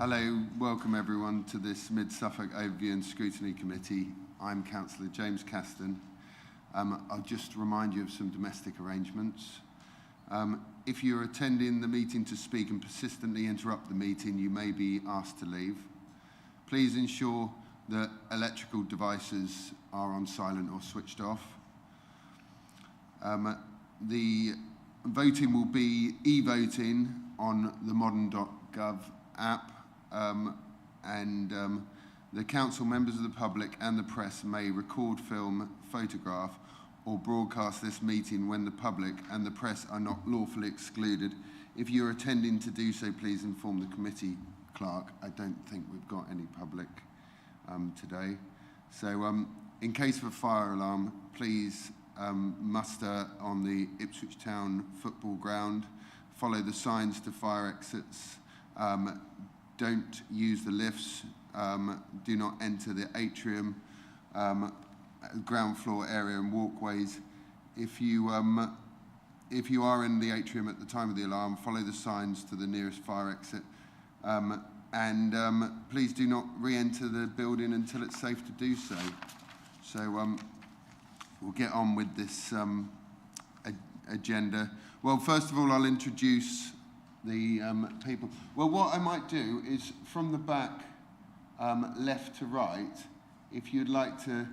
Hello, welcome everyone to this Mid-Suffolk Overview and Scrutiny Committee. I'm Councillor James Caston. I'll just remind you of some domestic arrangements. If you're attending the meeting to speak and persistently interrupt the meeting, you may be asked to leave. Please ensure that electrical devices are on silent or switched off. The voting will be e-voting on the modern.gov app, and the council, members of the public and the press may record, film, photograph or broadcast this meeting when the public and the press are not lawfully excluded. If you're attending to do so, please inform the committee clerk. I don't think we've got any public today. So in case of a fire alarm, please muster on the Ipswich Town football ground, follow the signs to fire exits, don't use the lifts, do not enter the atrium, ground floor area and walkways. If you are in the atrium at the time of the alarm, follow the signs to the nearest fire exit, and please do not re-enter the building until it's safe to do so. So we'll get on with this agenda. Well, first of all, I'll introduce the people. Well, what I might do is from the back, left to right, if you'd like to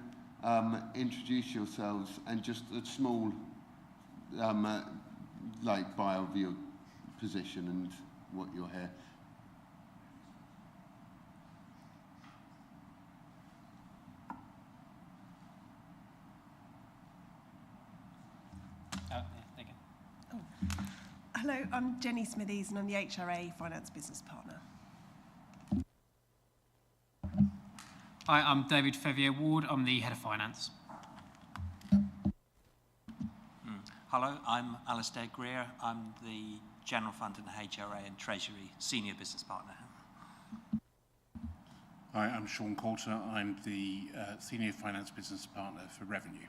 introduce yourselves and just a small like bio of your position and what you're here. Hello, I'm Jenny Smithies and I'm the HRA Finance Business Partner. Hi, I'm David Fevier-Ward. I'm the Head of Finance. Hello, I'm Alistair Greer. I'm the General Fund and HRA and Treasury Senior Business Partner. Hi, I'm Sean Coulter. I'm the Senior Finance Business Partner for Revenue.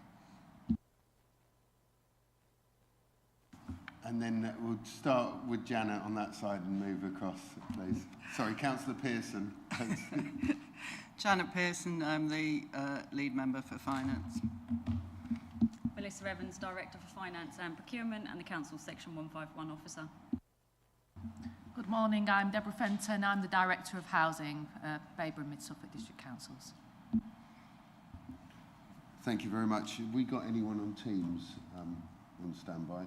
And then we'll start with Janet on that side and move across, please. Sorry, Councillor Pearson. Janet Pearson, I'm the lead member for Finance. Melissa Evans, Director for Finance and Procurement and the Council's Section 151 Officer. Good morning, I'm Deborah Fenton. I'm the Director of Housing, Babergh and Mid-Suffolk District Councils. Thank you very much. Have we got anyone on Teams on standby?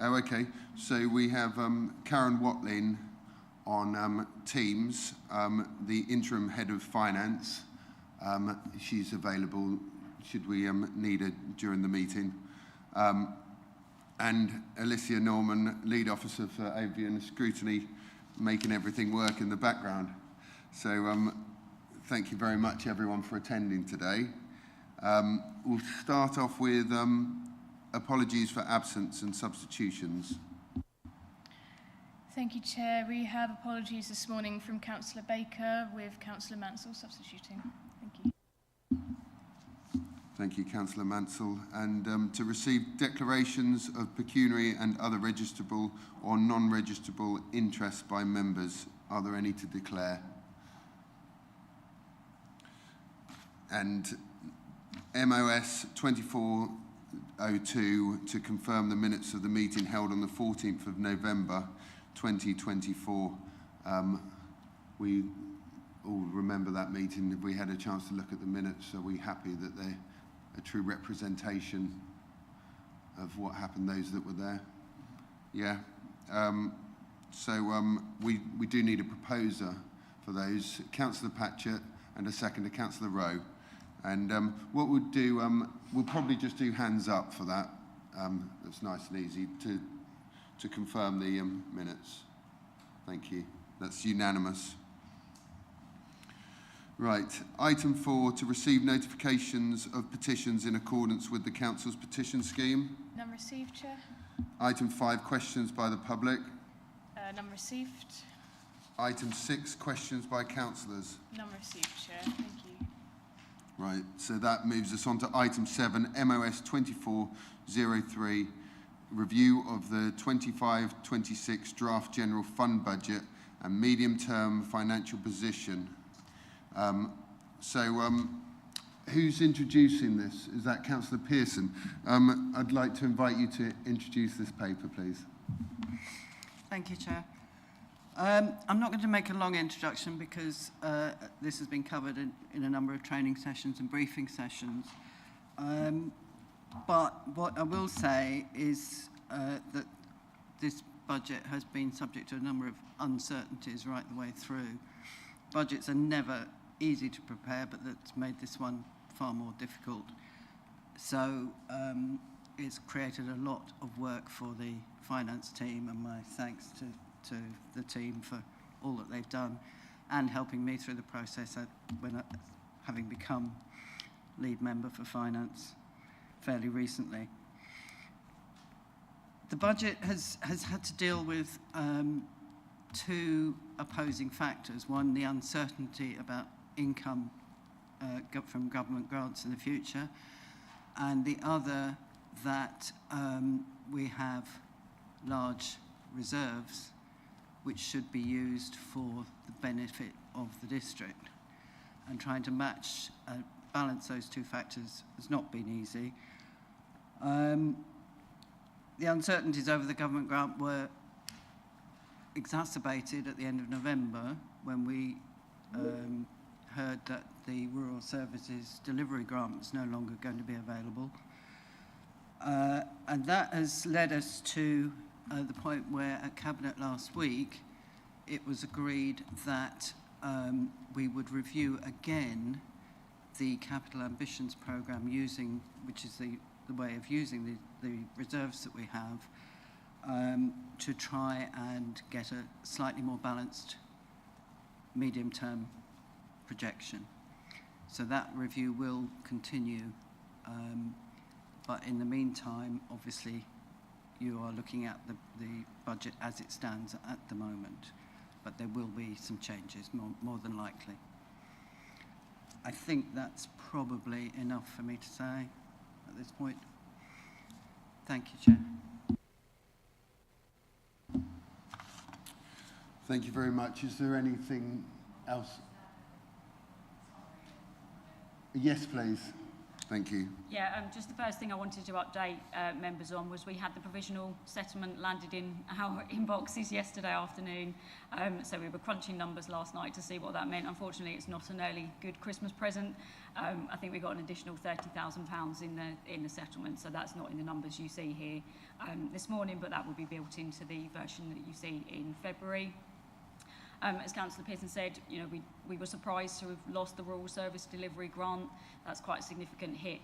Oh, okay. So we have Karen Watling on Teams, the Interim Head of Finance. She's available should we need her during the meeting. And Alicia Norman, Lead Officer for Overview and Scrutiny, making everything work in the background. So thank you very much, everyone, for attending today. We'll start off with apologies for absence and substitutions. Thank you, Chair. We have apologies this morning from Councillor Baker with Councillor Mansell substituting. Thank you. Thank you, Councillor Mansell. And to receive declarations of pecuniary and other registrable or non-registrable interests by members. Are there any to declare? And MOS 2402 to confirm the minutes of the meeting held on the 14th of November 2024. We all remember that meeting. We had a chance to look at the minutes. Are we happy that they're a true representation of what happened, those that were there? Yeah. We do need a proposer for those. Councillor Patchett and a second to Councillor Rowe. And what we'll do, we'll probably just do hands up for that. That's nice and easy to confirm the minutes. Thank you. That's unanimous. Right. Item 4, to receive notifications of petitions in accordance with the Council's petition scheme. None received, Chair. Item 5, questions by the public. None received. Item 6, questions by councillors. None received, Chair. Thank you. Right, so that moves us on to item 7, MOS 2403, review of the 25-26 draft general fund budget and medium-term financial position. Who's introducing this? Is that Councillor Pearson? I'd like to invite you to introduce this paper, please. Thank you, Chair. I'm not going to make a long introduction because this has been covered in a number of training sessions and briefing sessions. But what I will say is that this budget has been subject to a number of uncertainties right the way through. Budgets are never easy to prepare, but that's made this one far more difficult. So it's created a lot of work for the finance team, and my thanks to the team for all that they've done and helping me through the process having become lead member for finance fairly recently. The budget has had to deal with two opposing factors. One, the uncertainty about income from government grants in the future, and the other that we have large reserves which should be used for the benefit of the district. And trying to balance those two factors has not been easy. The uncertainties over the government grant were exacerbated at the end of November when we heard that the Rural Services Delivery Grant was no longer going to be available. And that has led us to the point where at Cabinet last week it was agreed that we would review again the Capital Ambitions Programme which is the way of using the reserves that we have to try and get a slightly more balanced medium-term projection. So that review will continue, but in the meantime, obviously, you are looking at the budget as it stands at the moment, but there will be some changes, more than likely. I think that's probably enough for me to say at this point. Thank you, Chair. Thank you very much. Is there anything else? Yes, please. Thank you. Yeah, just the first thing I wanted to update members on was we had the provisional settlement landed in our inboxes yesterday afternoon. So we were crunching numbers last night to see what that meant. Unfortunately, it's not an early good Christmas present. I think we got an additional £30,000 in the settlement, so that's not in the numbers you see here this morning, but that will be built into the version that you see in February. As Councillor Pearson said, we were surprised to have lost the Rural Service Delivery Grant. That's quite a significant hit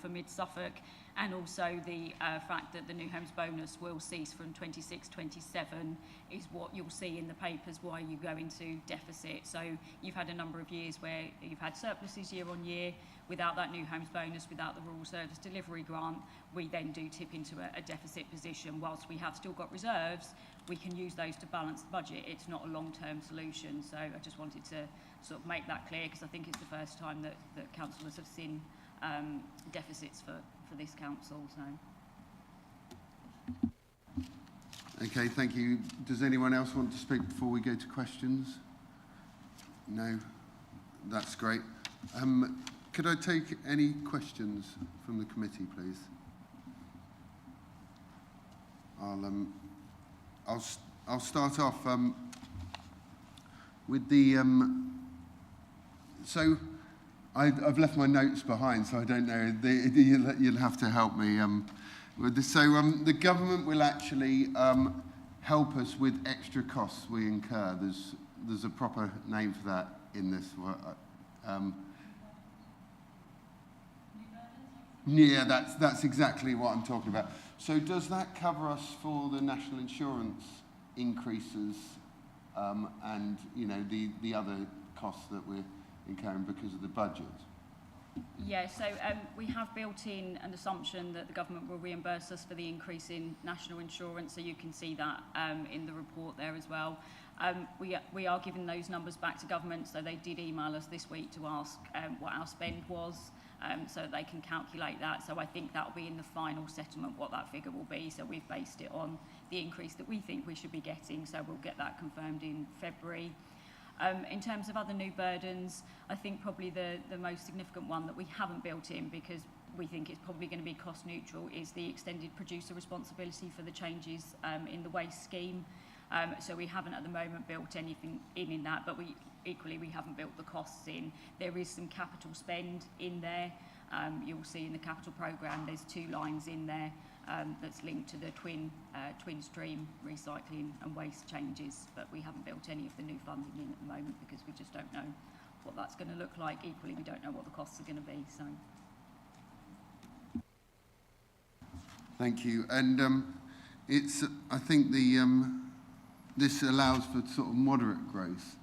for Mid-Suffolk, and also the fact that the New Homes Bonus will cease from 26-27 is what you'll see in the papers why you go into deficit. So you've had a number of years where you've had surpluses year on year. Without that New Homes Bonus, without the Rural Service Delivery Grant, we then do tip into a deficit position. Whilst we have still got reserves, we can use those to balance the budget. It's not a long-term solution. So I just wanted to sort of make that clear, because I think it's the first time that councillors have seen deficits for this council. So. Okay, thank you. Does anyone else want to speak before we go to questions? No? That's great. Could I take any questions from the committee, please? I'll start off with the. So I've left my notes behind, so I don't know. You'll have to help me with this. So the government will actually help us with extra costs we incur. There's a proper name for that in this. Yeah, that's exactly what I'm talking about. So does that cover us for the national insurance increases and the other costs that we're incurring because of the budget? Yeah, so we have built in an assumption that the government will reimburse us for the increase in national insurance, so you can see that in the report there as well. We are giving those numbers back to government, so they did email us this week to ask what our spend was. so they can calculate that. So I think that will be in the final settlement what that figure will be. So we've based it on the increase that we think we should be getting, so we'll get that confirmed in February. In terms of other new burdens, I think probably the most significant one that we haven't built in, because we think it's probably going to be cost neutral, is the extended producer responsibility for the changes in the waste scheme. So we haven't at the moment built anything in that, but we haven't built the costs in. There is some capital spend in there. You'll see in the capital programme there's 2 lines in there that's linked to the twin stream recycling and waste changes, but we haven't built any of the new funding in at the moment because we just don't know what that's going to look like. Equally, we don't know what the costs are going to be. So. Thank you. And it's, I think this allows for sort of moderate growth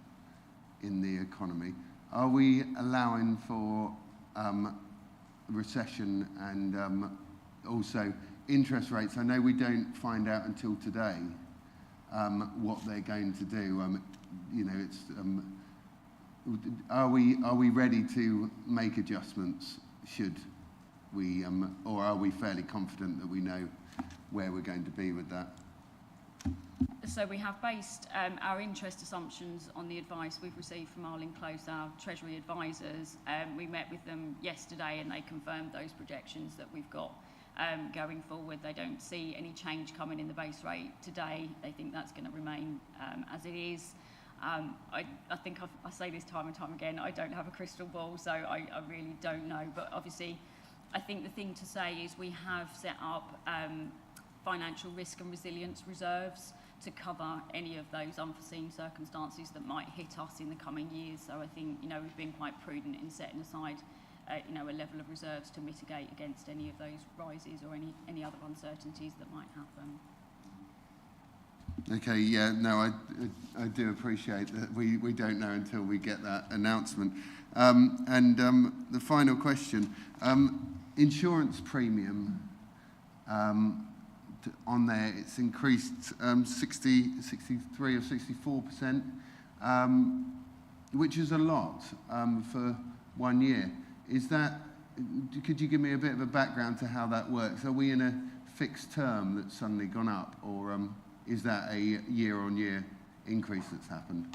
in the economy. Are we allowing for recession and also interest rates? I know we don't find out until today what they're going to do. You know, it's are we ready to make adjustments? Should we, or are we fairly confident that we know where we're going to be with that? So we have based our interest assumptions on the advice we've received from Arlene Close, our Treasury advisors. We met with them yesterday and they confirmed those projections that we've got going forward. They don't see any change coming in the base rate today. They think that's going to remain as it is. I think I say this time and time again, I don't have a crystal ball, so I really don't know. But obviously, I think the thing to say is we have set up financial risk and resilience reserves to cover any of those unforeseen circumstances that might hit us in the coming years. So I think, you know, we've been quite prudent in setting aside, you know, a level of reserves to mitigate against any of those rises or any other uncertainties that might happen. Okay, yeah, no, I do appreciate that we don't know until we get that announcement. The final question, insurance premium, on there, it's increased 63 or 64%, which is a lot for 1 year. Is that, could you give me a bit of a background to how that works? Are we in a fixed term that's suddenly gone up, or is that a year-on-year increase that's happened?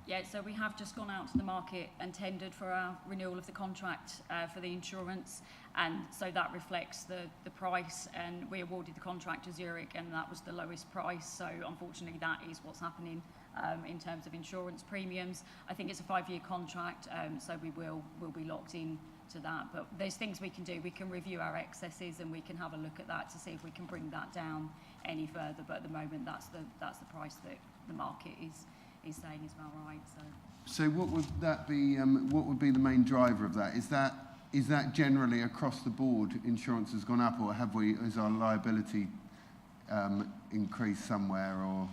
Yeah, so we have just gone out to the market and tendered for our renewal of the contract for the insurance, and so that reflects the price, and we awarded the contract to Zurich and that was the lowest price, so unfortunately that is what's happening in terms of insurance premiums. I think it's a 5-year contract, so we'll be locked in to that, but there's things we can do. We can review our excesses and we can have a look at that to see if we can bring that down any further, but at the moment that's the price that the market is saying is about right. So what would that be? What would be the main driver of that? Is that generally across the board insurance has gone up, or has our liability increased somewhere, or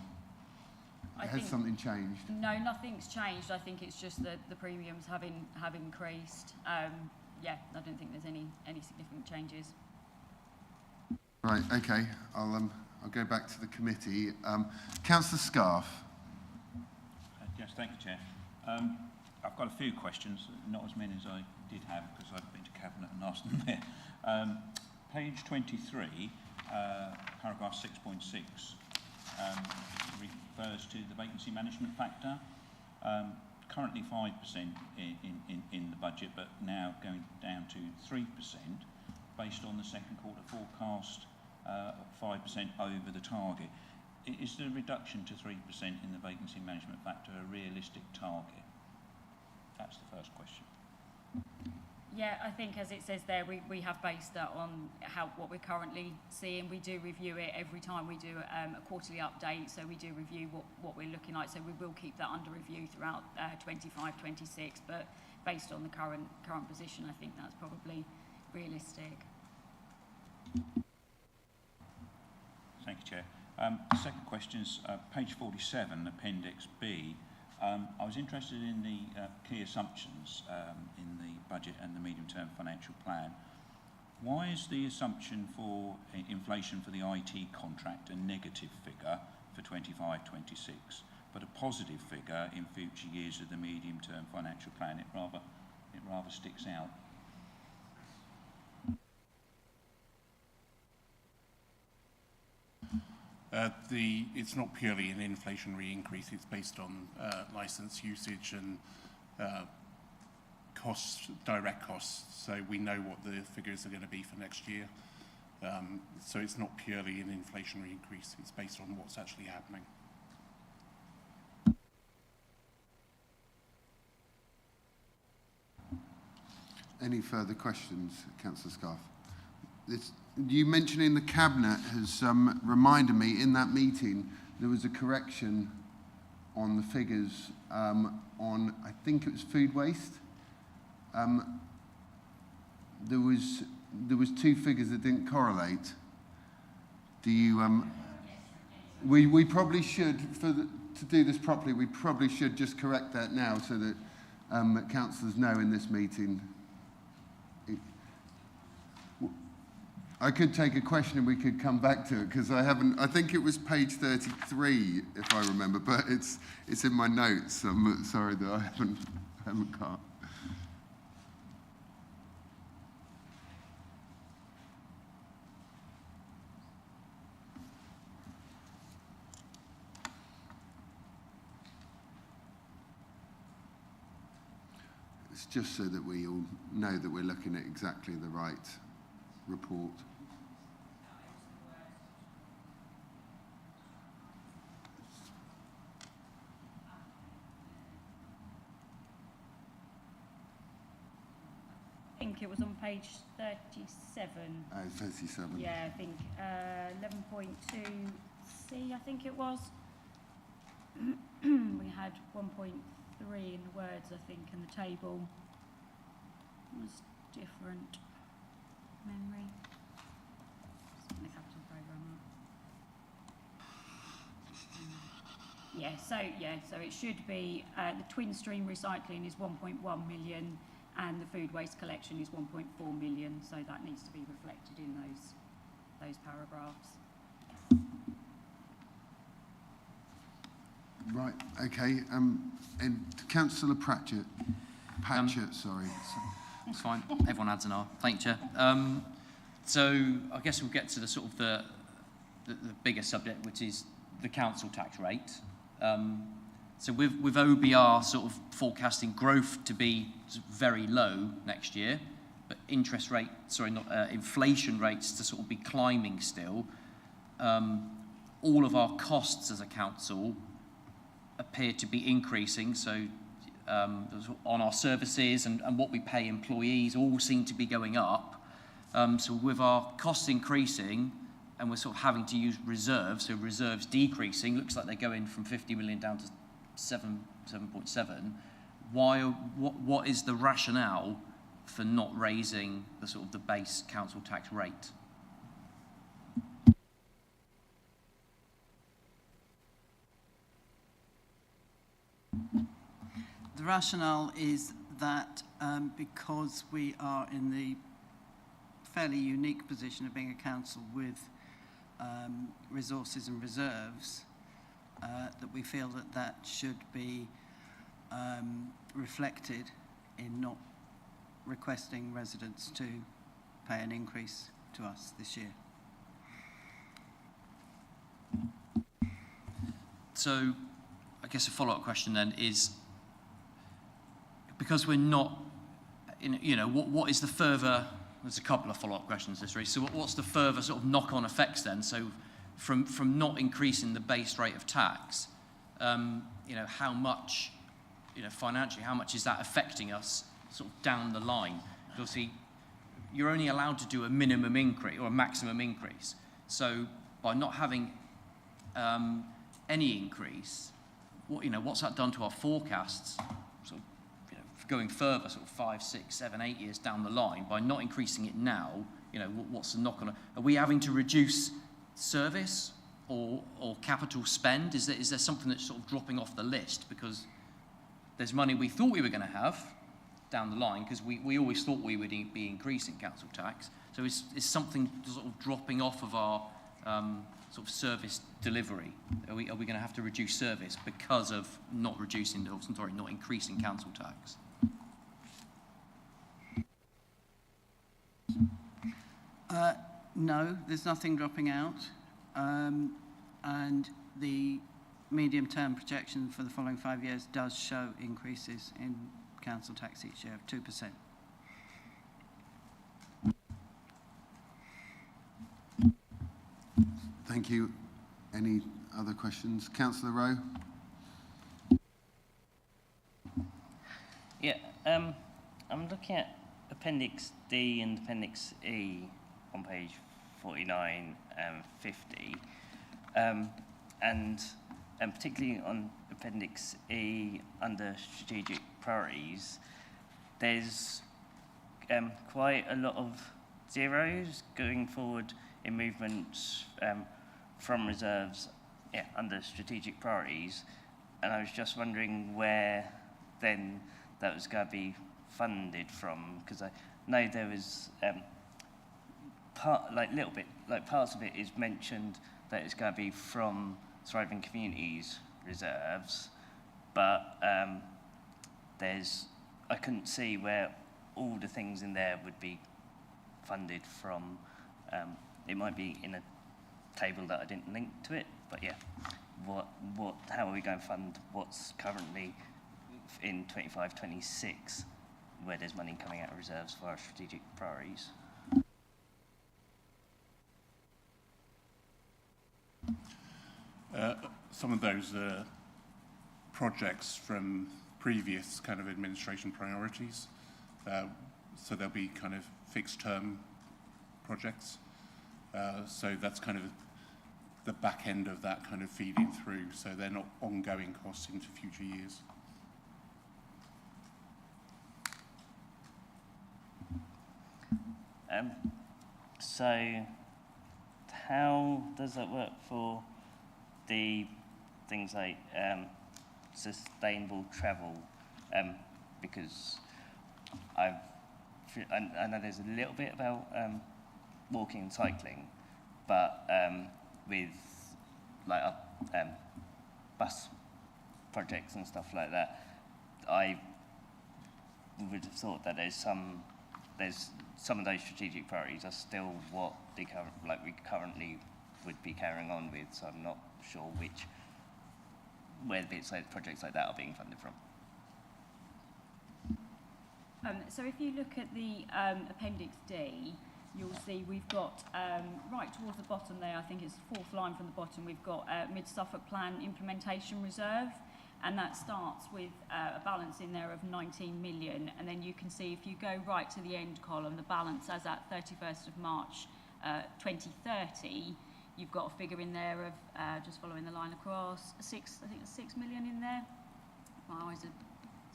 has something changed? No, nothing's changed. I think it's just that the premiums have increased. Yeah, I don't think there's any significant changes. Right. Okay. I'll go back to the committee. Councillor Scarf. Yes, thank you, Chair. I've got a few questions, not as many as I did have because I've been to Cabinet and asked them there. Page 23, paragraph 6.6, refers to the vacancy management factor. Currently 5% in the budget, but now going down to 3% based on the second quarter forecast, 5% over the target. Is the reduction to 3% in the vacancy management factor a realistic target? That's the first question. Yeah, I think as it says there, we have based that on what we're currently seeing. We do review it every time we do a quarterly update, so we do review what we're looking like. So we will keep that under review throughout 25-26, but based on the current position, I think that's probably realistic. Thank you, Chair. Second question is page 47, Appendix B. I was interested in the key assumptions in the budget and the medium-term financial plan. Why is the assumption for inflation for the IT contract a negative figure for 25-26, but a positive figure in future years of the medium-term financial plan? It rather sticks out. It's not purely an inflationary increase. It's based on licence usage and costs, direct costs. So we know what the figures are going to be for next year. So it's not purely an inflationary increase. It's based on what's actually happening. Any further questions, Councillor Scarf? You mentioning the Cabinet has reminded me in that meeting there was a correction on the figures on, I think it was food waste. There was two figures that didn't correlate. Do you? We probably should, to do this properly, we probably should just correct that now so that councillors know in this meeting. I could take a question and we could come back to it because I think it was page 33 if I remember, but it's in my notes. I'm sorry that I haven't got. It's just so that we all know that we're looking at exactly the right report. I think it was on page 37. 37. Yeah, I think 11.2C, I think it was. We had 1.3 in the words, I think, and the table was different. Memory. The capital programme. So it should be the twin stream recycling is 1.1 million and the food waste collection is 1.4 million, so that needs to be reflected in those paragraphs. Right, okay. And Councillor Patchett, sorry. It's fine. Everyone adds an R. Thank you, Chair. So I guess we'll get to the sort of the bigger subject, which is the council tax rate. So with OBR sort of forecasting growth to be very low next year, but inflation rates to sort of be climbing still. All of our costs as a council appear to be increasing. So on our services and what we pay employees all seem to be going up. So with our costs increasing and we're sort of having to use reserves, so reserves decreasing, looks like they're going from 50 million down to 7.7. What is the rationale for not raising the sort of the base council tax rate? The rationale is that because we are in the fairly unique position of being a council with resources and reserves, that we feel that should be reflected in not requesting residents to pay an increase to us this year. So I guess a follow-up question then is, because we're not, what is the further, there's a couple of follow-up questions this week, so what's the further sort of knock-on effects then? So from not increasing the base rate of tax, how much, financially, how much is that affecting us sort of down the line? Obviously, you're only allowed to do a minimum increase or a maximum increase. So by not having any increase, what's that done to our forecasts? Sort of, going further, sort of 5, 6, 7, 8 years down the line, by not increasing it now, what's the knock on? Are we having to reduce service or capital spend? Is there something that's sort of dropping off the list because there's money we thought we were going to have down the line because we always thought we would be increasing council tax. So is something sort of dropping off of our sort of service delivery? Are we going to have to reduce service because of not increasing council tax? No, there's nothing dropping out. and the medium-term projection for the following 5 years does show increases in council tax each year of 2%. Thank you. Any other questions? Councillor Rowe? Yeah, I'm looking at Appendix D and Appendix E on page 49 and 50, and particularly on Appendix E under strategic priorities, there's quite a lot of zeros going forward in movements from reserves under strategic priorities, and I was just wondering where then that was going to be funded from, because I know there was parts of it is mentioned that it's going to be from Thriving Communities reserves, but I couldn't see where all the things in there would be funded from. It might be in a table that I didn't link to it, but yeah, how are we going to fund what's currently in 25-26, where there's money coming out of reserves for our strategic priorities? Some of those projects from previous kind of administration priorities, so there'll be kind of fixed term projects. So that's kind of the back end of that kind of feeding through, so they're not ongoing costs into future years. So how does that work for the things like sustainable travel? Because I know there's a little bit about walking and cycling, but with like bus projects and stuff like that, I would have thought that there's some of those strategic priorities are still what we currently would be carrying on with. So I'm not sure where bits like projects like that are being funded from. So if you look at the Appendix D, you'll see we've got right towards the bottom there, I think it's the fourth line from the bottom, we've got Mid-Suffolk Plan Implementation Reserve, and that starts with a balance in there of 19 million, and then you can see if you go right to the end column, the balance as at 31st of March 2030, you've got a figure in there of, just following the line across, I think it's 6 million in there. My eyes are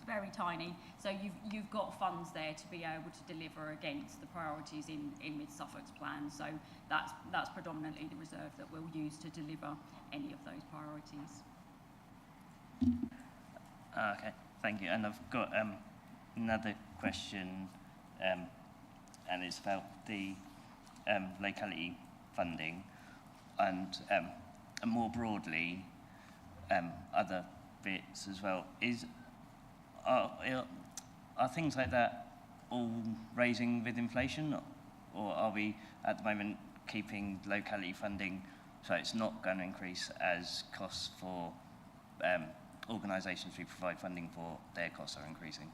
it's very tiny. So you've got funds there to be able to deliver against the priorities in Mid-Suffolk's plan. So that's predominantly the reserve that we'll use to deliver any of those priorities. Okay, thank you. And I've got another question, and it's about the locality funding and more broadly other bits as well. Are things like that all raising with inflation, or are we at the moment keeping locality funding so it's not going to increase as costs for organisations we provide funding for, their costs are increasing?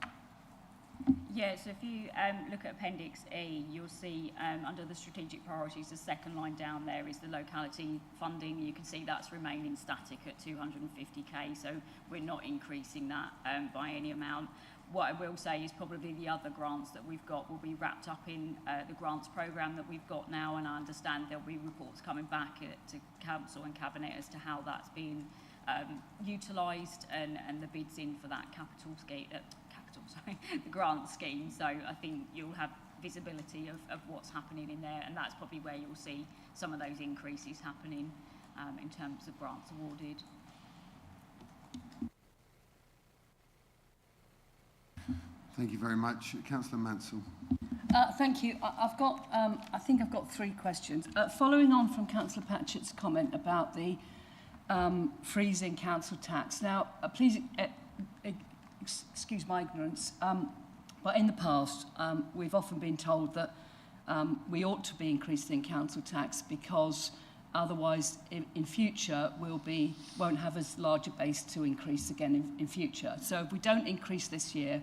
Yeah, so if you look at Appendix E, you'll see under the strategic priorities, the second line down there is the locality funding. You can see that's remaining static at 250k, so we're not increasing that by any amount. What I will say is probably the other grants that we've got will be wrapped up in the grants programme that we've got now, and I understand there'll be reports coming back to Council and Cabinet as to how that's being utilised and the bids in for that the grant scheme. So I think you'll have visibility of what's happening in there, and that's probably where you'll see some of those increases happening in terms of grants awarded. Thank you very much. Councillor Mansell. Thank you. I've got, I think I've got three questions. Following on from Councillor Patchett's comment about the freezing council tax. Now, please excuse my ignorance, but in the past, we've often been told that we ought to be increasing council tax because Otherwise, in future, won't have as large a base to increase again in future. So if we don't increase this year,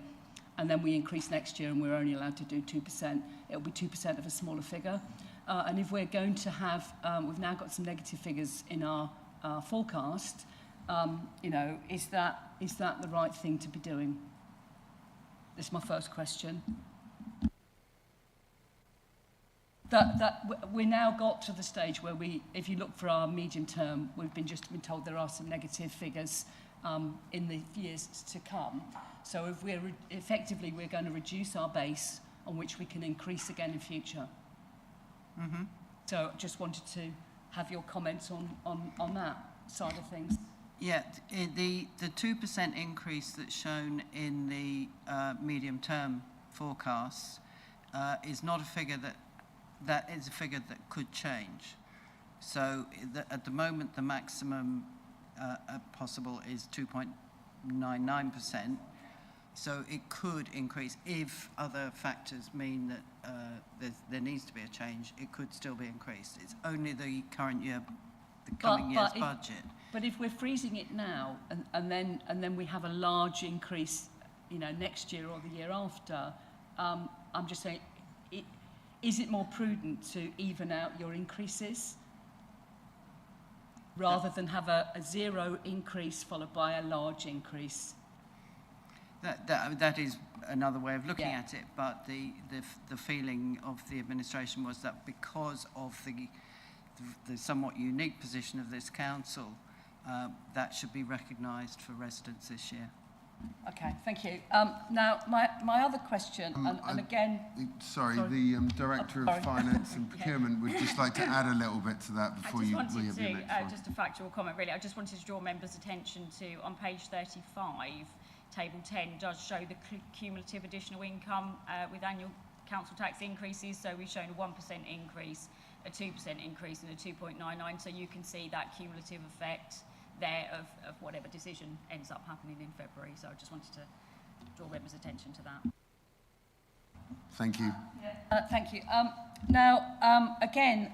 and then we increase next year and we're only allowed to do 2%, it'll be 2% of a smaller figure. And if we're going to have, we've now got some negative figures in our forecast, you know, is that the right thing to be doing? This is my first question. We now got to the stage where if you look for our medium term, we've been told there are some negative figures in the years to come. So if we're going to reduce our base on which we can increase again in future. Mm-hmm. So just wanted to have your comments on that side of things. Yeah, the 2% increase that's shown in the medium-term forecasts is not a figure that is a figure that could change. So at the moment, the maximum possible is 2.99%. So it could increase if other factors mean that there needs to be a change. It could still be increased. It's only the current year, the coming year's budget. But if we're freezing it now, and then we have a large increase, you know, next year or the year after, I'm just saying, is it more prudent to even out your increases rather than have a zero increase followed by a large increase? That is another way of looking at it, but the feeling of the administration was that because of the somewhat unique position of this council, that should be recognised for residents this year. Okay, thank you. Now, my other question, and again... Sorry, the Director of Finance and Procurement would just like to add a little bit to that before we have your next one. Just a factual comment, really. I just wanted to draw members' attention to, on page 35, Table 10 does show the cumulative additional income with annual council tax increases. So we've shown a 1% increase, a 2% increase, and a 2.99. So you can see that cumulative effect there of whatever decision ends up happening in February. So I just wanted to draw members' attention to that. Thank you. Thank you. Now, again,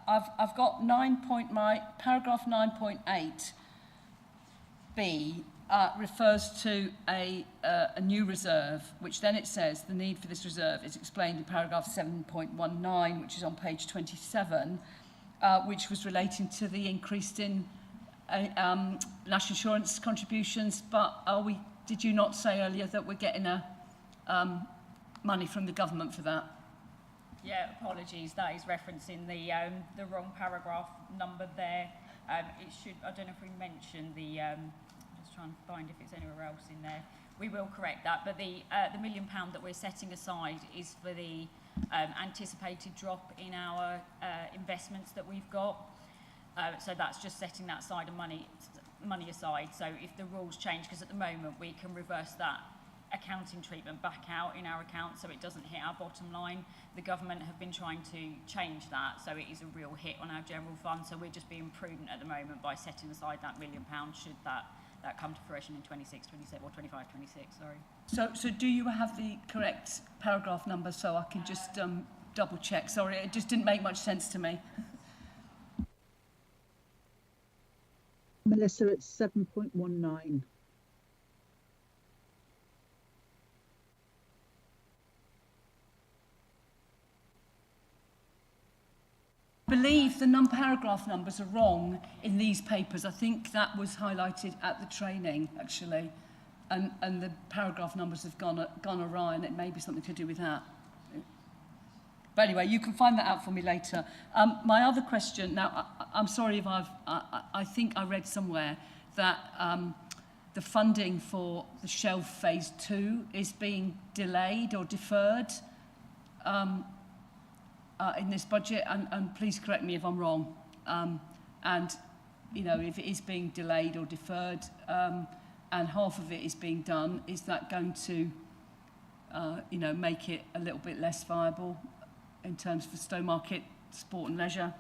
I've got paragraph 9.8b refers to a new reserve, which then it says the need for this reserve is explained in paragraph 7.19, which is on page 27, which was relating to the increase in national insurance contributions. But did you not say earlier that we're getting money from the government for that? Yeah, apologies. That is referencing the wrong paragraph number there. It should. I don't know if we mentioned the. Just trying to find if it's anywhere else in there. We will correct that. But the £1 million that we're setting aside is for the anticipated drop in our investments that we've got. So that's just setting that side of money aside. So if the rules change, because at the moment we can reverse that accounting treatment back out in our account so it doesn't hit our bottom line. The government have been trying to change that, so it is a real hit on our general fund. So we're just being prudent at the moment by setting aside that £1 million should that come to fruition in 26, 27 or 25, 26, sorry. So do you have the correct paragraph number so I can just double check? Sorry, it just didn't make much sense to me. Melissa, it's 7.19. I believe the paragraph numbers are wrong in these papers. I think that was highlighted at the training, actually, and the paragraph numbers have gone awry, and it may be something to do with that. But anyway, you can find that out for me later. My other question, now, I'm sorry if I think I read somewhere that the funding for the Shelf Phase 2 is being delayed or deferred in this budget, and please correct me if I'm wrong. And, you know, if it is being delayed or deferred and half of it is being done, is that going to, you know, make it a little bit less viable in terms of Stowmarket sport and leisure?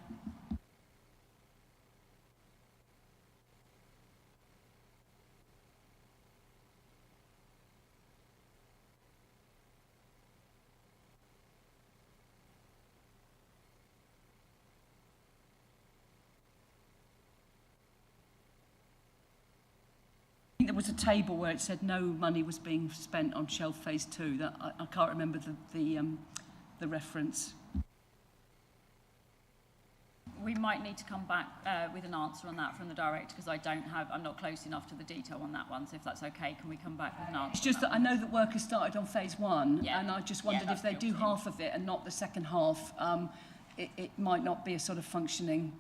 think there was a table where it said no money was being spent on shelf phase 2. That I can't remember the reference. We might need to come back with an answer on that from the director because I'm not close enough to the detail on that one. So if that's okay, can we come back with an answer? It's just that I know that work has started on phase 1, Yeah. and I just wondered if they do half of it and not the second half, it might not be a sort of functioning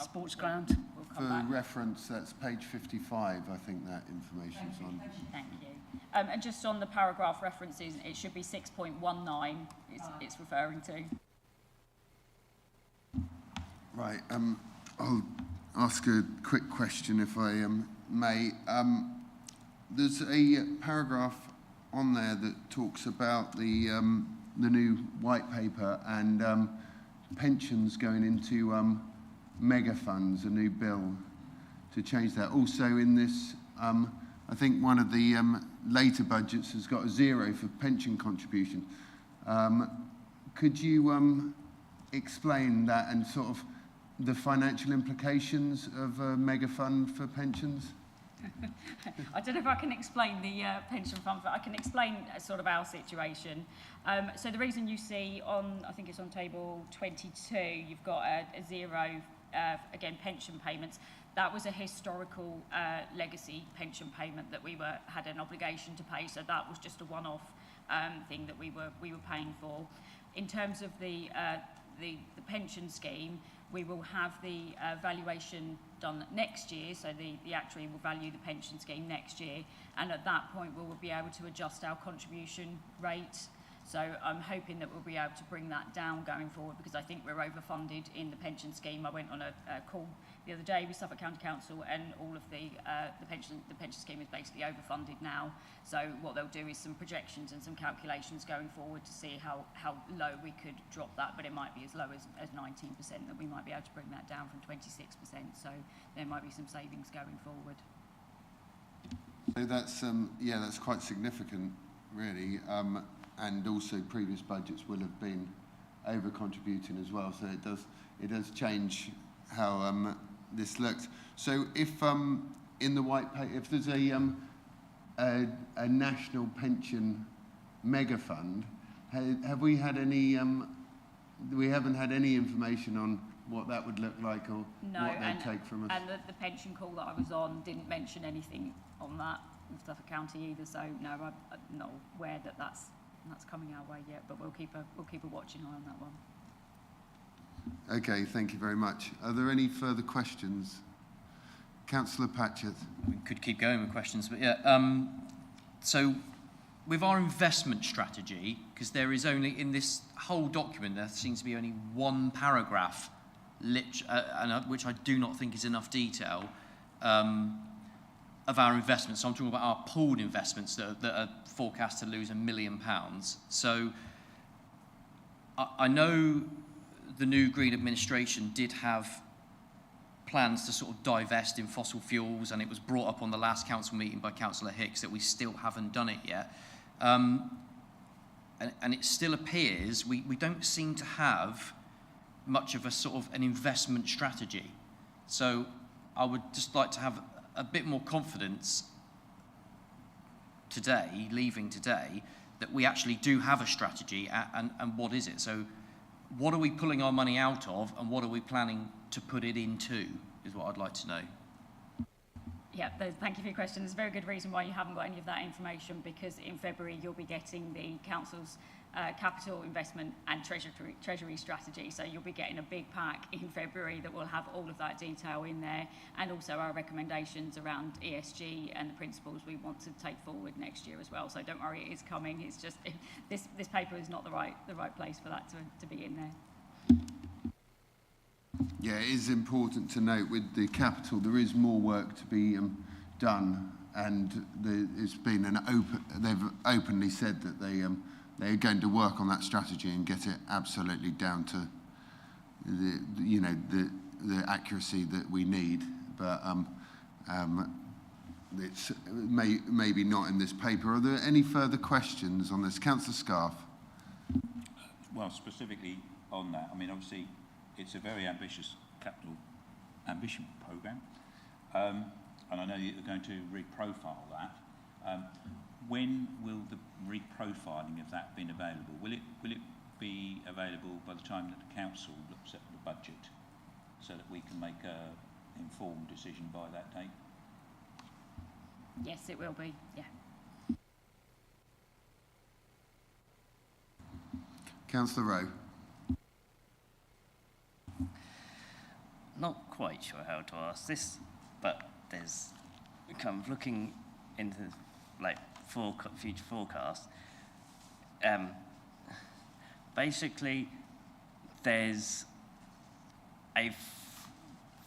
sports ground. We'll For come back. reference, that's page 55, I think that information's on. Thank you. And just on the paragraph references, it should be 6.19 it's referring to. Right, I'll ask a quick question if I may. There's a paragraph on there that talks about the new white paper and pensions going into mega funds, a new bill to change that. Also in this, I think one of the later budgets has got a 0 for pension contribution. Could you explain that and sort of the financial implications of a mega fund for pensions? I don't know if I can explain the pension fund, but I can explain sort of our situation. So the reason you see on, I think it's on table 22, you've got a 0, again, pension payments. That was a historical legacy pension payment that we had an obligation to pay, so that was just a one-off thing that we were paying for. In terms of the pension scheme, we will have the valuation done next year, so the actuary will value the pension scheme next year, and at that point we will be able to adjust our contribution rate. So I'm hoping that we'll be able to bring that down going forward because I think we're overfunded in the pension scheme. I went on a call the other day with Suffolk County Council, and all of the pension scheme is basically overfunded now. So what they'll do is some projections and some calculations going forward to see how low we could drop that, but it might be as low as 19% that we might be able to bring that down from 26%. So there might be some savings going forward. So that's that's quite significant, really. And also previous budgets will have been over contributing as well. So it does change how this looks. So if in the white paper, if there's a national pension mega fund, have we had any? We haven't had any information on what that would look like or what they'd take from us. And the pension call that I was on didn't mention anything on that with Suffolk County either. So no, I'm not aware that that's coming our way yet, but we'll keep a watching eye on that one. Okay, thank you very much. Are there any further questions? Councillor Patchett. We could keep going with questions, but yeah. So with our investment strategy, because there is only, in this whole document, there seems to be only one paragraph, which I do not think is enough detail, of our investments. So I'm talking about our pooled investments that are forecast to lose £1 million. So I know the new Green administration did have plans to sort of divest in fossil fuels, and it was brought up on the last council meeting by Councillor Hicks that we still haven't done it yet. And it still appears we don't seem to have much of a sort of an investment strategy. So I would just like to have a bit more confidence today, leaving today, that we actually do have a strategy, and what is it? So what are we pulling our money out of, and what are we planning to put it into, is what I'd like to know. Yeah, thank you for your question. There's a very good reason why you haven't got any of that information, because in February you'll be getting the Council's capital investment and treasury strategy. So you'll be getting a big pack in February that will have all of that detail in there, and also our recommendations around ESG and the principles we want to take forward next year as well. So don't worry, it is coming. It's just this paper is not the right place for that to be in there. Yeah, it is important to note with the capital there is more work to be done, and it's been they've openly said that they're going to work on that strategy and get it absolutely down to the accuracy that we need. But it's maybe not in this paper. Are there any further questions on this, Councillor Scarf? Well, specifically on that, I mean, obviously, it's a very ambitious capital ambition programme. and I know you're going to reprofile that. When will the reprofiling of that be available? Will it be available by the time that the council looks at the budget, so that we can make a informed decision by that date? Yes, it will be, yeah. Councillor Rowe. Not quite sure how to ask this, but there's kind of looking into like future forecast. Basically, there's a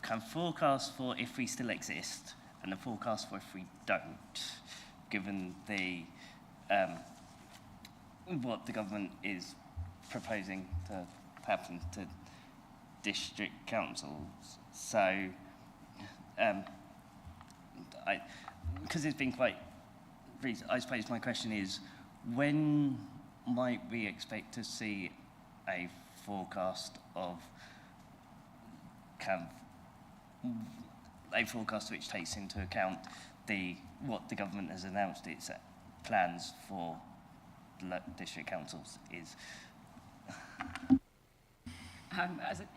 kind of forecast for if we still exist, and a forecast for if we don't, given the what the government is proposing to happen to district councils. So, because it's been quite recent, I suppose my question is, when might we expect to see a forecast of kind of a forecast which takes into account what the government has announced its plans for district councils is?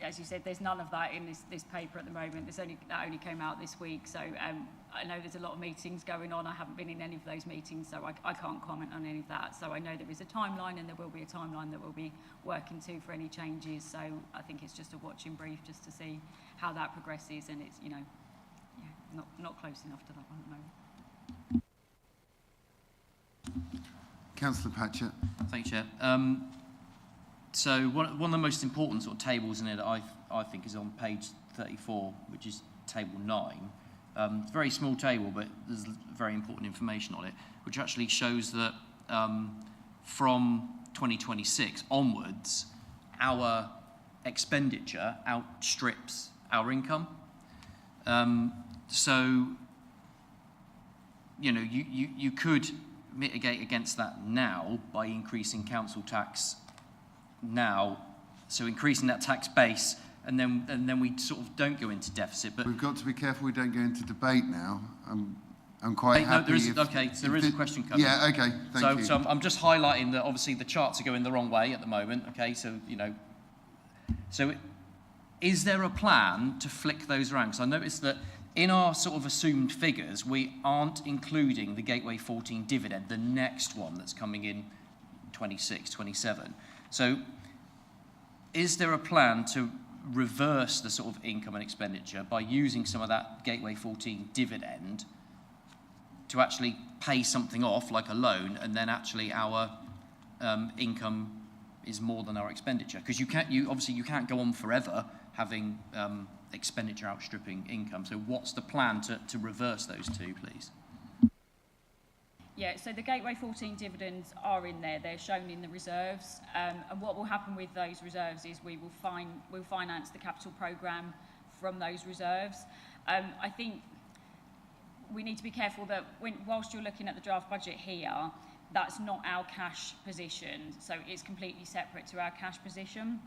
As you said, there's none of that in this paper at the moment. That only came out this week, so I know there's a lot of meetings going on. I haven't been in any of those meetings, so I can't comment on any of that. So I know there is a timeline, and there will be a timeline that we'll be working to for any changes. So I think it's just a watching brief just to see how that progresses, and it's, not close enough to that one at the moment. Councillor Patchett. Thank you, Chair. So one of the most important sort of tables in it, I think, is on page 34, which is table 9. It's a very small table, but there's very important information on it, which actually shows that from 2026 onwards, our expenditure outstrips our income. So, you could mitigate against that now by increasing council tax now, so increasing that tax base, and then we sort of don't go into deficit. But we've got to be careful we don't go into debate now. I'm quite happy. There is a question coming. Yeah, okay, thank you. So I'm just highlighting that obviously the charts are going the wrong way at the moment. Okay, so so is there a plan to flick those around? Because I noticed that in our sort of assumed figures, we aren't including the Gateway 14 dividend, the next one that's coming in 26, 27. So is there a plan to reverse the sort of income and expenditure by using some of that Gateway 14 dividend to actually pay something off, like a loan, and then actually our income is more than our expenditure? Because you can't go on forever having expenditure outstripping income. So what's the plan to reverse those two, please? Yeah, so the Gateway 14 dividends are in there. They're shown in the reserves. And what will happen with those reserves is we'll finance the capital programme from those reserves. I think we need to be careful that whilst you're looking at the draft budget here, that's not our cash position. So it's completely separate to our cash position.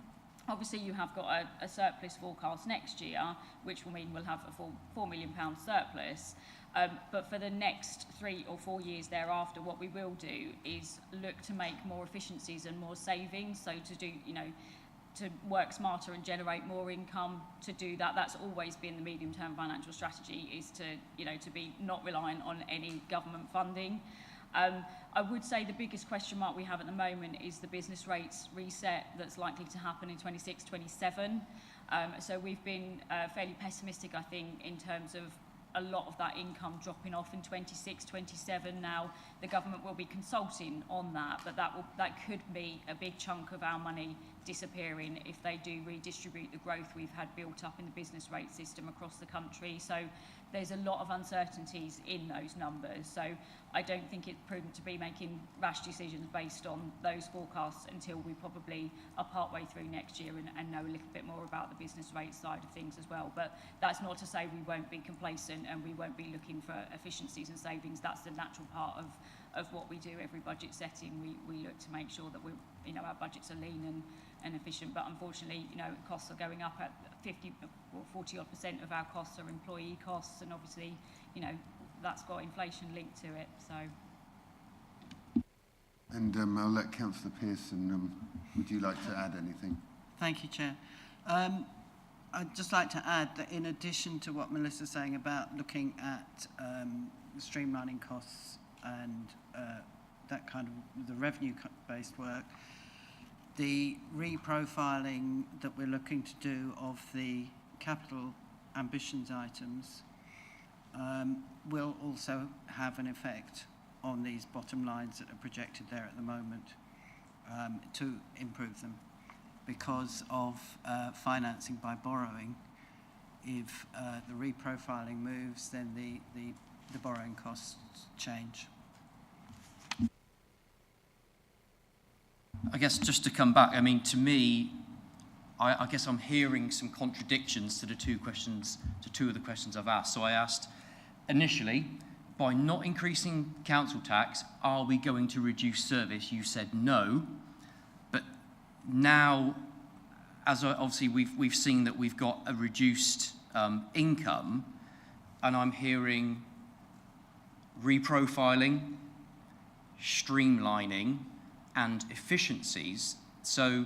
Obviously, you have got a surplus forecast next year, which will mean we'll have a £4 million surplus. But for the next 3 or 4 years thereafter, what we will do is look to make more efficiencies and more savings. So to do, to work smarter and generate more income. To do that, that's always been the medium-term financial strategy, is to be not reliant on any government funding. I would say the biggest question mark we have at the moment is the business rates reset that's likely to happen in 26, 27. So we've been fairly pessimistic, I think, in terms of a lot of that income dropping off in 26, 27. Now, the government will be consulting on that, but that could be a big chunk of our money disappearing if they do redistribute the growth we've had built up in the business rate system across the country. So there's a lot of uncertainties in those numbers. So I don't think it's prudent to be making rash decisions based on those forecasts until we probably are partway through next year and know a little bit more about the business rate side of things as well. But that's not to say we won't be complacent and we won't be looking for efficiencies and savings. That's the natural part of what we do every budget setting. We look to make sure that our budgets are lean and efficient. But unfortunately, costs are going up at 50 or 40% of our costs are employee costs, and obviously, you know, that's got inflation linked to it. So. And I'll let Councillor Pearson, would you like to add anything? Thank you, Chair. I'd just like to add that in addition to what Melissa's saying about looking at streamlining costs and that kind of the revenue-based work, the reprofiling that we're looking to do of the capital ambitions items will also have an effect on these bottom lines that are projected there at the moment to improve them. Because of financing by borrowing, if the reprofiling moves, then the borrowing costs change. I guess just to come back, I mean, to me, I guess I'm hearing some contradictions to two of the questions I've asked. So I asked initially, by not increasing council tax, are we going to reduce service? You said no. But now, as obviously we've seen that we've got a reduced income, and I'm hearing reprofiling, streamlining, and efficiencies. So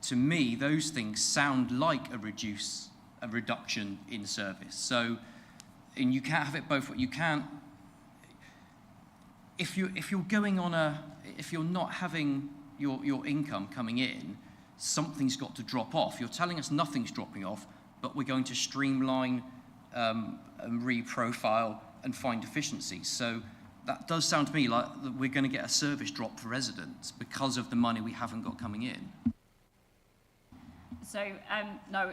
to me, those things sound like a reduction in service. So, and you can't have it both ways. You can't, if you're going on if you're not having your income coming in, something's got to drop off. You're telling us nothing's dropping off, but we're going to streamline and reprofile and find efficiencies. So that does sound to me like we're going to get a service drop for residents because of the money we haven't got coming in. So, no,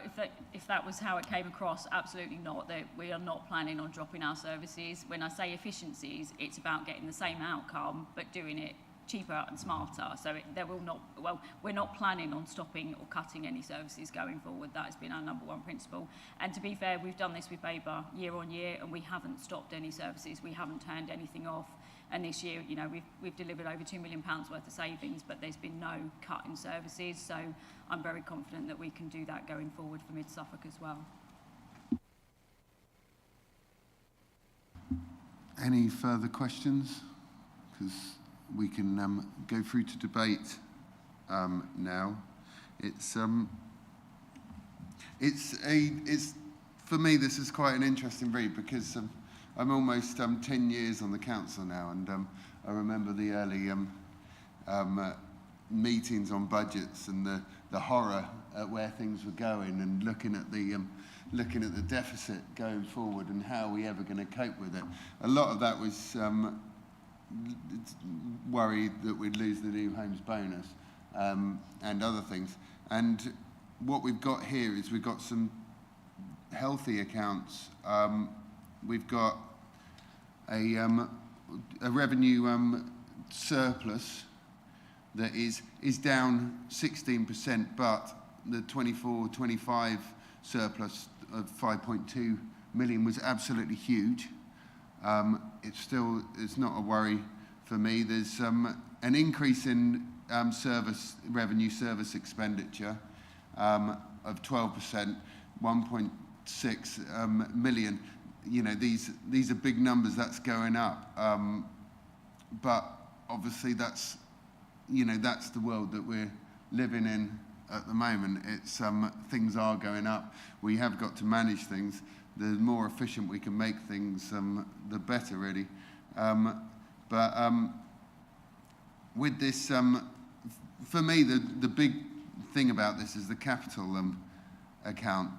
if that was how it came across, absolutely not. We are not planning on dropping our services. When I say efficiencies, it's about getting the same outcome, but doing it cheaper and smarter. So we're not planning on stopping or cutting any services going forward. That has been our number one principle. And to be fair, we've done this with Babergh year on year, and we haven't stopped any services. We haven't turned anything off. And this year, you know, we've delivered over £2 million worth of savings, but there's been no cut in services. So I'm very confident that we can do that going forward for Mid Suffolk as well. Any further questions? Because we can go through to debate now. It's for me, this is quite an interesting read because I'm almost 10 years on the council now, and I remember the early meetings on budgets and the horror at where things were going, and looking at the deficit going forward and how are we ever going to cope with it. A lot of that was worried that we'd lose the new homes bonus and other things. And what we've got here is we've got some healthy accounts. We've got a revenue surplus that is down 16%, but the 24-25 surplus of 5.2 million was absolutely huge. It's not a worry for me. There's an increase in revenue service expenditure of 12%, 1.6 million. You know, these are big numbers. That's going up, but obviously that's the world that we're living in at the moment. It's things are going up. We have got to manage things. The more efficient we can make things, the better, really. With this, for me, the big thing about this is the capital account.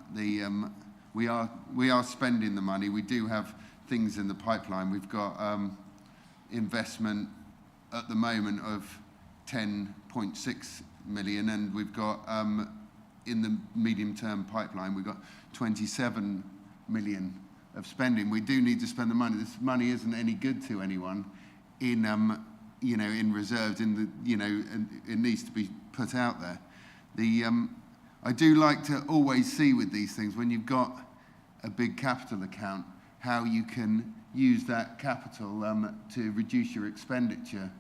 We are spending the money. We do have things in the pipeline. We've got investment at the moment of 10.6 million, and we've got in the medium-term pipeline we've got 27 million of spending. We do need to spend the money. This money isn't any good to anyone in in reserves. And it needs to be put out there. I do like to always see with these things, when you've got a big capital account, how you can use that capital to reduce your expenditure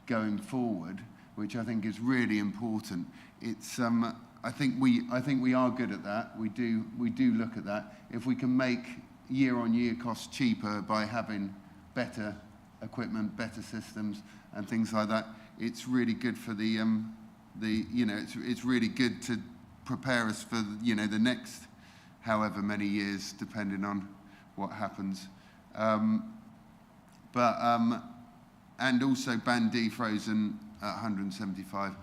going forward, which I think is really important. It's I think we are good at that. We do look at that. If we can make year-on-year costs cheaper by having better equipment, better systems, and things like that, it's really good for the it's really good to prepare us for the next however many years, depending on what happens. And also Band D frozen at £175.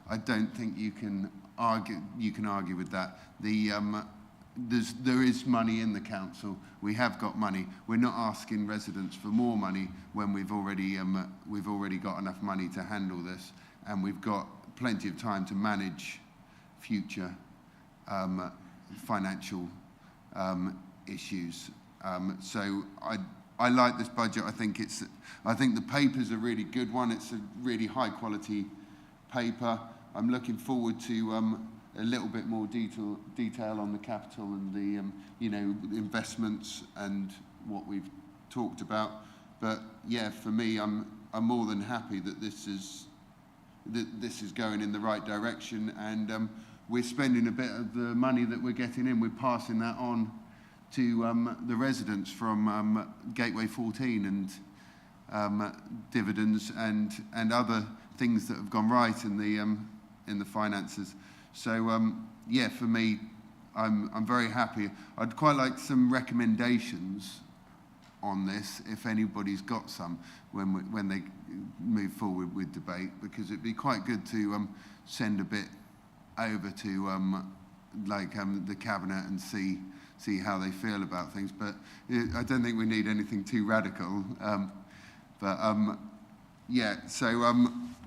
I don't think you can argue with that. There is money in the council. We have got money. We're not asking residents for more money when we've already got enough money to handle this, and we've got plenty of time to manage future financial issues. So I like this budget. I think the paper's a really good one. It's a really high quality paper. I'm looking forward to a little bit more detail on the capital and the investments and what we've talked about. But yeah, for me, I'm more than happy that this is going in the right direction, and we're spending a bit of the money that we're getting in. We're passing that on to the residents from Gateway 14 and dividends and other things that have gone right in the finances. So yeah, for me, I'm very happy. I'd quite like some recommendations on this, if anybody's got some, when they move forward with debate, because it'd be quite good to send a bit over to the cabinet and see how they feel about things. But I don't think we need anything too radical. Yeah, so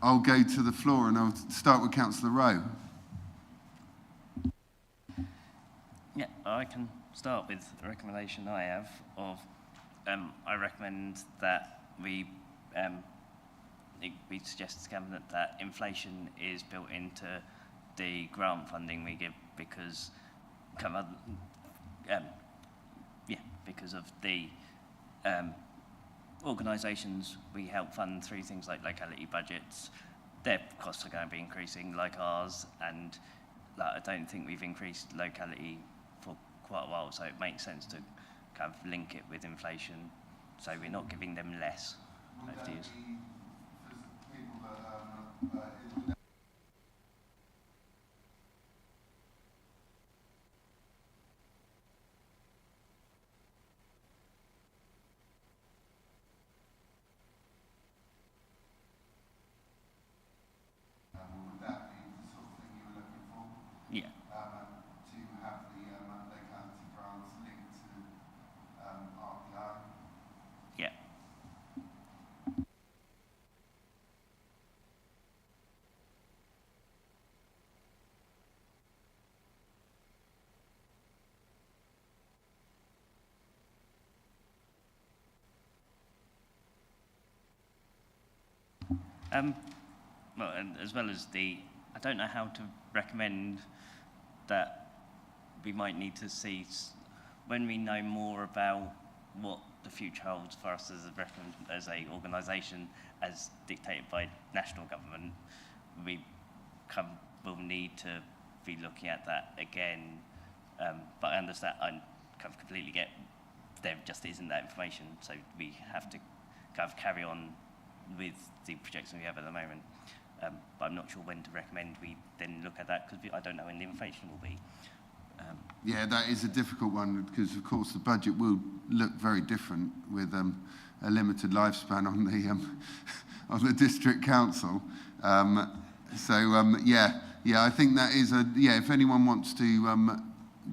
I'll go to the floor and I'll start with Councillor Rowe. Yeah, I can start with a recommendation I have of, I recommend that we suggest to the Cabinet that inflation is built into the grant funding we give, because because of the organisations we help fund through things like locality budgets. Their costs are going to be increasing like ours, and I don't think we've increased locality for quite a while, so it makes sense to kind of link it with inflation, so we're not giving them less. Yeah. To have the locality grants linked to RPI. Yeah. Well, and as well as I don't know how to recommend that we might need to see, when we know more about what the future holds for us as a organisation, as dictated by national government, we will need to be looking at that again. But I understand, I completely get there just isn't that information, so we have to carry on with the projections we have at the moment. But I'm not sure when to recommend we then look at that, because I don't know when the inflation will be. Yeah, that is a difficult one, because of course the budget will look very different with a limited lifespan on the district council. Yeah, I think that is if anyone wants to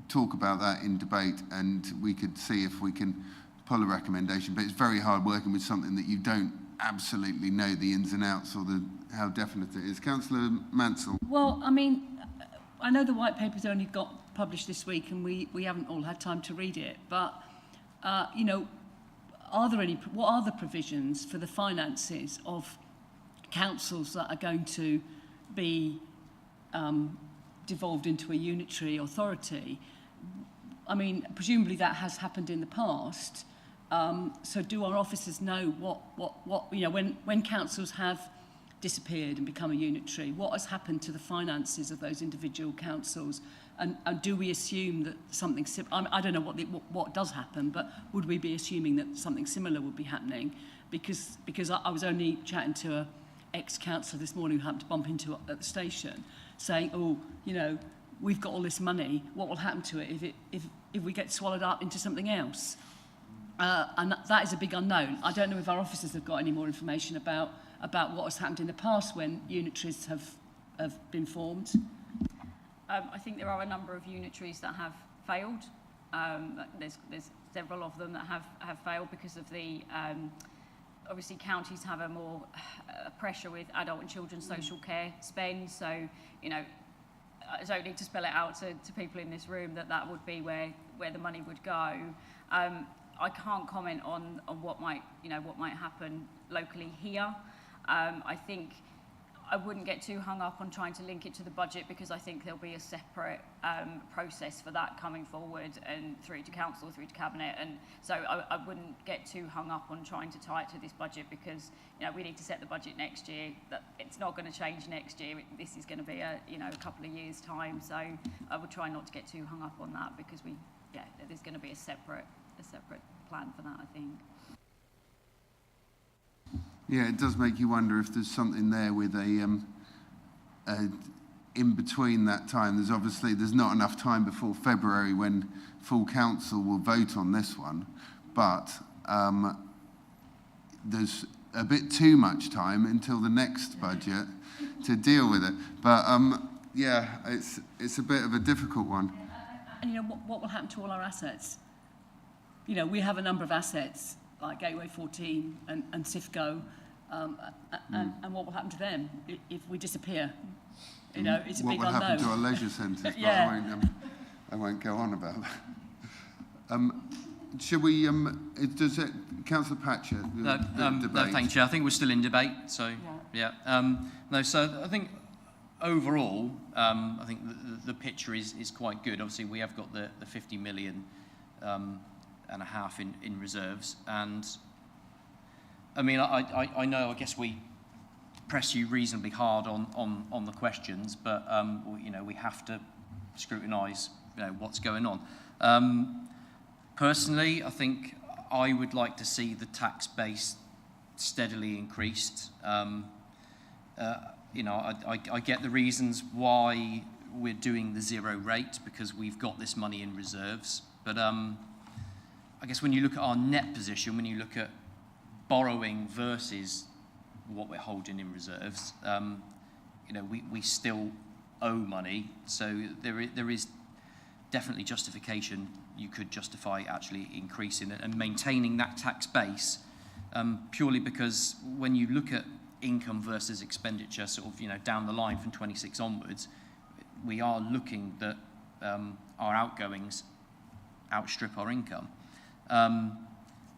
talk about that in debate, and we could see if we can pull a recommendation, but it's very hard working with something that you don't absolutely know the ins and outs or how definite it is. Councillor Mansell. Well, I mean, I know the white paper's only got published this week, and we haven't all had time to read it, but what are the provisions for the finances of councils that are going to be devolved into a unitary authority? I mean, presumably that has happened in the past. So do our officers know what when councils have disappeared and become a unitary, what has happened to the finances of those individual councils? And do we assume that something I don't know what does happen, but would we be assuming that something similar would be happening? Because I was only chatting to a ex-councillor this morning who happened to bump into at the station, saying, oh, you know, we've got all this money, what will happen to it if we get swallowed up into something else? And that is a big unknown. I don't know if our officers have got any more information about what has happened in the past when unitaries have been formed. I think there are a number of unitaries that have failed. There's several of them that have failed because of the obviously counties have a more pressure with adult and children's social care spend. So, you know, I don't need to spell it out to people in this room that would be where the money would go. I can't comment on what might happen locally here. I think I wouldn't get too hung up on trying to link it to the budget, because I think there'll be a separate process for that coming forward and through to council, through to cabinet, and so I wouldn't get too hung up on trying to tie it to this budget, because we need to set the budget next year. That it's not going to change next year. This is going to be a couple of years' time. So I would try not to get too hung up on that, because there's going to be a separate plan for that, I think. Yeah, it does make you wonder if there's something there with in between that time. There's not enough time before February when full council will vote on this one, but there's a bit too much time until the next budget to deal with it. But it's a bit of a difficult one. And what will happen to all our assets? We have a number of assets like Gateway 14 and SIFCO. And what will happen to them if we disappear? It's a big unknown. What will happen to our leisure centres? Yeah. I won't go on about that. Should we? Does it, Councillor Patcher? No, thank you, Chair. I think we're still in debate. So yeah. So I think overall, I think the picture is quite good. Obviously, we have got the 50 million and a half in reserves, and I mean, I know, I guess we press you reasonably hard on the questions, but, we have to scrutinise, what's going on. Personally, I think I would like to see the tax base steadily increased. I get the reasons why we're doing the zero rate, because we've got this money in reserves. But I guess when you look at our net position, when you look at borrowing versus what we're holding in reserves, we still owe money. So there is definitely justification. You could justify actually increasing it and maintaining that tax base, purely because when you look at income versus expenditure down the line from 26 onwards, we are looking that our outgoings outstrip our income.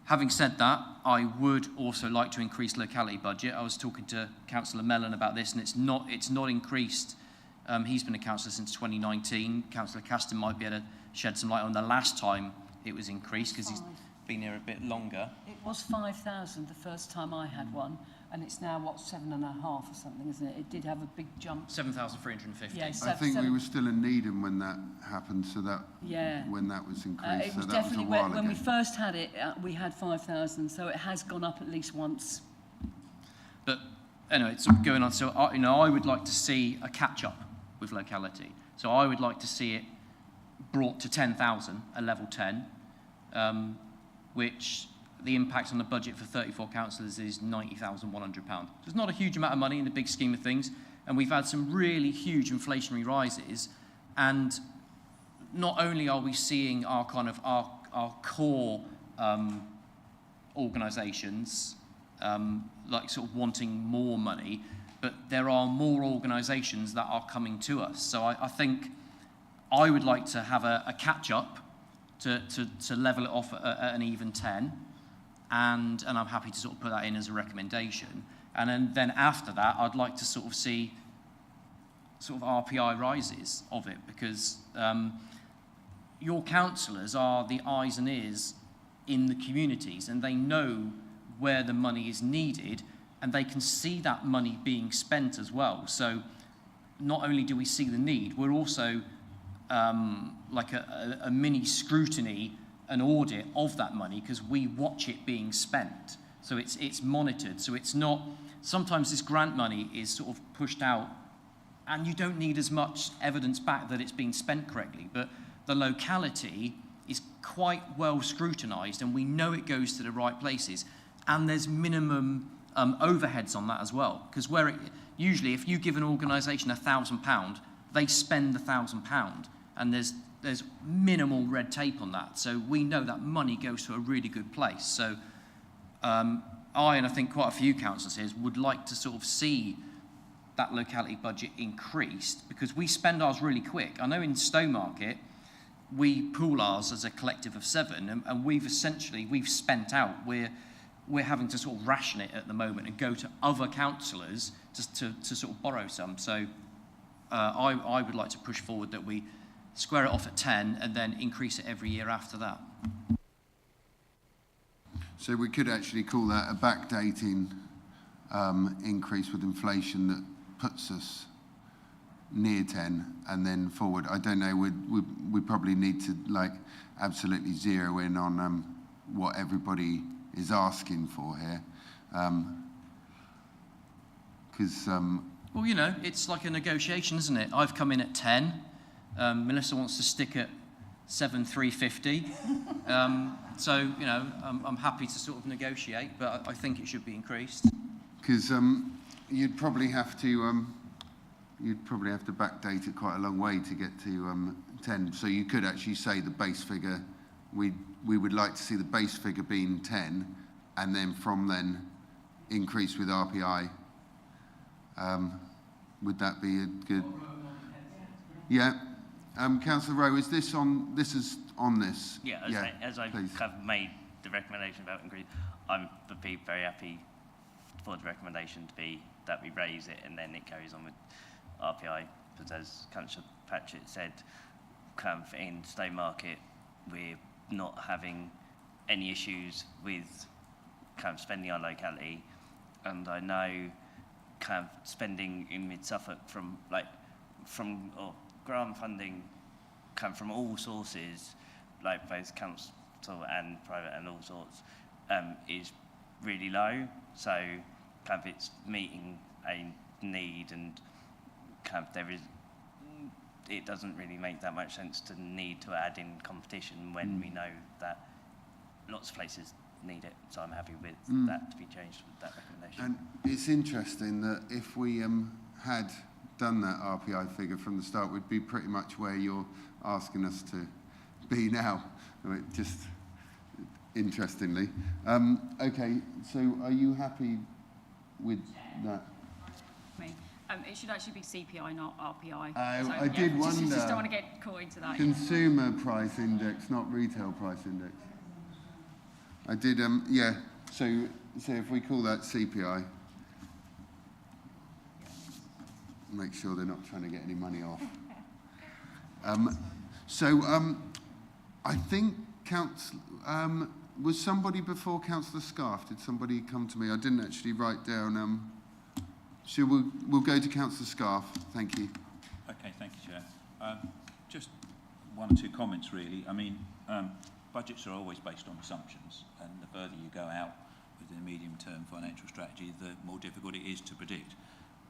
Having said that, I would also like to increase locality budget. I was talking to Councillor Mellon about this, and it's not increased. He's been a councillor since 2019. Councillor Caston might be able to shed some light on the last time it was increased, because he's been here a bit longer. It was 5,000 the first time I had one, and it's now, 7.5 or something, isn't it? It did have a big jump. 7,350. Yeah, I think we were still in Needham when that happened, so that yeah, when that was increased. It was so that definitely was a while when ago. we first had it, we had 5,000, so it has gone up at least once. But anyway, it's going on. So I would like to see a catch-up with locality. So I would like to see it brought to 10,000, a level 10, which the impact on the budget for 34 councillors is £90,100. So it's not a huge amount of money in the big scheme of things, and we've had some really huge inflationary rises, and not only are we seeing our core organisations wanting more money, but there are more organisations that are coming to us. So I think I would like to have a catch-up to level it off at an even 10, and I'm happy to put that in as a recommendation. And then after that, I'd like to see RPI rises of it, because your councillors are the eyes and ears in the communities, and they know where the money is needed, and they can see that money being spent as well. So not only do we see the need, we're also like a mini scrutiny, an audit of that money, because we watch it being spent. So it's monitored. So it's not, sometimes this grant money is sort of pushed out and you don't need as much evidence back that it's been spent correctly. But the locality is quite well scrutinised and we know it goes to the right places. And there's minimum overheads on that as well. Because usually if you give an organisation £1,000, they spend the £1,000. And there's minimal red tape on that. So we know that money goes to a really good place. So and I think quite a few councillors here would like to sort of see that locality budget increased, because we spend ours really quick. I know in Stowmarket, we pool ours as a collective of 7, and we've spent out. We're having to sort of ration it at the moment and go to other councillors to sort of borrow some. So I would like to push forward that we square it off at 10 and then increase it every year after that. So we could actually call that a backdating increase with inflation that puts us near 10 and then forward. I don't know, we probably need to like absolutely zero in on what everybody is asking for here. Because well, you know, it's like a negotiation, isn't it? I've come in at 10. Melissa wants to stick at 7,350. So, you know, I'm happy to sort of negotiate, but I think it should be increased. Because you'd probably have to backdate it quite a long way to get to 10. So you could actually say the base figure, we would like to see the base figure being 10, and then from then increase with RPI. Would that be a good? Yeah. Councillor Rowe, is this on? This is on this. Yeah. As I have made the recommendation about increase, would be very happy for the recommendation to be that we raise it and then it carries on with RPI. But as Councillor Patchett said, kind of in Stowmarket, we're not having any issues with kind of spending our locality, and I know kind of spending in Mid Suffolk from grant funding come from all sources, like both council and private and all sorts, is really low. So kind of it's meeting a need, and kind of it doesn't really make that much sense to need to add in competition when we know that lots of places need it. So I'm happy with that to be changed with that recommendation. And it's interesting that if we had done that RPI figure from the start, would be pretty much where you're asking us to be now. Just interestingly. Okay, so are you happy with that? It should actually be CPI, not RPI. I did wonder. Just don't want to get caught into that. Consumer price index, not retail price index. I did, yeah. So if we call that CPI, make sure they're not trying to get any money off. I think was somebody before Councillor Scarf? Did somebody come to me? I didn't actually write down. We'll go to Councillor Scarf. Thank you. Okay, thank you, Chair. Just one or two comments, really. I mean, budgets are always based on assumptions, and the further you go out with the medium-term financial strategy, the more difficult it is to predict.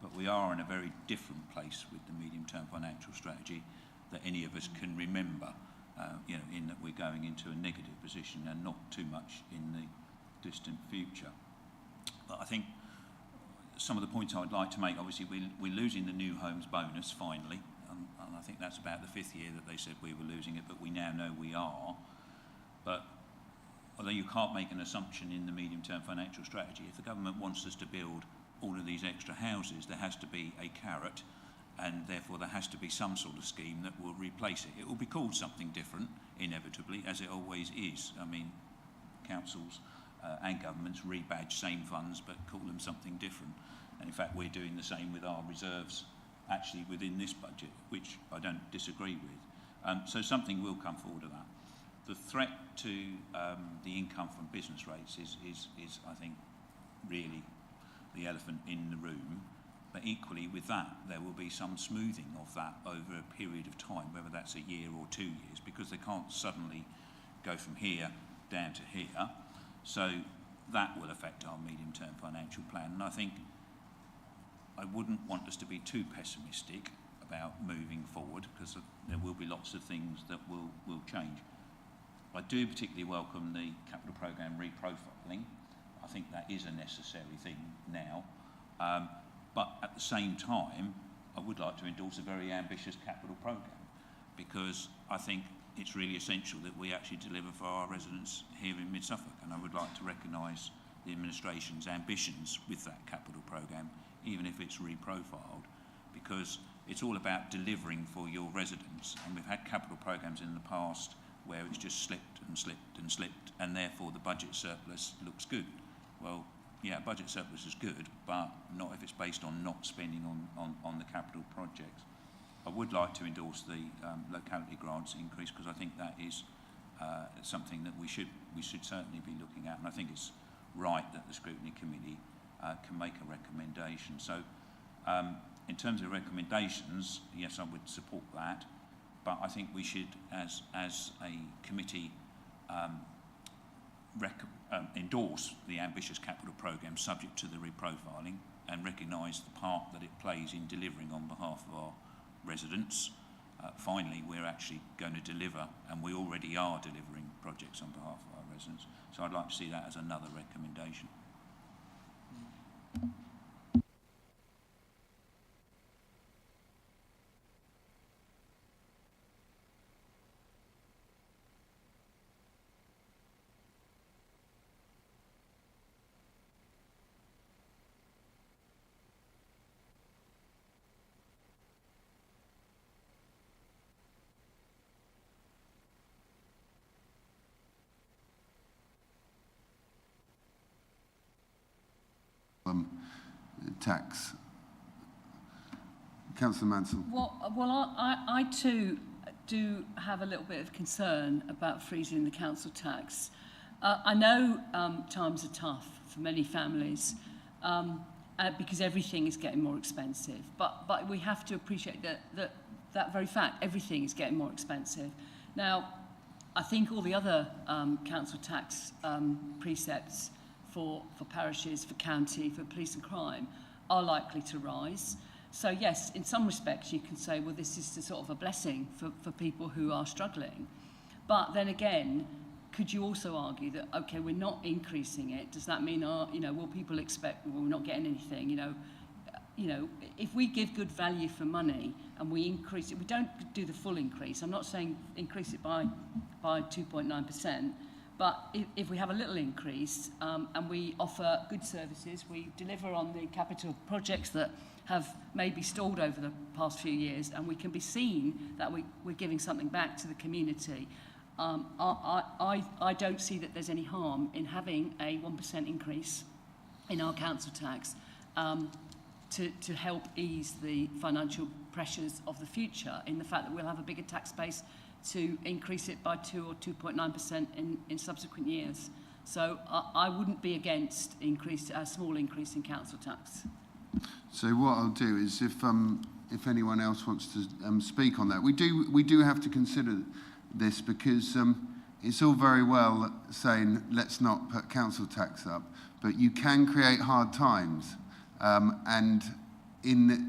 But we are in a very different place with the medium-term financial strategy that any of us can remember, you know, in that we're going into a negative position and not too much in the distant future. But I think some of the points I'd like to make, obviously we're losing the new homes bonus finally, and I think that's about the 5th year that they said we were losing it, but we now know we are. But although you can't make an assumption in the medium-term financial strategy, if the government wants us to build all of these extra houses, there has to be a carrot, and therefore there has to be some sort of scheme that will replace it. It will be called something different, inevitably, as it always is. I mean, councils and governments rebadge same funds but call them something different. And in fact, we're doing the same with our reserves actually within this budget, which I don't disagree with. So something will come forward of that. The threat to the income from business rates is I think, really the elephant in the room. But equally with that, there will be some smoothing of that over a period of time, whether that's a year or 2 years, because they can't suddenly go from here down to here. So that will affect our medium-term financial plan. And I think I wouldn't want us to be too pessimistic about moving forward, because there will be lots of things that will change. I do particularly welcome the capital programme reprofiling. I think that is a necessary thing now. But at the same time, I would like to endorse a very ambitious capital programme, because I think it's really essential that we actually deliver for our residents here in Mid-Suffolk, and I would like to recognise the administration's ambitions with that capital programme, even if it's reprofiled, because it's all about delivering for your residents. And we've had capital programmes in the past where it's just slipped and slipped and slipped, and therefore the budget surplus looks good. Well, yeah, budget surplus is good, but not if it's based on not spending on the capital projects. I would like to endorse the locality grants increase, because I think that is something that we should certainly be looking at, and I think it's right that the Scrutiny Committee can make a recommendation. So in terms of recommendations, yes, I would support that, but I think we should, as a committee, endorse the ambitious capital programme subject to the reprofiling, and recognise the part that it plays in delivering on behalf of our residents. Finally, we're actually going to deliver, and we already are delivering projects on behalf of our residents. So I'd like to see that as another recommendation. Tax. Councillor Mansell. Well, I too do have a little bit of concern about freezing the council tax. I know times are tough for many families because everything is getting more expensive, but we have to appreciate that very fact, everything is getting more expensive. Now, I think all the other council tax precepts for parishes, for county, for police and crime are likely to rise. So yes, in some respects you can say, well, this is a sort of a blessing for people who are struggling. But then again, could you also argue that, okay, we're not increasing it, does that mean, will people expect, well, we're not getting anything, you know, if we give good value for money and we increase it, we don't do the full increase. I'm not saying increase it by 2.9%, but if we have a little increase and we offer good services, we deliver on the capital projects that have maybe stalled over the past few years, and we can be seen that we're giving something back to the community, I don't see that there's any harm in having a 1% increase in our council tax to help ease the financial pressures of the future, in the fact that we'll have a bigger tax base to increase it by 2 or 2.9% in subsequent years. So I wouldn't be against a small increase in council tax. So what I'll do is, if anyone else wants to speak on that, we do have to consider this, because it's all very well saying let's not put council tax up, but you can create hard times, and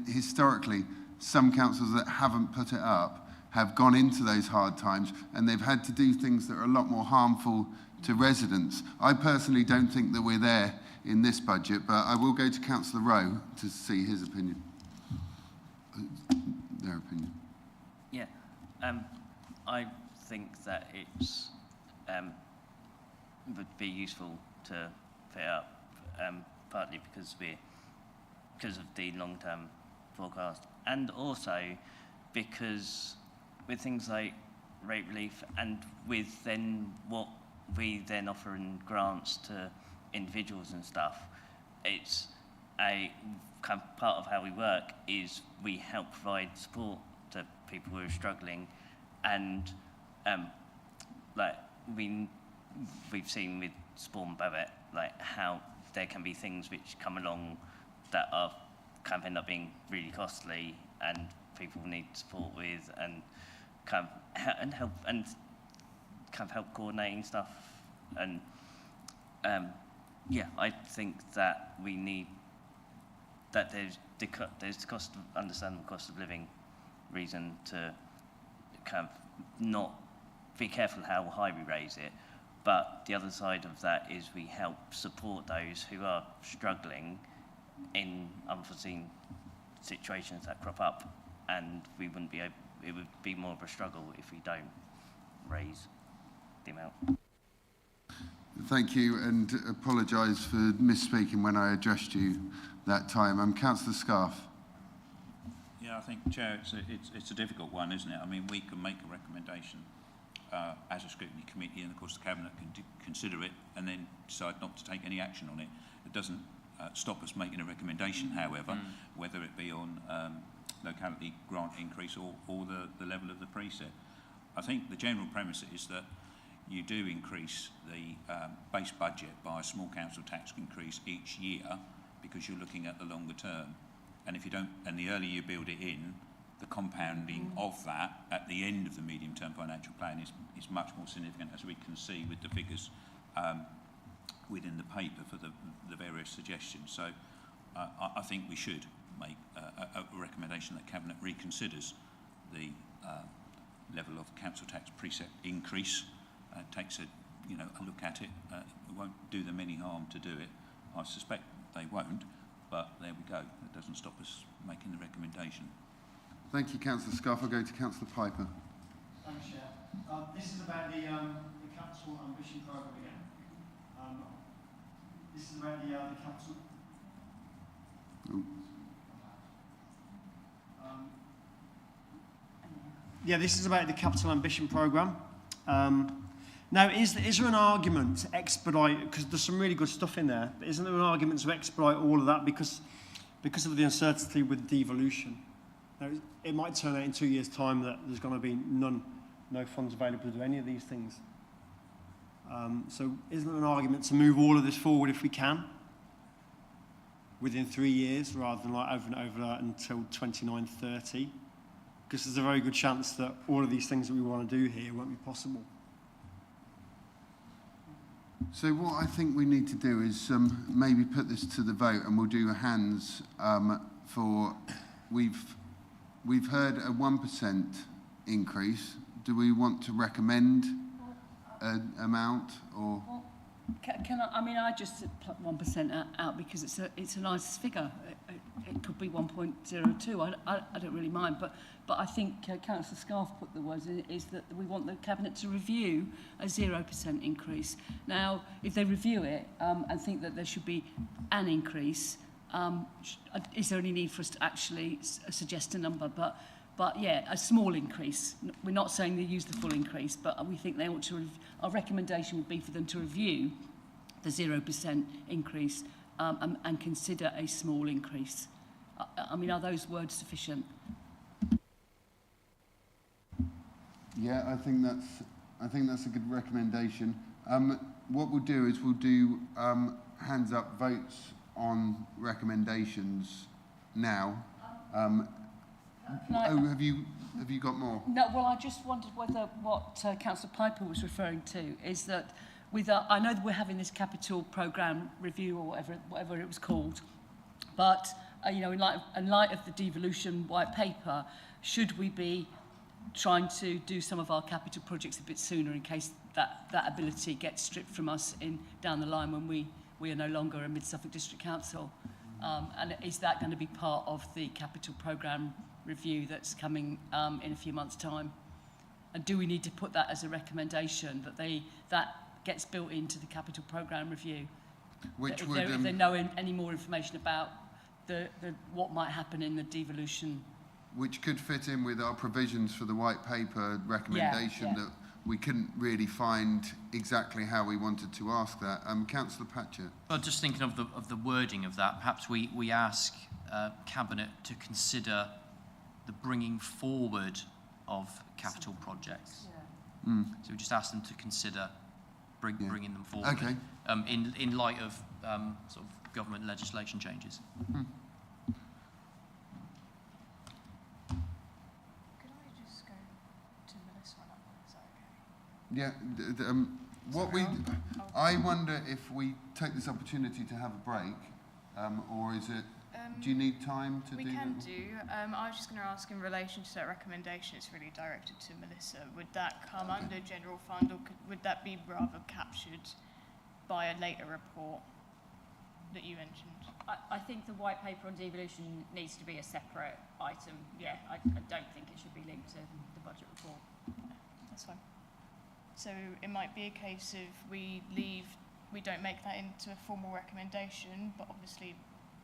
historically some councils that haven't put it up have gone into those hard times, and they've had to do things that are a lot more harmful to residents. I personally don't think that we're there in this budget, but I will go to Councillor Rowe to see his opinion. Their opinion. Yeah, I think that it's would be useful to put it up, partly because of the long-term forecast, and also because with things like rate relief, and with then what we then offer in grants to individuals and stuff, it's a kind of part of how we work is we help provide support to people who are struggling, and like we've seen with Babergh, like how there can be things which come along that are kind of end up being really costly and people need support with, and kind of help coordinating stuff. And yeah, I think that we need that there's the cost of understandable cost of living reason to kind of not be careful how high we raise it. But the other side of that is we help support those who are struggling in unforeseen situations that crop up, and we wouldn't be able, it would be more of a struggle if we don't raise the amount. Thank you, and apologise for misspeaking when I addressed you that time. Councillor Scarf. Yeah, I think, Chair, it's a difficult one, isn't it? I mean, we can make a recommendation as a scrutiny committee, and of course the Cabinet can consider it and then decide not to take any action on it. It doesn't stop us making a recommendation, however, whether it be on locality grant increase or the level of the preset. I think the general premise is that you do increase the base budget by a small council tax increase each year because you're looking at the longer term. And if you don't, and the earlier you build it in, the compounding of that at the end of the medium-term financial plan is much more significant, as we can see with the figures within the paper for the various suggestions. So I think we should make a recommendation that Cabinet reconsiders the level of council tax precept increase, takes a look at it. It won't do them any harm to do it. I suspect they won't, but there we go. It doesn't stop us making the recommendation. Thank you, Councillor Scarf. I'll go to Councillor Piper. Thanks, Chair. This is about the capital ambition programme again. This is about the capital. Yeah, this is about the capital ambition programme. Now, is there an argument to expedite, because there's some really good stuff in there, but isn't there an argument to expedite all of that because of the uncertainty with devolution? Now, it might turn out in 2 years' time that there's going to be no funds available to do any of these things. So isn't there an argument to move all of this forward if we can, within 3 years, rather than like over and over until 29-30? Because there's a very good chance that all of these things that we want to do here won't be possible. So what I think we need to do is maybe put this to the vote, and we'll do hands for, we've heard a 1% increase. Do we want to recommend an amount, or? Can I just pluck 1% out because it's a nice figure. It could be 1.02. I don't really mind, but I think Councillor Scarf put the words in, is that we want the Cabinet to review a 0% increase. Now, if they review it and think that there should be an increase, is there any need for us to actually suggest a number? But yeah, a small increase. We're not saying they use the full increase, but we think they ought to. Our recommendation would be for them to review the 0% increase and consider a small increase. I mean, are those words sufficient? Yeah, I think that's a good recommendation. What we'll do is we'll do hands up votes on recommendations now. Have you got more? No, well, I just wondered whether what Councillor Piper was referring to is that with I know that we're having this capital programme review or whatever it was called, but in light of the devolution white paper, should we be trying to do some of our capital projects a bit sooner in case that ability gets stripped from us down the line when we are no longer a Mid-Suffolk District Council? And is that going to be part of the capital programme review that's coming in a few months' time? And do we need to put that as a recommendation that gets built into the capital programme review? If they know any more information about what might happen in the devolution. Which could fit in with our provisions for the white paper recommendation that we couldn't really find exactly how we wanted to ask that. Councillor Patchett. Well, just thinking of the wording of that, perhaps we ask Cabinet to consider the bringing forward of capital projects. So we just ask them to consider bringing them forward. Okay. In light of sort of government legislation changes. Could I just go to Melissa on that one? Is that okay? Yeah, I wonder if we take this opportunity to have a break, or is it, do you need time to do that? We can do. I was just going to ask in relation to that recommendation, it's really directed to Melissa. Would that come under general fund, or would that be rather captured by a later report that you mentioned? I think the white paper on devolution needs to be a separate item. Yeah, I don't think it should be linked to the budget report. That's fine. So it might be a case of we don't make that into a formal recommendation, but obviously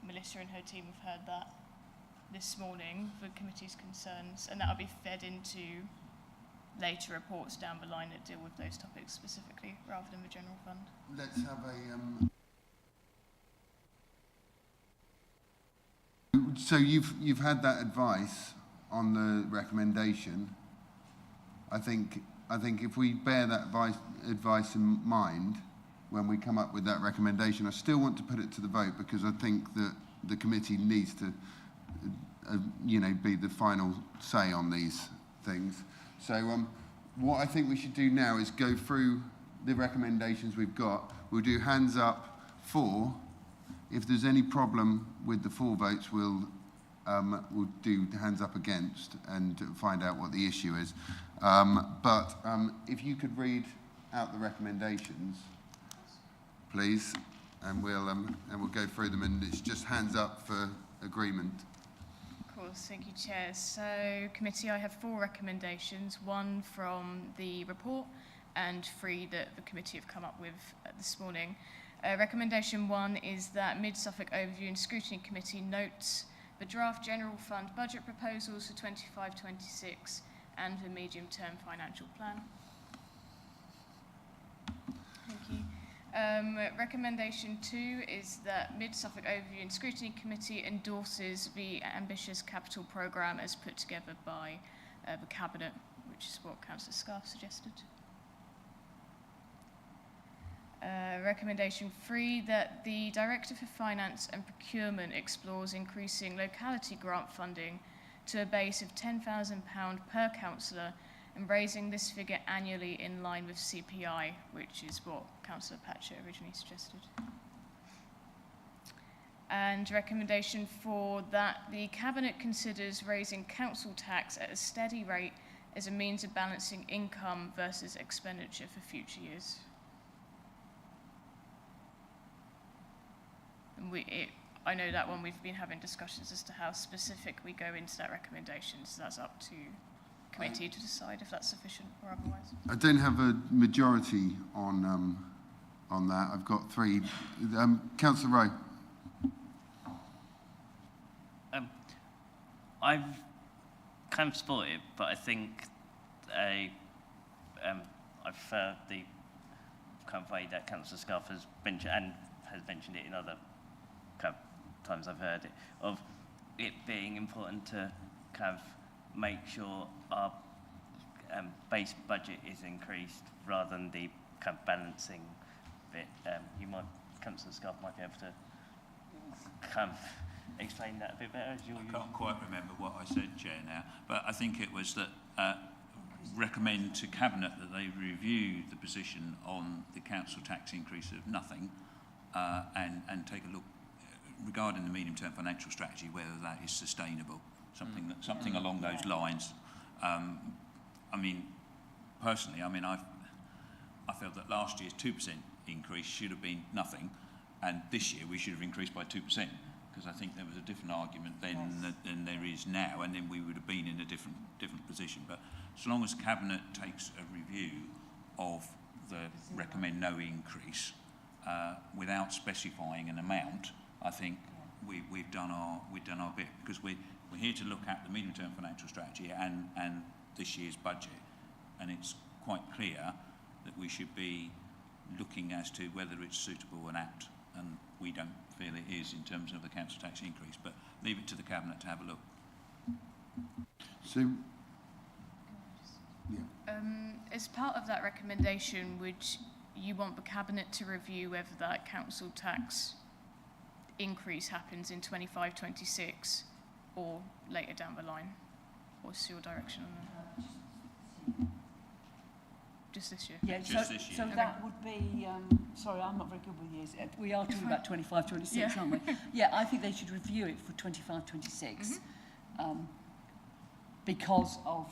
Melissa and her team have heard that this morning, the committee's concerns, and that'll be fed into later reports down the line that deal with those topics specifically, rather than the general fund. Let's have a... So you've had that advice on the recommendation. I think if we bear that advice in mind when we come up with that recommendation, I still want to put it to the vote because I think that the committee needs to, be the final say on these things. So what I think we should do now is go through the recommendations we've got. We'll do hands up for. If there's any problem with the 4 votes, we'll do hands up against and find out what the issue is. But if you could read out the recommendations, please, and we'll go through them, and it's just hands up for agreement. Of course, thank you, Chair. So, committee, I have 4 recommendations, 1 from the report and 3 that the committee have come up with this morning. Recommendation 1 is that Mid-Suffolk Overview and Scrutiny Committee notes the draft General Fund budget proposals for 25-26 and the medium-term financial plan. Thank you. Recommendation 2 is that Mid-Suffolk Overview and Scrutiny Committee endorses the ambitious capital programme as put together by the Cabinet, which is what Councillor Scarf suggested. Recommendation 3, that the Director for Finance and Procurement explores increasing locality grant funding to a base of £10,000 per councillor and raising this figure annually in line with CPI, which is what Councillor Patchett originally suggested. And recommendation 4, that the Cabinet considers raising council tax at a steady rate as a means of balancing income versus expenditure for future years. I know that one we've been having discussions as to how specific we go into that recommendation, so that's up to committee to decide if that's sufficient or otherwise. I don't have a majority on that. I've got 3. Councillor Rowe. I've kind of supported it, but I think I've heard the kind of way that Councillor Scarf has mentioned it in other kind of times I've heard it, of it being important to kind of make sure our base budget is increased rather than the kind of balancing bit. Councillor Scarf might be able to kind of explain that a bit better. I can't quite remember what I said, Chair, now, but I think it was that recommend to Cabinet that they review the position on the council tax increase of nothing and take a look regarding the medium-term financial strategy, whether that is sustainable, something along those lines. I mean, personally, I felt that last year's 2% increase should have been nothing, and this year we should have increased by 2%, because I think there was a different argument then than there is now, and then we would have been in a different position. But so long as Cabinet takes a review of the recommend no increase without specifying an amount, I think we've done our bit, because we're here to look at the medium-term financial strategy and this year's budget, and it's quite clear that we should be looking as to whether it's suitable and apt, and we don't feel it is in terms of the council tax increase, but leave it to the Cabinet to have a look. So, as part of that recommendation, would you want the Cabinet to review whether that council tax increase happens in 25-26 or later down the line? What's your direction on that? Just this year? Yeah, Just this year. so Okay. that would be, sorry, I'm not very good with years. We are talking about 25, 26, Yeah. aren't we? Yeah, I think they should review it for 25, 26 because of,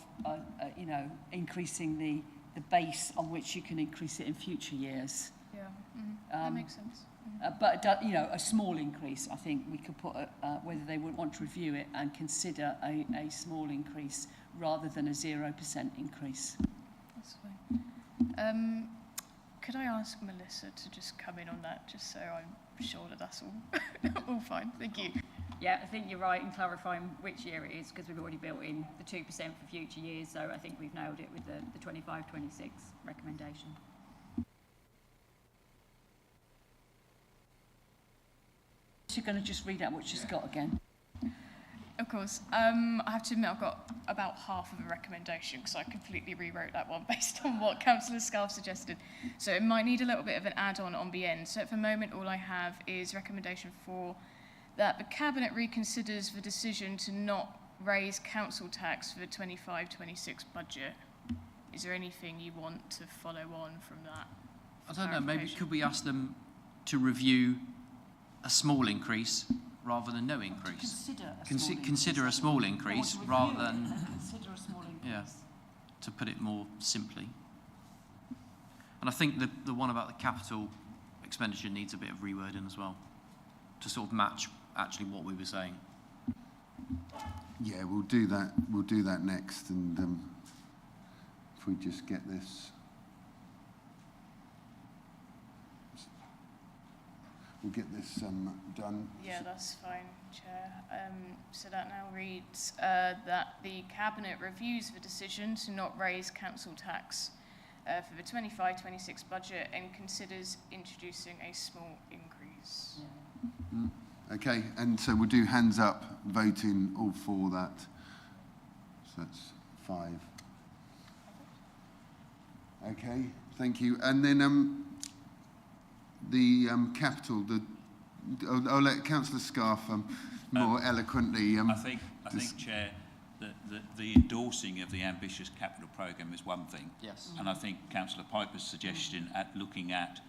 you know, increasing the base on which you can increase it in future years. Yeah, that makes sense. But, you know, a small increase, I think we could put, whether they would want to review it and consider a small increase rather than a 0% increase. That's fine. Could I ask Melissa to just come in on that, just so I'm sure that that's all fine? Thank you. Yeah, I think you're right in clarifying which year it is, because we've already built in the 2% for future years, so I think we've nailed it with the 25-26 recommendation. You're going to just read out what she's got again. Of course. I have to admit I've got about half of a recommendation because I completely rewrote that one based on what Councillor Scarf suggested. So it might need a little bit of an add-on on the end. So at the moment all I have is recommendation 4 that the Cabinet reconsiders the decision to not raise council tax for the 25-26 budget. Is there anything you want to follow on from that? I don't know, maybe could we ask them to review a small increase rather than no increase? Consider a small increase rather than... Consider a small increase. Yeah, to put it more simply. And I think the one about the capital expenditure needs a bit of rewording as well, to sort of match actually what we were saying. Yeah, we'll do that. We'll do that next, and if we just get this, we'll get this done. Yeah, that's fine, Chair. So that now reads that the Cabinet reviews the decision to not raise council tax for the 25-26 budget and considers introducing a small increase. Yeah. Okay, and so we'll do hands up voting all for that. So that's 5. Okay, thank you. And then the capital, I'll let Councillor Scarf more eloquently. I think, Chair, that the endorsing of the ambitious capital programme is one thing. Yes. And I think Councillor Piper's suggestion at looking at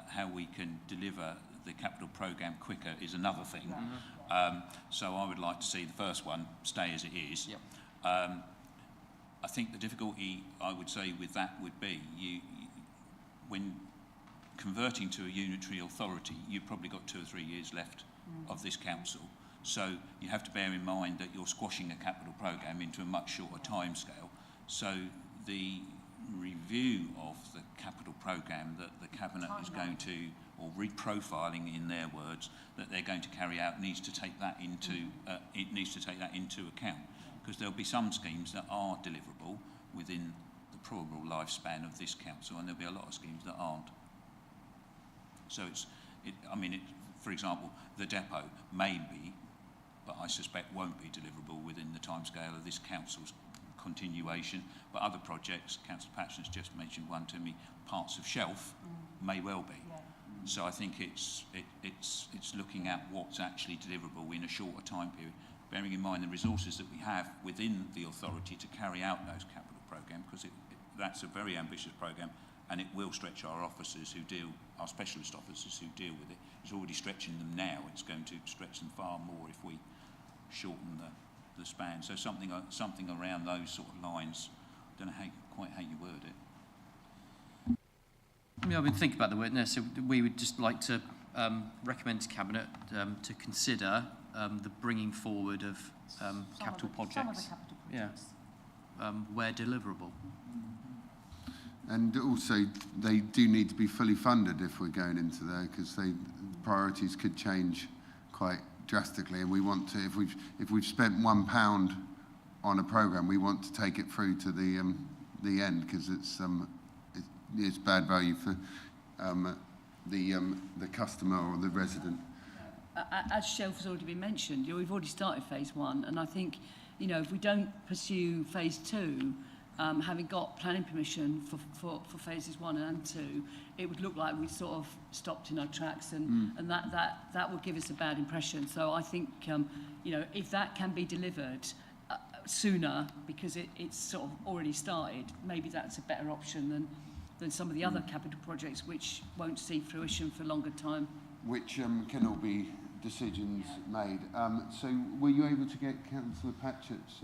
how we can deliver the capital programme quicker is another thing. So I would like to see the first one stay as it is. Yep. I think the difficulty, I would say, with that would be when converting to a unitary authority, you've probably got 2 or 3 years left of this council. So you have to bear in mind that you're squashing a capital programme into a much shorter timescale. So the review of the capital programme that the Cabinet is going to, or reprofiling in their words, that they're going to carry out needs to take that into account, because there'll be some schemes that are deliverable within the probable lifespan of this council, and there'll be a lot of schemes that aren't. So for example, the depot may be, but I suspect won't be deliverable within the timescale of this council's continuation. But other projects, Councillor Patchen's just mentioned one to me, parts of Shelf may well be. Yeah. So I think it's looking at what's actually deliverable in a shorter time period, bearing in mind the resources that we have within the authority to carry out those capital programmes, because that's a very ambitious programme, and it will stretch our officers our specialist officers who deal with it. It's already stretching them now. It's going to stretch them far more if we shorten the span. So something around those sort of lines. I don't know quite how you word it. I mean, I've been thinking about the word now, so we would just like to recommend to Cabinet to consider the bringing forward of capital projects. Some of the capital projects. Yeah, where deliverable. And also, they do need to be fully funded if we're going into there, because priorities could change quite drastically. And we want to, if we've spent £1 on a programme, we want to take it through to the end, because it's bad value for the customer or the resident. As Shelf has already been mentioned, we've already started phase 1, and I think, if we don't pursue phase 2, having got planning permission for phases 1 and 2, it would look like we sort of stopped in our tracks, and that would give us a bad impression. So I think, you know, if that can be delivered sooner, because it's sort of already started, maybe that's a better option than some of the other capital projects which won't see fruition for longer time. Which can all be decisions made. So were you able to get Councillor Patchett's,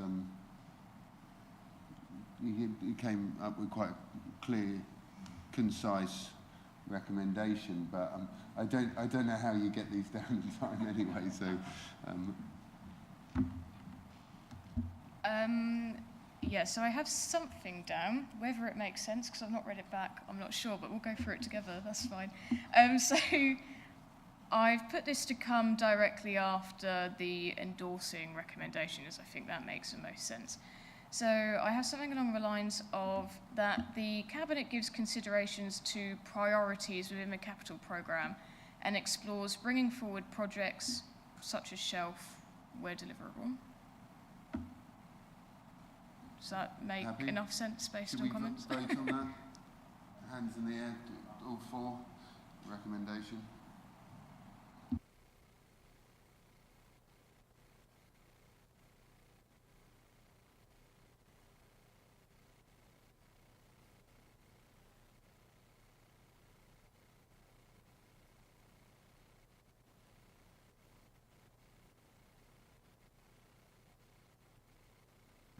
he came up with quite a clear, concise recommendation, but I don't know how you get these down in time anyway, so... Yeah, so I have something down. Whether it makes sense, because I've not read it back, I'm not sure, but we'll go through it together, that's fine. So I've put this to come directly after the endorsing recommendation, as I think that makes the most sense. So I have something along the lines of that the Cabinet gives considerations to priorities within the capital programme and explores bringing forward projects such as Shelf where deliverable. Does that make enough sense based on comments? Should we vote on that? Hands in the air, all four, recommendation.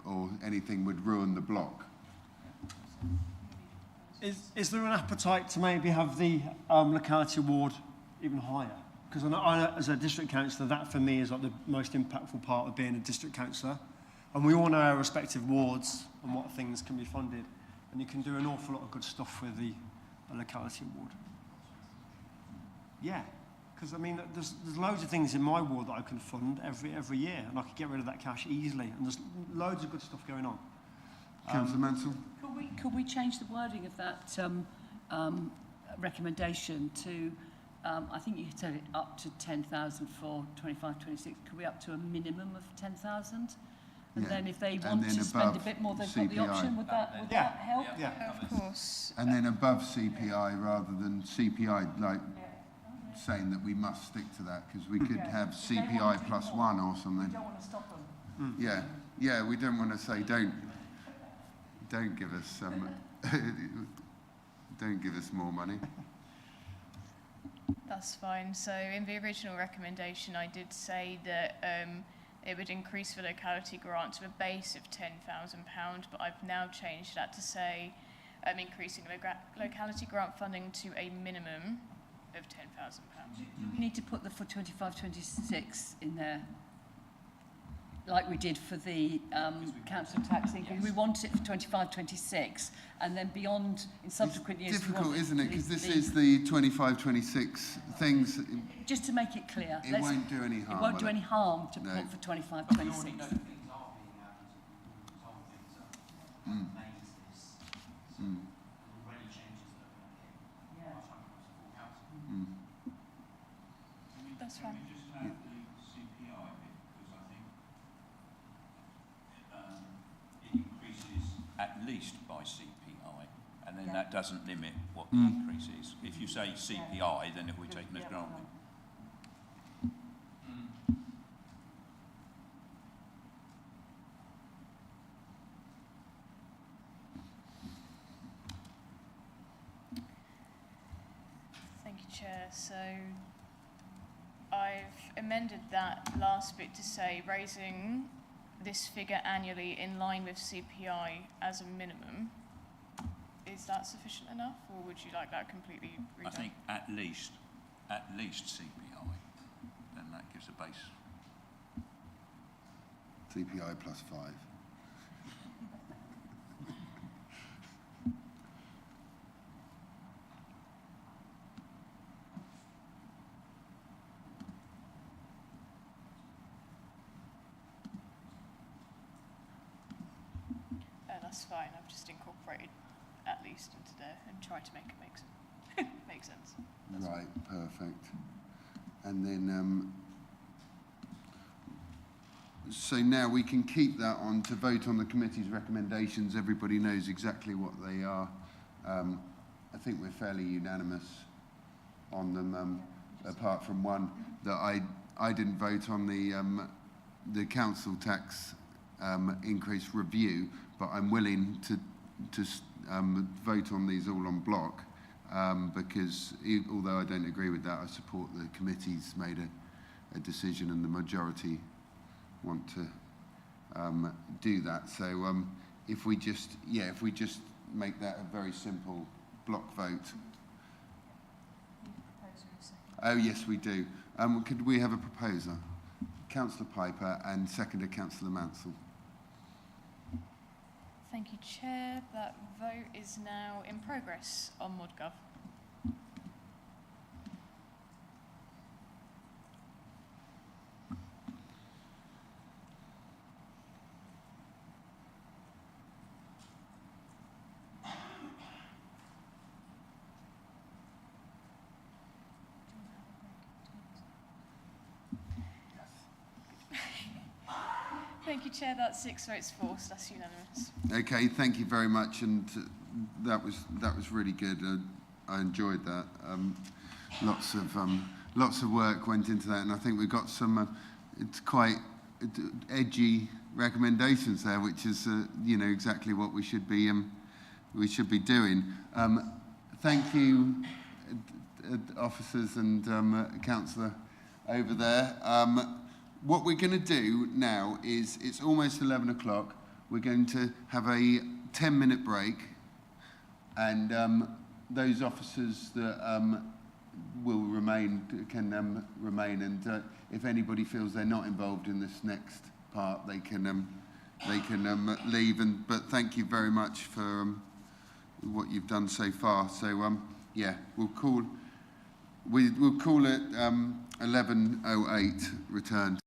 Or anything would ruin the block. Is there an appetite to maybe have the locality award even higher? Because I know, as a district councillor, that for me is like the most impactful part of being a district councillor. And we all know our respective wards and what things can be funded. And you can do an awful lot of good stuff with the locality award. Yeah. Because, I mean, there's loads of things in my ward that I can fund every year, and I could get rid of that cash easily, and there's loads of good stuff going on. Councillor Mansell? Could we change the wording of that recommendation to, I think you said it up to 10,000 for 25-26, could we up to a minimum of 10,000? And then if they want to spend a bit more, they've got the option. Would that help? Yeah, of course. And then above CPI rather than CPI, like saying that we must stick to that, because we could have CPI plus 1 or something. We don't want to stop them. Yeah, we don't want to say don't give us don't give us more money. That's fine. So in the original recommendation, I did say that it would increase the locality grant to a base of £10,000, but I've now changed that to say increasing locality grant funding to a minimum of £10,000. We need to put the for 25-26 in there, like we did for the council tax increase. We want it for 25-26, and then beyond in subsequent years. It's difficult, isn't it? Because this is the 25-26 things. Just to make it clear, it won't do any harm. It won't do any harm to put for 25-26. That's fine. Just have the CPI bit, because I think it increases at least by CPI, and then that doesn't limit what the increase is. If you say CPI, then it will be taken as granted. Thank you, Chair. So I've amended that last bit to say raising this figure annually in line with CPI as a minimum. Is that sufficient enough, or would you like that completely redone? I think at least CPI, then that gives a base. CPI plus 5. That's fine. I've just incorporated at least into there and tried to make it make sense. That's right, perfect. And then, so now we can keep that on to vote on the committee's recommendations. Everybody knows exactly what they are. I think we're fairly unanimous on them, apart from one that I didn't vote on the council tax increase review, but I'm willing to vote on these all en bloc because although I don't agree with that, I support the committee's made a decision and the majority want to do that. So if we just make that a very simple block vote. Oh yes, we do. Could we have a proposer? Councillor Piper and seconded Councillor Mansell. Thank you, Chair. That vote is now in progress on ModGov. Thank you, Chair. That's 6 votes for, so that's unanimous. Okay, thank you very much, and that was really good. I enjoyed that. Lots of work went into that, and I think we got some it's quite edgy recommendations there, which is you know exactly what we should be doing. Thank you, officers and councillor over there. What we're going to do now is, it's almost 11 o'clock, we're going to have a 10-minute break, and those officers that will remain can remain, and if anybody feels they're not involved in this next part, they can leave. But thank you very much for what you've done so far. So yeah, we'll call it 11:08 return.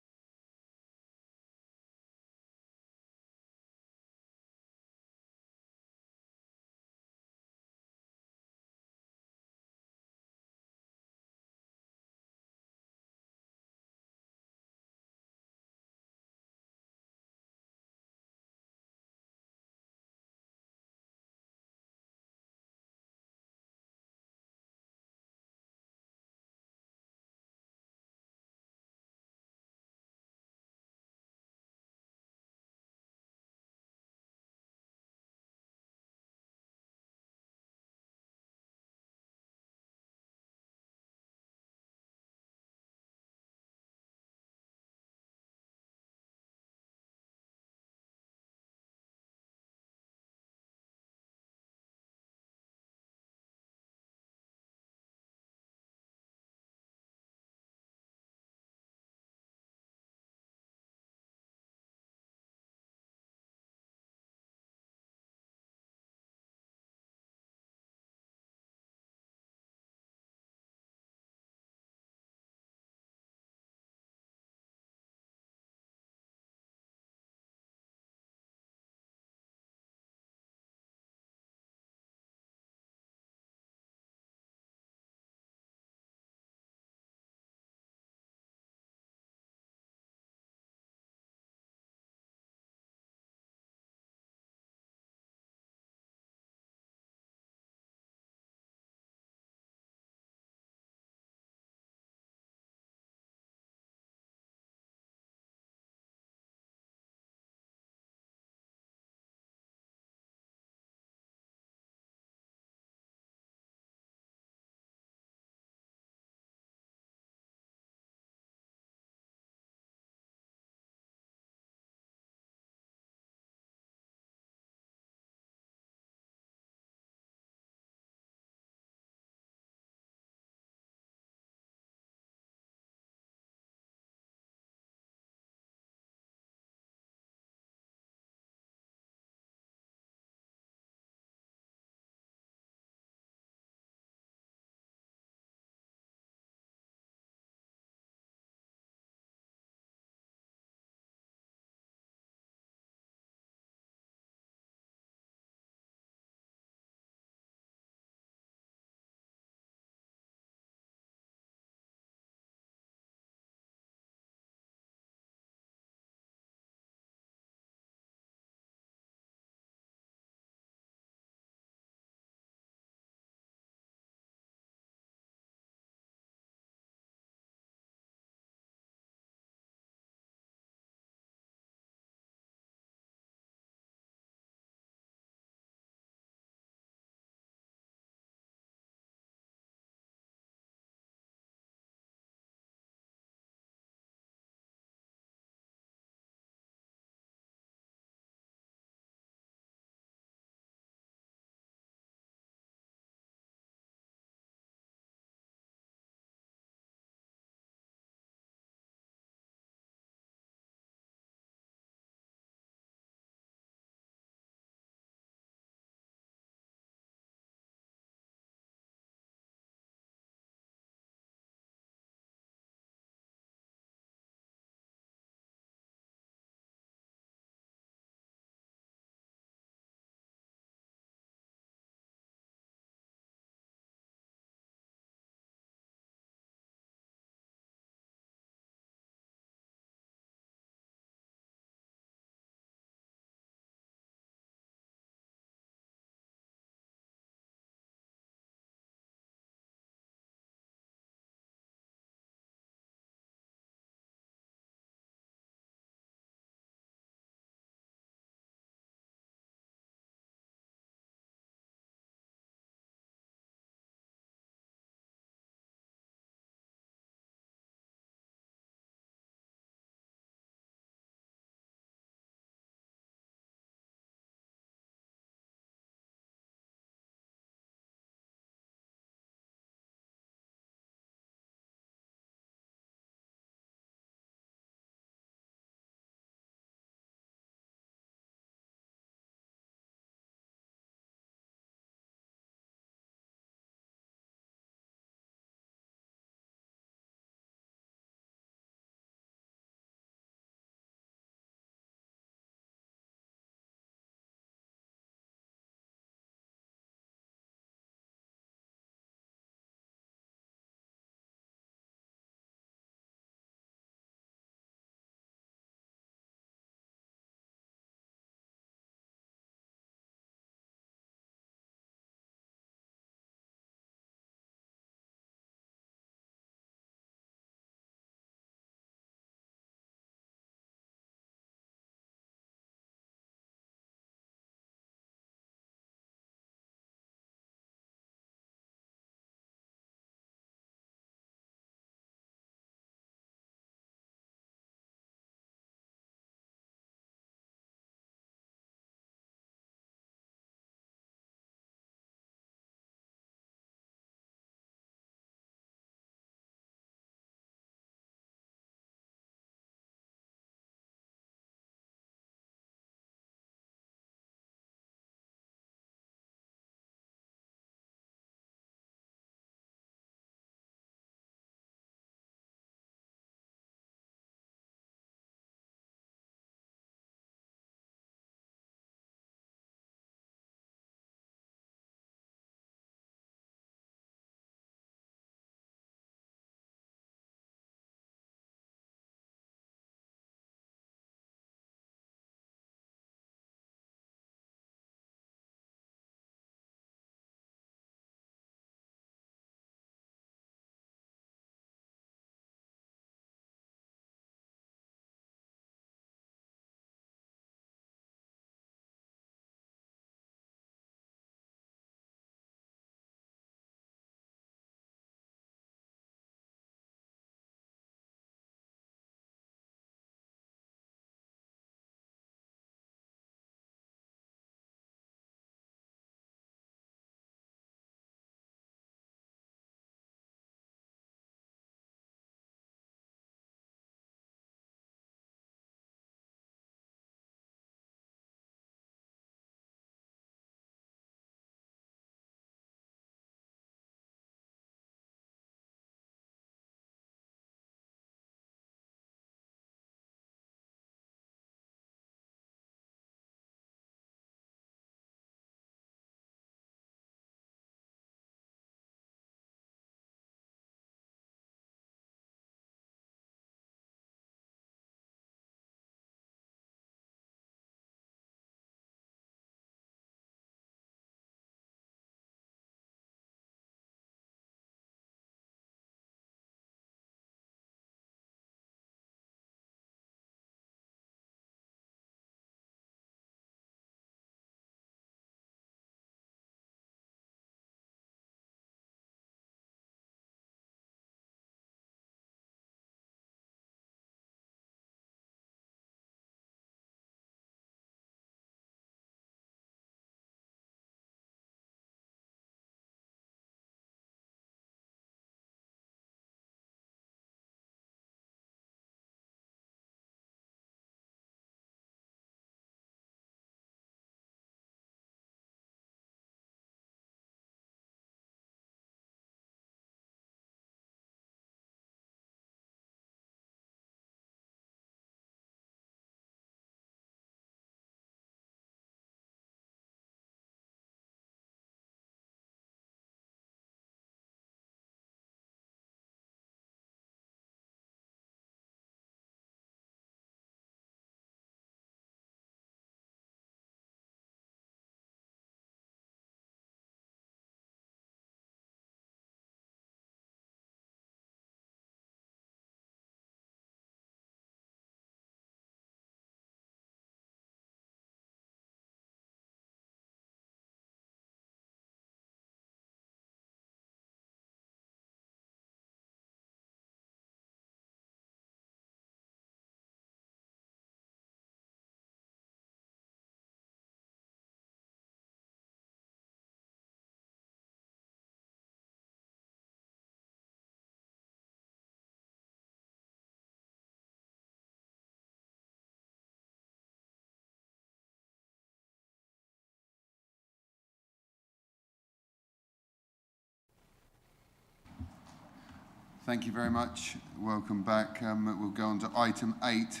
Thank you very much. Welcome back. We'll go on to item 8,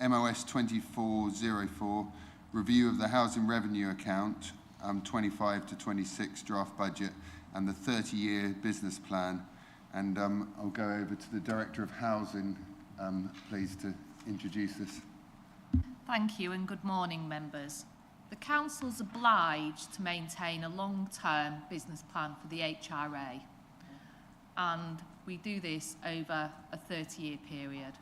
MOS 2404, review of the housing revenue account, 25 to 26 draft budget and the 30-year business plan. And I'll go over to the Director of Housing, please, to introduce this. Thank you and good morning, members. The Council's obliged to maintain a long-term business plan for the HRA, and we do this over a 30-year period.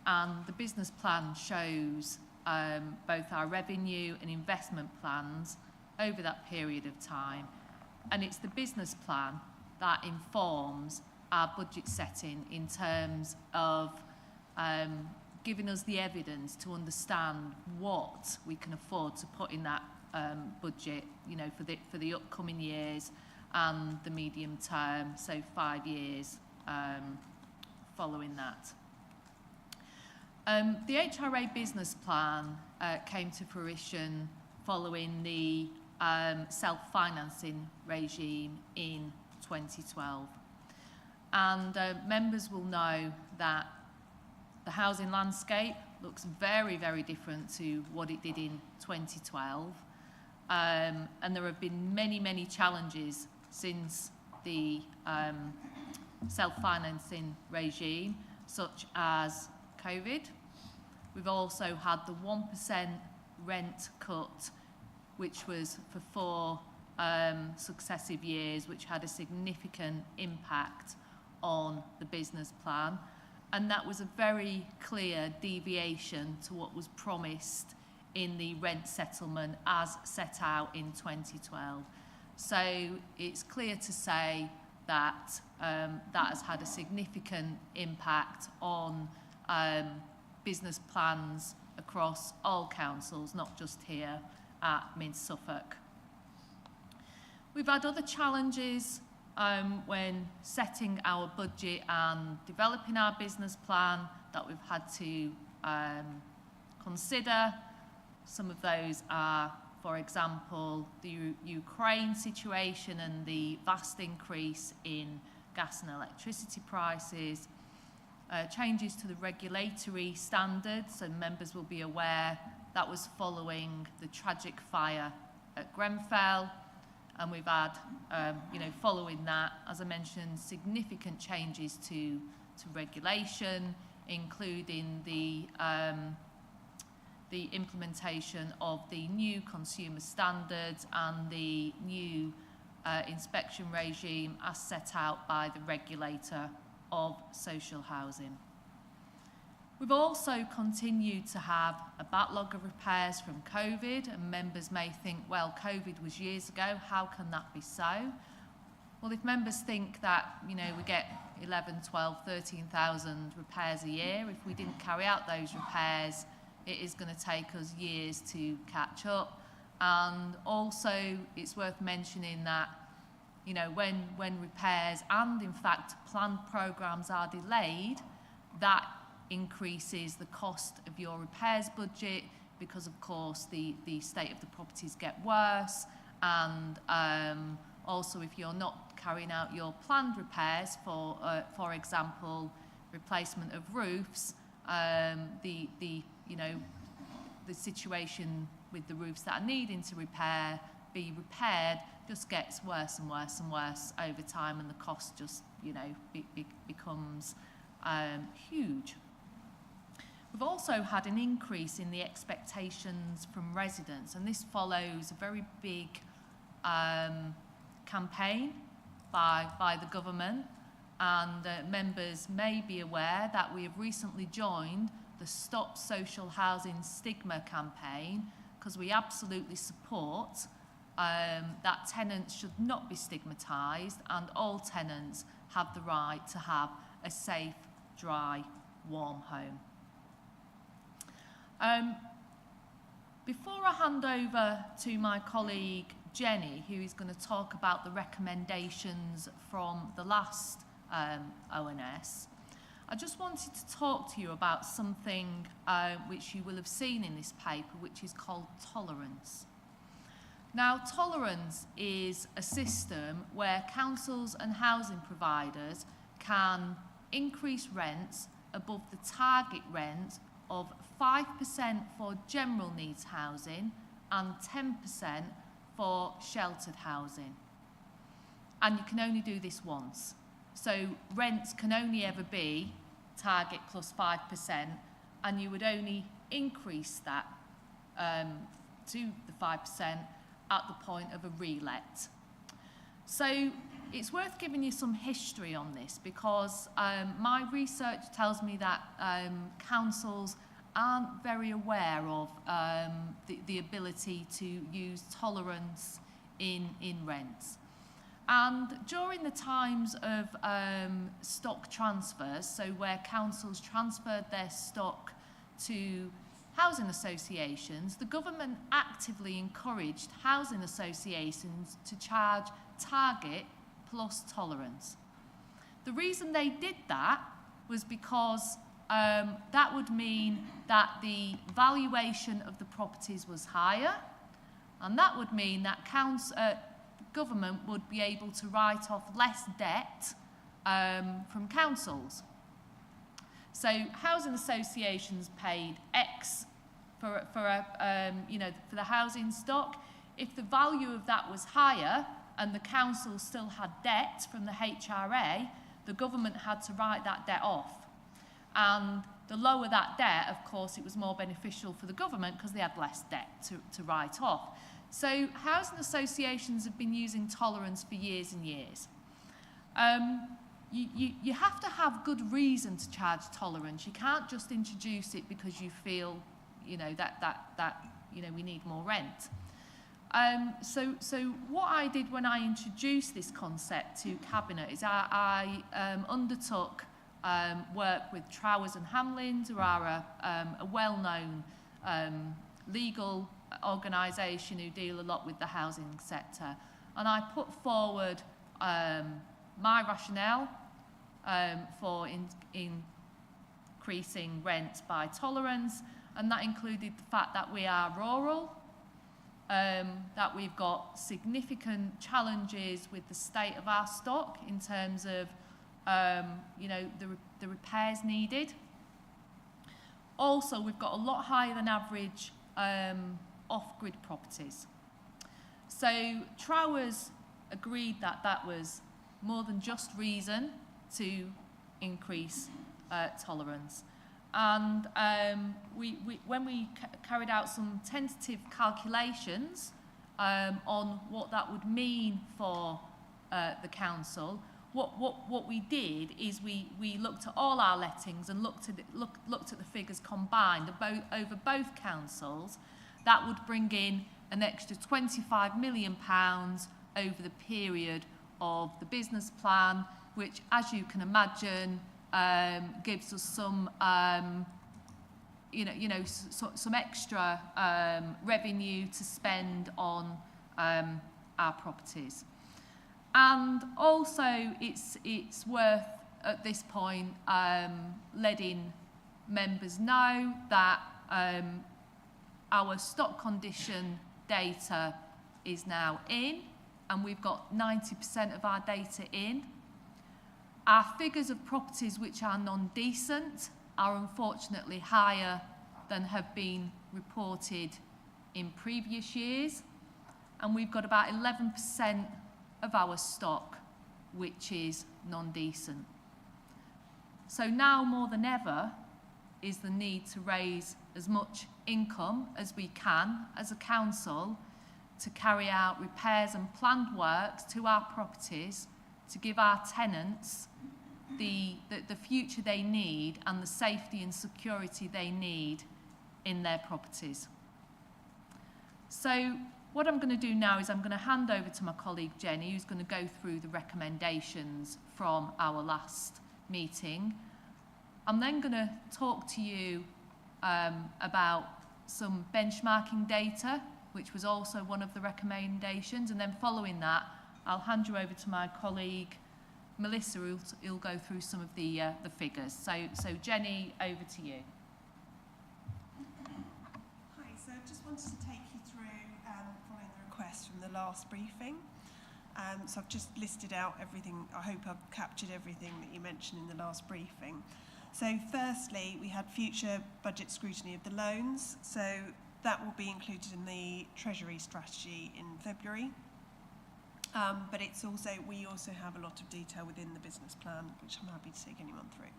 And the business plan shows both our revenue and investment plans over that period of time. And it's the business plan that informs our budget setting in terms of giving us the evidence to understand what we can afford to put in that budget, you know, for the upcoming years and the medium term, so 5 years following that. The HRA business plan came to fruition following the self-financing regime in 2012. And members will know that the housing landscape looks very, very different to what it did in 2012. And there have been many, many challenges since the self-financing regime, such as COVID. We've also had the 1% rent cut, which was for 4 successive years, which had a significant impact on the business plan. And that was a very clear deviation to what was promised in the rent settlement as set out in 2012. So it's clear to say that that has had a significant impact on business plans across all councils, not just here at Mid-Suffolk. We've had other challenges when setting our budget and developing our business plan that we've had to consider. Some of those are, for example, the Ukraine situation and the vast increase in gas and electricity prices, changes to the regulatory standards, and members will be aware that was following the tragic fire at Grenfell. And we've had, following that, as I mentioned, significant changes to regulation, including the implementation of the new consumer standards and the new inspection regime as set out by the regulator of social housing. We've also continued to have a backlog of repairs from COVID, and members may think, well, COVID was years ago, how can that be so? Well, if members think that, we get 11, 12, 13,000 repairs a year, if we didn't carry out those repairs, it is going to take us years to catch up. And also, it's worth mentioning that, when repairs and, in fact, planned programmes are delayed, that increases the cost of your repairs budget because, of course, the state of the properties get worse. And also, if you're not carrying out your planned repairs, for example, replacement of roofs, the situation with the roofs that are needing to be repaired just gets worse and worse and worse over time, and the cost just, becomes huge. We've also had an increase in the expectations from residents, and this follows a very big campaign by the government. And members may be aware that we have recently joined the Stop Social Housing Stigma campaign, because we absolutely support that tenants should not be stigmatised, and all tenants have the right to have a safe, dry, warm home. Before I hand over to my colleague Jenny, who is going to talk about the recommendations from the last ONS, I just wanted to talk to you about something which you will have seen in this paper, which is called tolerance. Now, tolerance is a system where councils and housing providers can increase rents above the target rent of 5% for general needs housing and 10% for sheltered housing. And you can only do this once. So rents can only ever be target plus 5%, and you would only increase that to the 5% at the point of a relet. So it's worth giving you some history on this, because my research tells me that councils aren't very aware of the ability to use tolerance in rents. And during the times of stock transfers, so where councils transferred their stock to housing associations, the government actively encouraged housing associations to charge target plus tolerance. The reason they did that was because that would mean that the valuation of the properties was higher, and that would mean that government would be able to write off less debt from councils. So housing associations paid X for the housing stock. If the value of that was higher and the council still had debt from the HRA, the government had to write that debt off. And the lower that debt, of course, it was more beneficial for the government because they had less debt to write off. So housing associations have been using tolerance for years and years. You have to have good reason to charge tolerance. You can't just introduce it because you feel, that we need more rent. So what I did when I introduced this concept to Cabinet is I undertook work with Trowers and Hamlins, who are a well-known legal organisation who deal a lot with the housing sector. And I put forward my rationale for increasing rents by tolerance, and that included the fact that we are rural, that we've got significant challenges with the state of our stock in terms of the repairs needed. Also, we've got a lot higher than average off-grid properties. So Trowers agreed that that was more than just reason to increase tolerance. And when we carried out some tentative calculations on what that would mean for the council, what we did is we looked at all our lettings and looked at the figures combined over both councils. That would bring in an extra £25 million over the period of the business plan, which, as you can imagine, gives us some some extra revenue to spend on our properties. And also it's worth at this point letting members know that our stock condition data is now in, and we've got 90% of our data in. Our figures of properties which are non-decent are unfortunately higher than have been reported in previous years, and we've got about 11% of our stock which is non-decent. So now more than ever is the need to raise as much income as we can as a council to carry out repairs and planned works to our properties to give our tenants the future they need and the safety and security they need in their properties. So what I'm going to do now is I'm going to hand over to my colleague Jenny, who's going to go through the recommendations from our last meeting. I'm then going to talk to you about some benchmarking data, which was also one of the recommendations, and then following that, I'll hand you over to my colleague Melissa, who'll go through some of the figures. So Jenny, over to you. Hi, so I just wanted to take you through, following the request from the last briefing, So I've just listed out everything. I hope I've captured everything that you mentioned in the last briefing. So firstly, we had future budget scrutiny of the loans. So that will be included in the Treasury strategy in February. But it's also, we also have a lot of detail within the business plan, which I'm happy to take anyone through.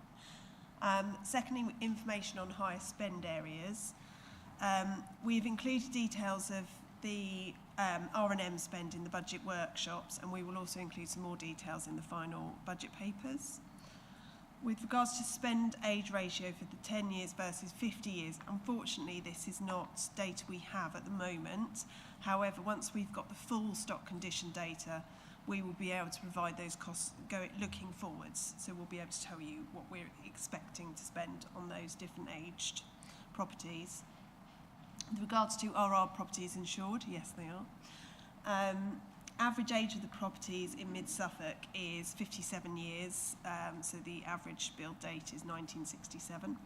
Secondly, information on higher spend areas. We've included details of the R&M spend in the budget workshops, and we will also include some more details in the final budget papers. With regards to spend age ratio for the 10 years versus 50 years, unfortunately this is not data we have at the moment. However, once we've got the full stock condition data, we will be able to provide those costs looking forwards. So we'll be able to tell you what we're expecting to spend on those different aged properties. With regards to are our properties insured? Yes, they are. Average age of the properties in Mid-Suffolk is 57 years, so the average build date is 1967.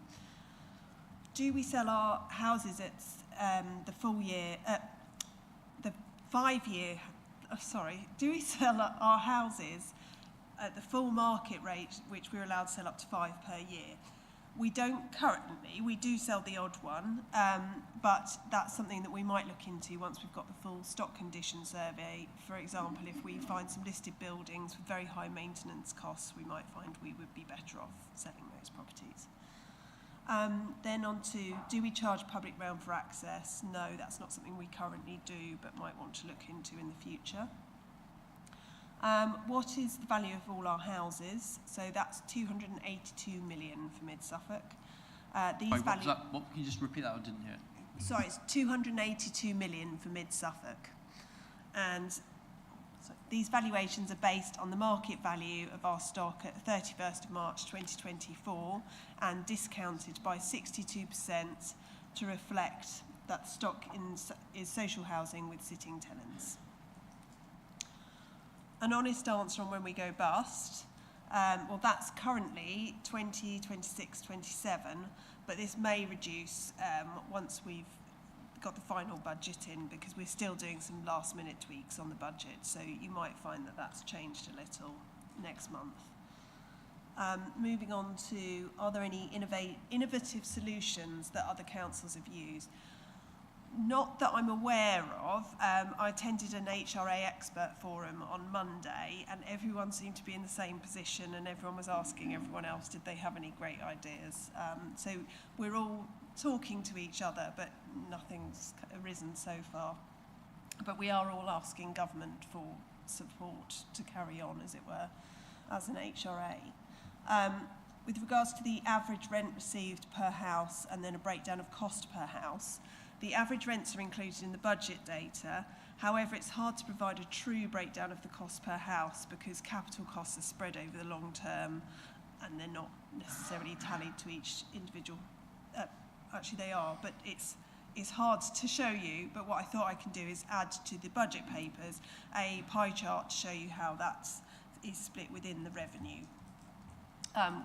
Do we sell our houses at the full year, the 5 year, do we sell our houses at the full market rate, which we're allowed to sell up to 5 per year? We don't currently, we do sell the odd one, but that's something that we might look into once we've got the full stock condition survey. For example, if we find some listed buildings with very high maintenance costs, we might find we would be better off selling those properties. Then on to, do we charge public realm for access? No, that's not something we currently do, but might want to look into in the future. What is the value of all our houses? So that's 282 million for Mid-Suffolk. What can you just repeat that? I didn't hear it. Sorry, it's 282 million for Mid-Suffolk. And so these valuations are based on the market value of our stock at 31st of March 2024 and discounted by 62% to reflect that stock is social housing with sitting tenants. An honest answer on when we go bust, well, that's currently 2026, 27, but this may reduce once we've got the final budget in, because we're still doing some last minute tweaks on the budget, so you might find that that's changed a little next month. Moving on to, are there any innovative solutions that other councils have used? Not that I'm aware of. I attended an HRA expert forum on Monday, and everyone seemed to be in the same position, and everyone was asking everyone else, did they have any great ideas? So we're all talking to each other, but nothing's arisen so far. But we are all asking government for support to carry on, as it were, as an HRA. With regards to the average rent received per house and then a breakdown of cost per house, the average rents are included in the budget data. However, it's hard to provide a true breakdown of the cost per house because capital costs are spread over the long term and they're not necessarily tallied to each individual. Actually, they are, but it's hard to show you. But what I thought I can do is add to the budget papers a pie chart to show you how that is split within the revenue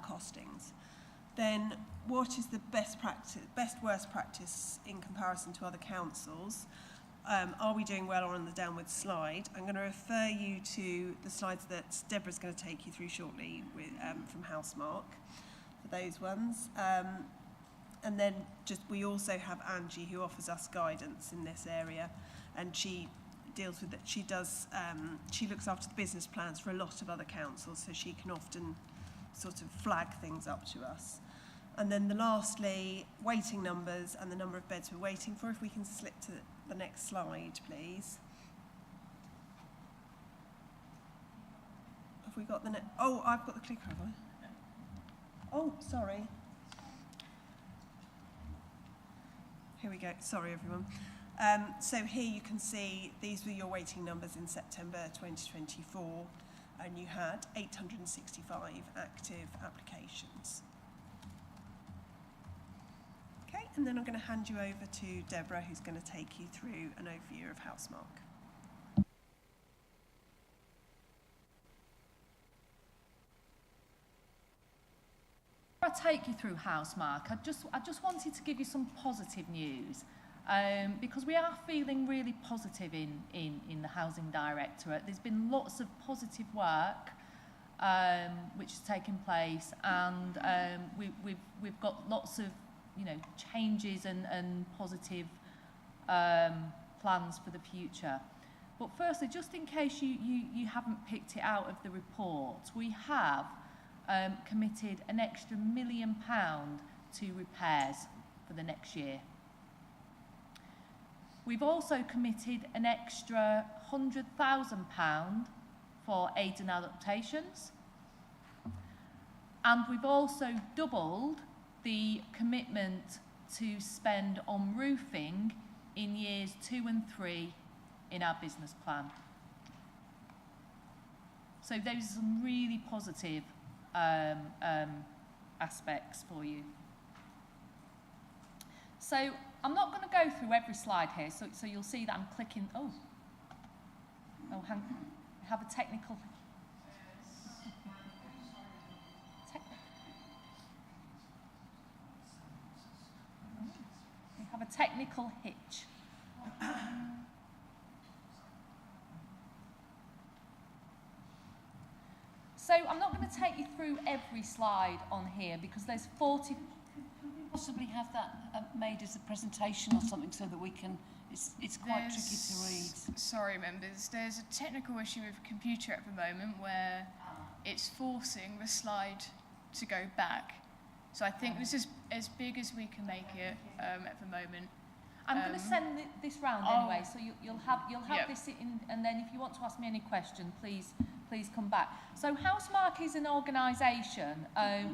costings. Then what is the best worst practice in comparison to other councils? Are we doing well or on the downward slide? I'm going to refer you to the slides that Deborah's going to take you through shortly with, from Housemark for those ones. And then we also have Angie, who offers us guidance in this area, and she deals with it. She looks after the business plans for a lot of other councils, so she can often sort of flag things up to us. And then lastly, waiting numbers and the number of beds we're waiting for. If we can slip to the next slide, please. Have we got the oh, I've got the clicker, have I? Oh, sorry. Here we go. Sorry, everyone. So here you can see these were your waiting numbers in September 2024, and you had 865 active applications. Okay, and then I'm going to hand you over to Deborah, who's going to take you through an overview of Housemark. Before I take you through Housemark, I just wanted to give you some positive news. because we are feeling really positive in the Housing Directorate. There's been lots of positive work which has taken place, and we've got lots of changes and positive plans for the future. But firstly, just in case you haven't picked it out of the report, we have committed an extra £1 million to repairs for the next year. We've also committed an extra £100,000 for aids and adaptations. And we've also doubled the commitment to spend on roofing in years 2 and 3 in our business plan. So those are some really positive aspects for you. So I'm not going to go through every slide here, so you'll see that I'm clicking. Oh, hang on. I have a technical. We have a technical hitch. So I'm not going to take you through every slide on here because there's 40. Possibly have that made as a presentation or something so that we can, it's quite tricky to read. Sorry members, there's a technical issue with the computer at the moment where it's forcing the slide to go back. So I think this is as big as we can make it at the moment. I'm going to send this round anyway, so you'll have this in, and then if you want to ask me any question, please come back. So Housemark is an organisation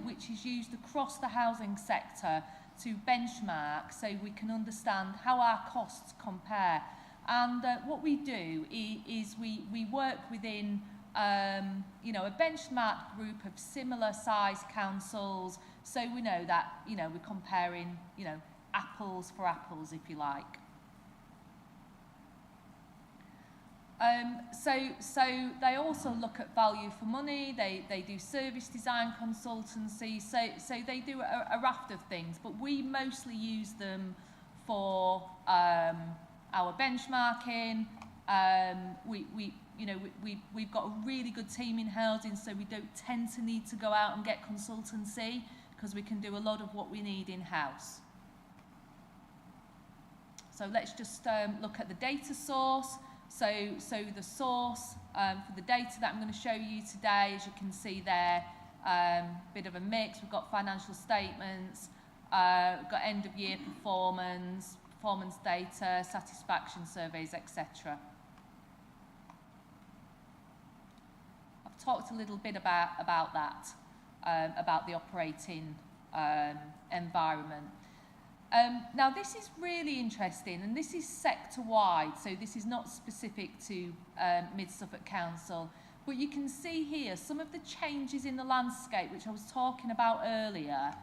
which is used across the housing sector to benchmark so we can understand how our costs compare. And what we do is we work within a benchmark group of similar sized councils, so we know that we're comparing apples for apples, if you like. So they also look at value for money, they do service design consultancy, so they do a raft of things, but we mostly use them for our benchmarking. We've got a really good team in housing, so we don't tend to need to go out and get consultancy because we can do a lot of what we need in-house. So let's just look at the data source. So the source for the data that I'm going to show you today, as you can see there, bit of a mix. We've got financial statements, we've got end of year performance data, satisfaction surveys, etc. I've talked a little bit about that, about the operating environment. Now this is really interesting, and this is sector-wide, so this is not specific to Mid Suffolk Council, but you can see here some of the changes in the landscape which I was talking about earlier,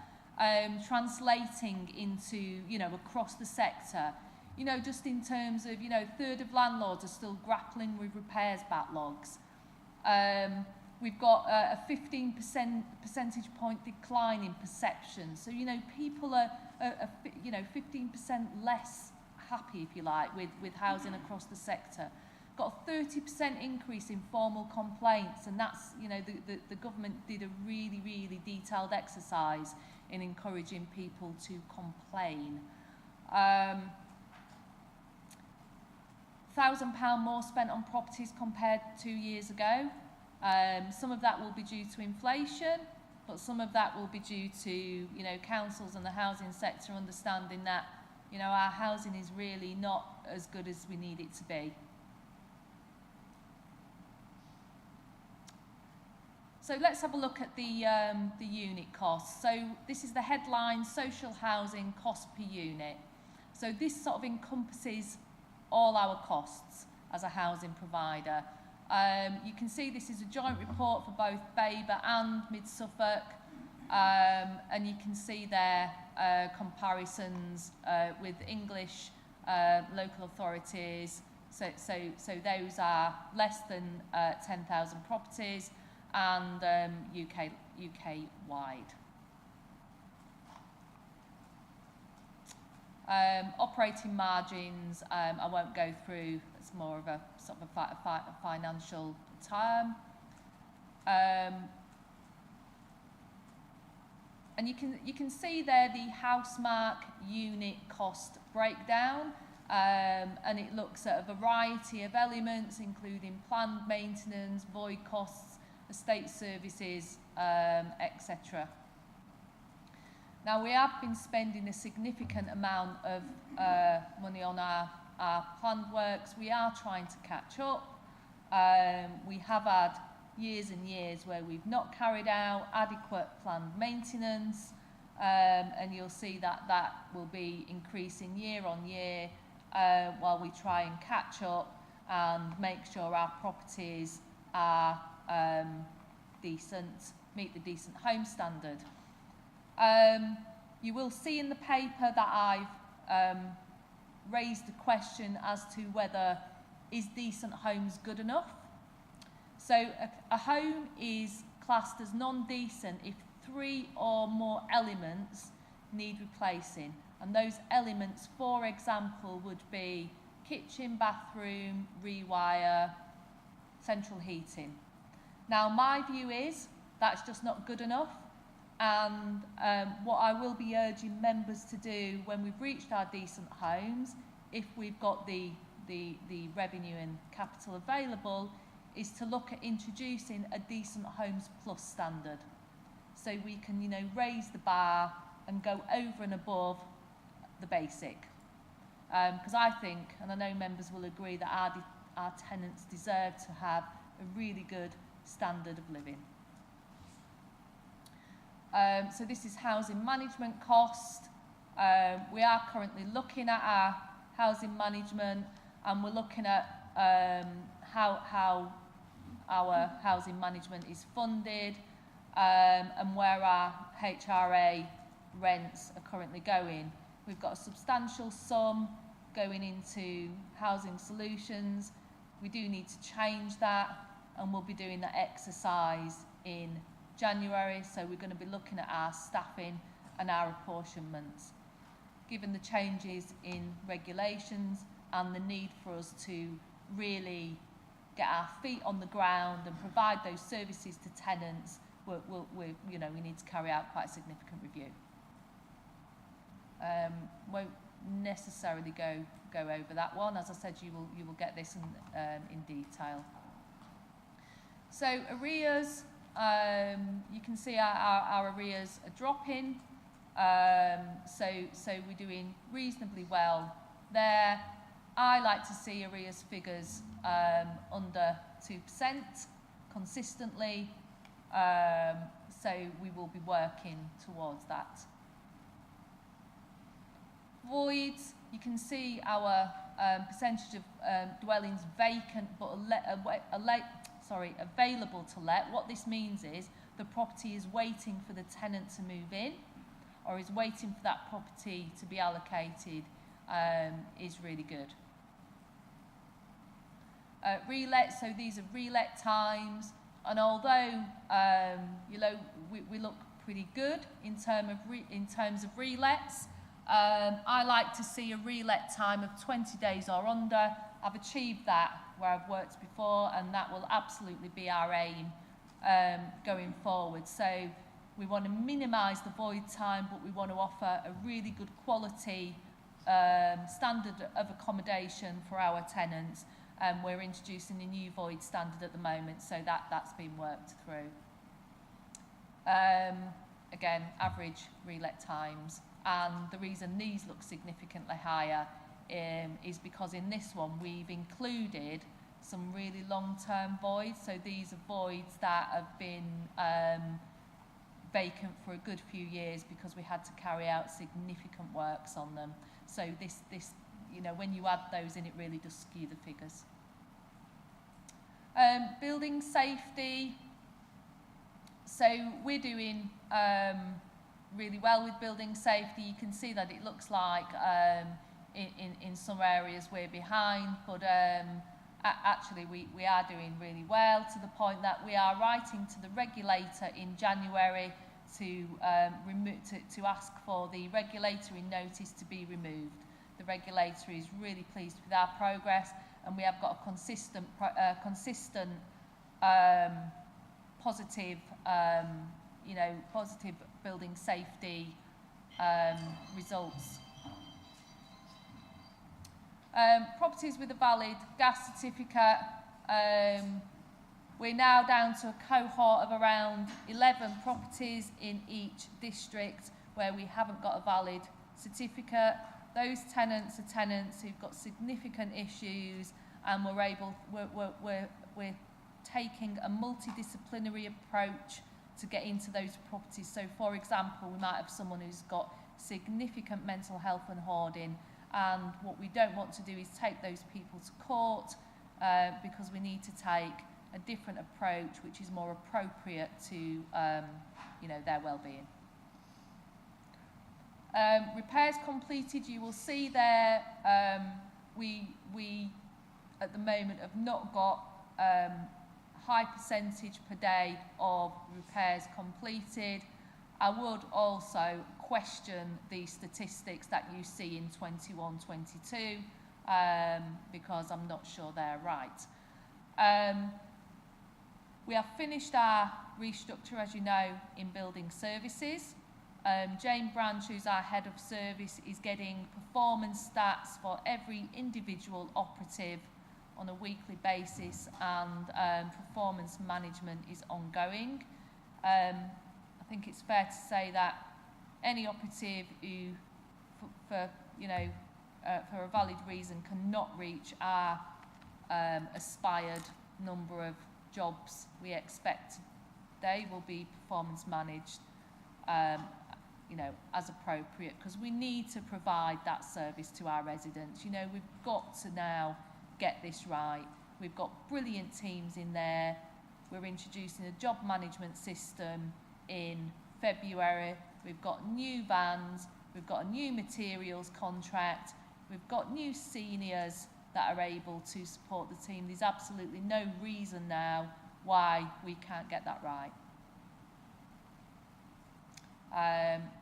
translating into, across the sector. Just in terms of, a third of landlords are still grappling with repairs backlogs. We've got a 15% percentage point decline in perception. So, people are 15% less happy, if you like, with housing across the sector. Got a 30% increase in formal complaints, and that's, the government did a really, really detailed exercise in encouraging people to complain. £1,000 more spent on properties compared to 2 years ago. Some of that will be due to inflation, but some of that will be due to, councils and the housing sector understanding that, our housing is really not as good as we need it to be. So let's have a look at the unit cost. So this is the headline social housing cost per unit. So this sort of encompasses all our costs as a housing provider. You can see this is a joint report for both Babergh and Mid Suffolk, and you can see there comparisons with English local authorities. So those are less than 10,000 properties, and UK wide. Operating margins, I won't go through, it's more of a sort of a financial term. And you can see there the housemark unit cost breakdown, and it looks at a variety of elements, including planned maintenance, void costs, estate services, etc. Now, we have been spending a significant amount of money on our planned works. We are trying to catch up. We have had years and years where we've not carried out adequate planned maintenance, and you'll see that that will be increasing year on year while we try and catch up and make sure our properties are decent, meet the decent home standard. You will see in the paper that I've raised the question as to whether is decent homes good enough. So a home is classed as non-decent if 3 or more elements need replacing. And those elements, for example, would be kitchen, bathroom, rewire, central heating. Now, my view is that's just not good enough. And what I will be urging members to do when we've reached our decent homes, if we've got the revenue and capital available, is to look at introducing a decent homes plus standard. So we can, raise the bar and go over and above the basic. Because I think, and I know members will agree, that our tenants deserve to have a really good standard of living. So this is housing management cost. We are currently looking at our housing management, and we're looking at how our housing management is funded, and where our HRA rents are currently going. We've got a substantial sum going into housing solutions. We do need to change that, and we'll be doing that exercise in January, so we're going to be looking at our staffing and our apportionments. Given the changes in regulations and the need for us to really get our feet on the ground and provide those services to tenants, we need to carry out quite a significant review. Won't necessarily go over that one. As I said, you will get this in detail. So arrears, you can see our arrears are dropping. So we're doing reasonably well there. I like to see arrears figures under 2% consistently. So we will be working towards that. Voids, you can see our percentage of dwellings vacant but available to let. What this means is the property is waiting for the tenant to move in, or is waiting for that property to be allocated, is really good. Relet, so these are relet times, and although we look pretty good in terms of relets, I like to see a relet time of 20 days or under. I've achieved that where I've worked before, and that will absolutely be our aim going forward. So we want to minimise the void time, but we want to offer a really good quality standard of accommodation for our tenants. We're introducing a new void standard at the moment, so that's been worked through. Again, average relet times, and the reason these look significantly higher is because in this one we've included some really long-term voids. So these are voids that have been vacant for a good few years because we had to carry out significant works on them. So this when you add those in, it really does skew the figures. Building safety. So we're doing really well with building safety. You can see that it looks like in some areas we're behind, but actually we are doing really well, to the point that we are writing to the regulator in January to ask for the regulatory notice to be removed. The regulator is really pleased with our progress, and we have got a consistent positive, positive building safety results. Properties with a valid gas certificate, we're now down to a cohort of around 11 properties in each district where we haven't got a valid certificate. Those tenants are tenants who've got significant issues, and we're taking a multidisciplinary approach to get into those properties. So, for example, we might have someone who's got significant mental health and hoarding, and what we don't want to do is take those people to court because we need to take a different approach which is more appropriate to their well-being. Repairs completed, you will see there, we at the moment have not got high percentage per day of repairs completed. I would also question the statistics that you see in 21-22 because I'm not sure they're right. We have finished our restructure, as you know, in building services. Jane Branch, who's our head of service, is getting performance stats for every individual operative on a weekly basis, and performance management is ongoing. I think it's fair to say that any operative who, for a valid reason, cannot reach our aspired number of jobs we expect, they will be performance managed as appropriate, because we need to provide that service to our residents. We've got to now get this right. We've got brilliant teams in there. We're introducing a job management system in February. We've got new vans, we've got a new materials contract, we've got new seniors that are able to support the team. There's absolutely no reason now why we can't get that right.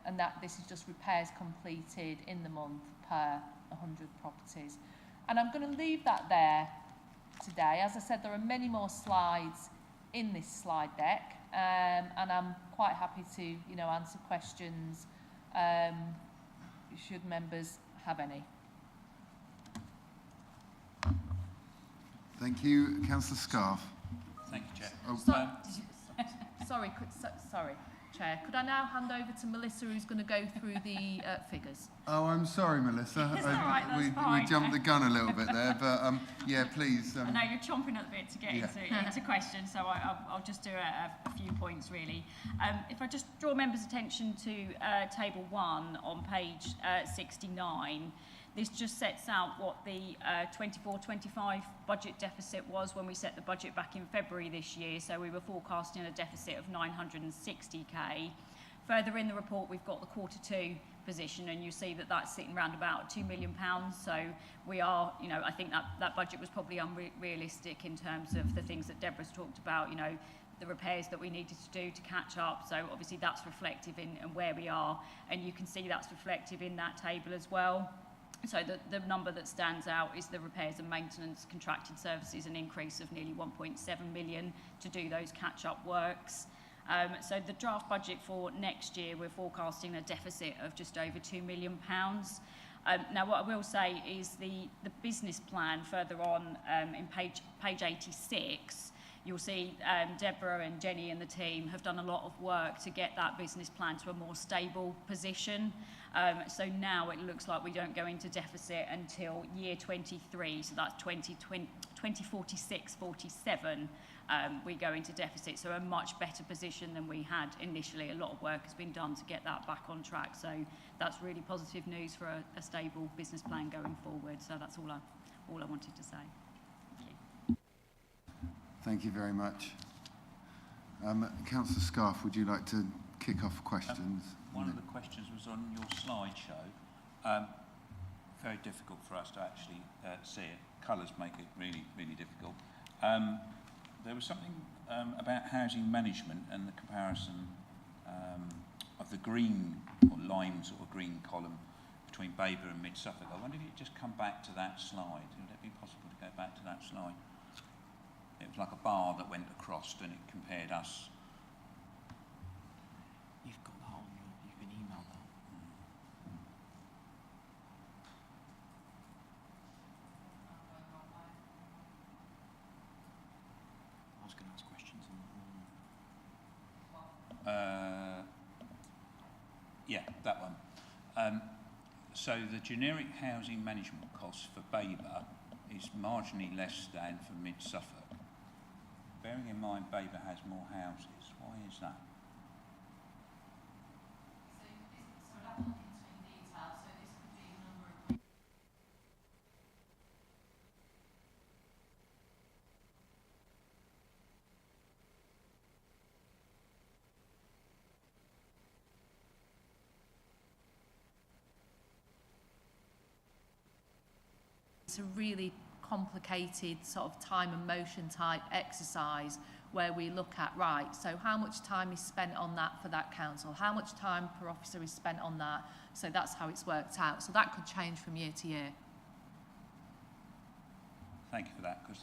And that this is just repairs completed in the month per 100 properties. And I'm going to leave that there today. As I said, there are many more slides in this slide deck, and I'm quite happy to answer questions should members have any. Thank you. Councillor Scarf. Thank you, Chair. Sorry, Chair. Could I now hand over to Melissa, who's going to go through the figures? Oh, I'm sorry, Melissa. It's all right, that's fine. We jumped the gun a little bit there, but yeah, please. I know you're chomping at the bit to get into questions, so I'll just do a few points really. If I just draw members' attention to Table 1 on page 69, this just sets out what the 24-25 budget deficit was when we set the budget back in February this year. So we were forecasting a deficit of 960k. Further in the report, we've got the Q2 position, and you see that that's sitting around about £2 million. So we are, I think that budget was probably unrealistic in terms of the things that Deborah's talked about, the repairs that we needed to do to catch up. So obviously that's reflective in where we are, and you can see that's reflective in that table as well. So the number that stands out is the repairs and maintenance contracted services, an increase of nearly 1.7 million to do those catch-up works. So the draft budget for next year, we're forecasting a deficit of just over £2 million. Now, what I will say is the business plan further on in page 86, you'll see Deborah and Jenny and the team have done a lot of work to get that business plan to a more stable position. So now it looks like we don't go into deficit until year 23, so that's 2046-47, we go into deficit, so a much better position than we had initially. A lot of work has been done to get that back on track, so that's really positive news for a stable business plan going forward. So that's all I wanted to say. Thank you. Thank you very much. Councillor Scarf, would you like to kick off questions? One of the questions was on your slideshow. Very difficult for us to actually see it. Colours make it really, really difficult. There was something about housing management and the comparison of the green or lime sort of green column between Babergh and Mid Suffolk. I wonder if you'd just come back to that slide. Would it be possible to go back to that slide? It was like a bar that went across and it compared us. You've got that on you can email that. I was going to ask questions on that. Yeah, that one. So the generic housing management cost for Babergh is marginally less than for Mid Suffolk. Bearing in mind Babergh has more houses, why is that? It's a really complicated sort of time and motion type exercise where we look at, right, so how much time is spent on that for that council? How much time per officer is spent on that? So that's how it's worked out. So that could change from year to year. Thank you for that, because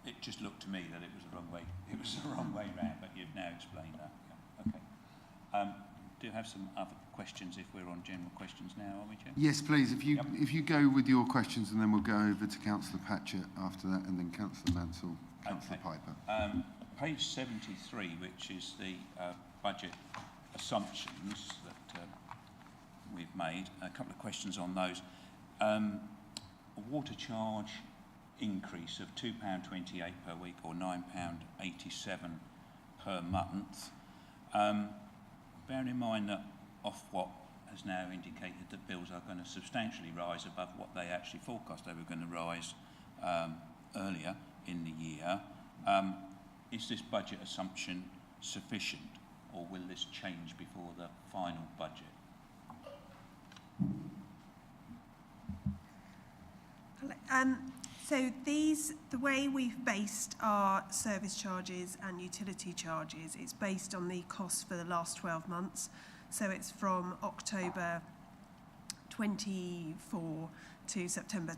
it just looked to me that it was the wrong way. It was the wrong way round, but you've now explained that. Yeah, okay. Do you have some other questions if we're on general questions now, are we, Chair? Yes, please. If you go with your questions, and then we'll go over to Councillor Patchett after that, and then Councillor Mansell, Councillor Piper. Page 73, which is the budget assumptions that we've made. A couple of questions on those. A water charge increase of £2.28 per week or £9.87 per month. Bearing in mind that Ofwat has now indicated that bills are going to substantially rise above what they actually forecast they were going to rise earlier in the year, is this budget assumption sufficient, or will this change before the final budget? So the way we've based our service charges and utility charges, it's based on the cost for the last 12 months. So it's from October 24 to September,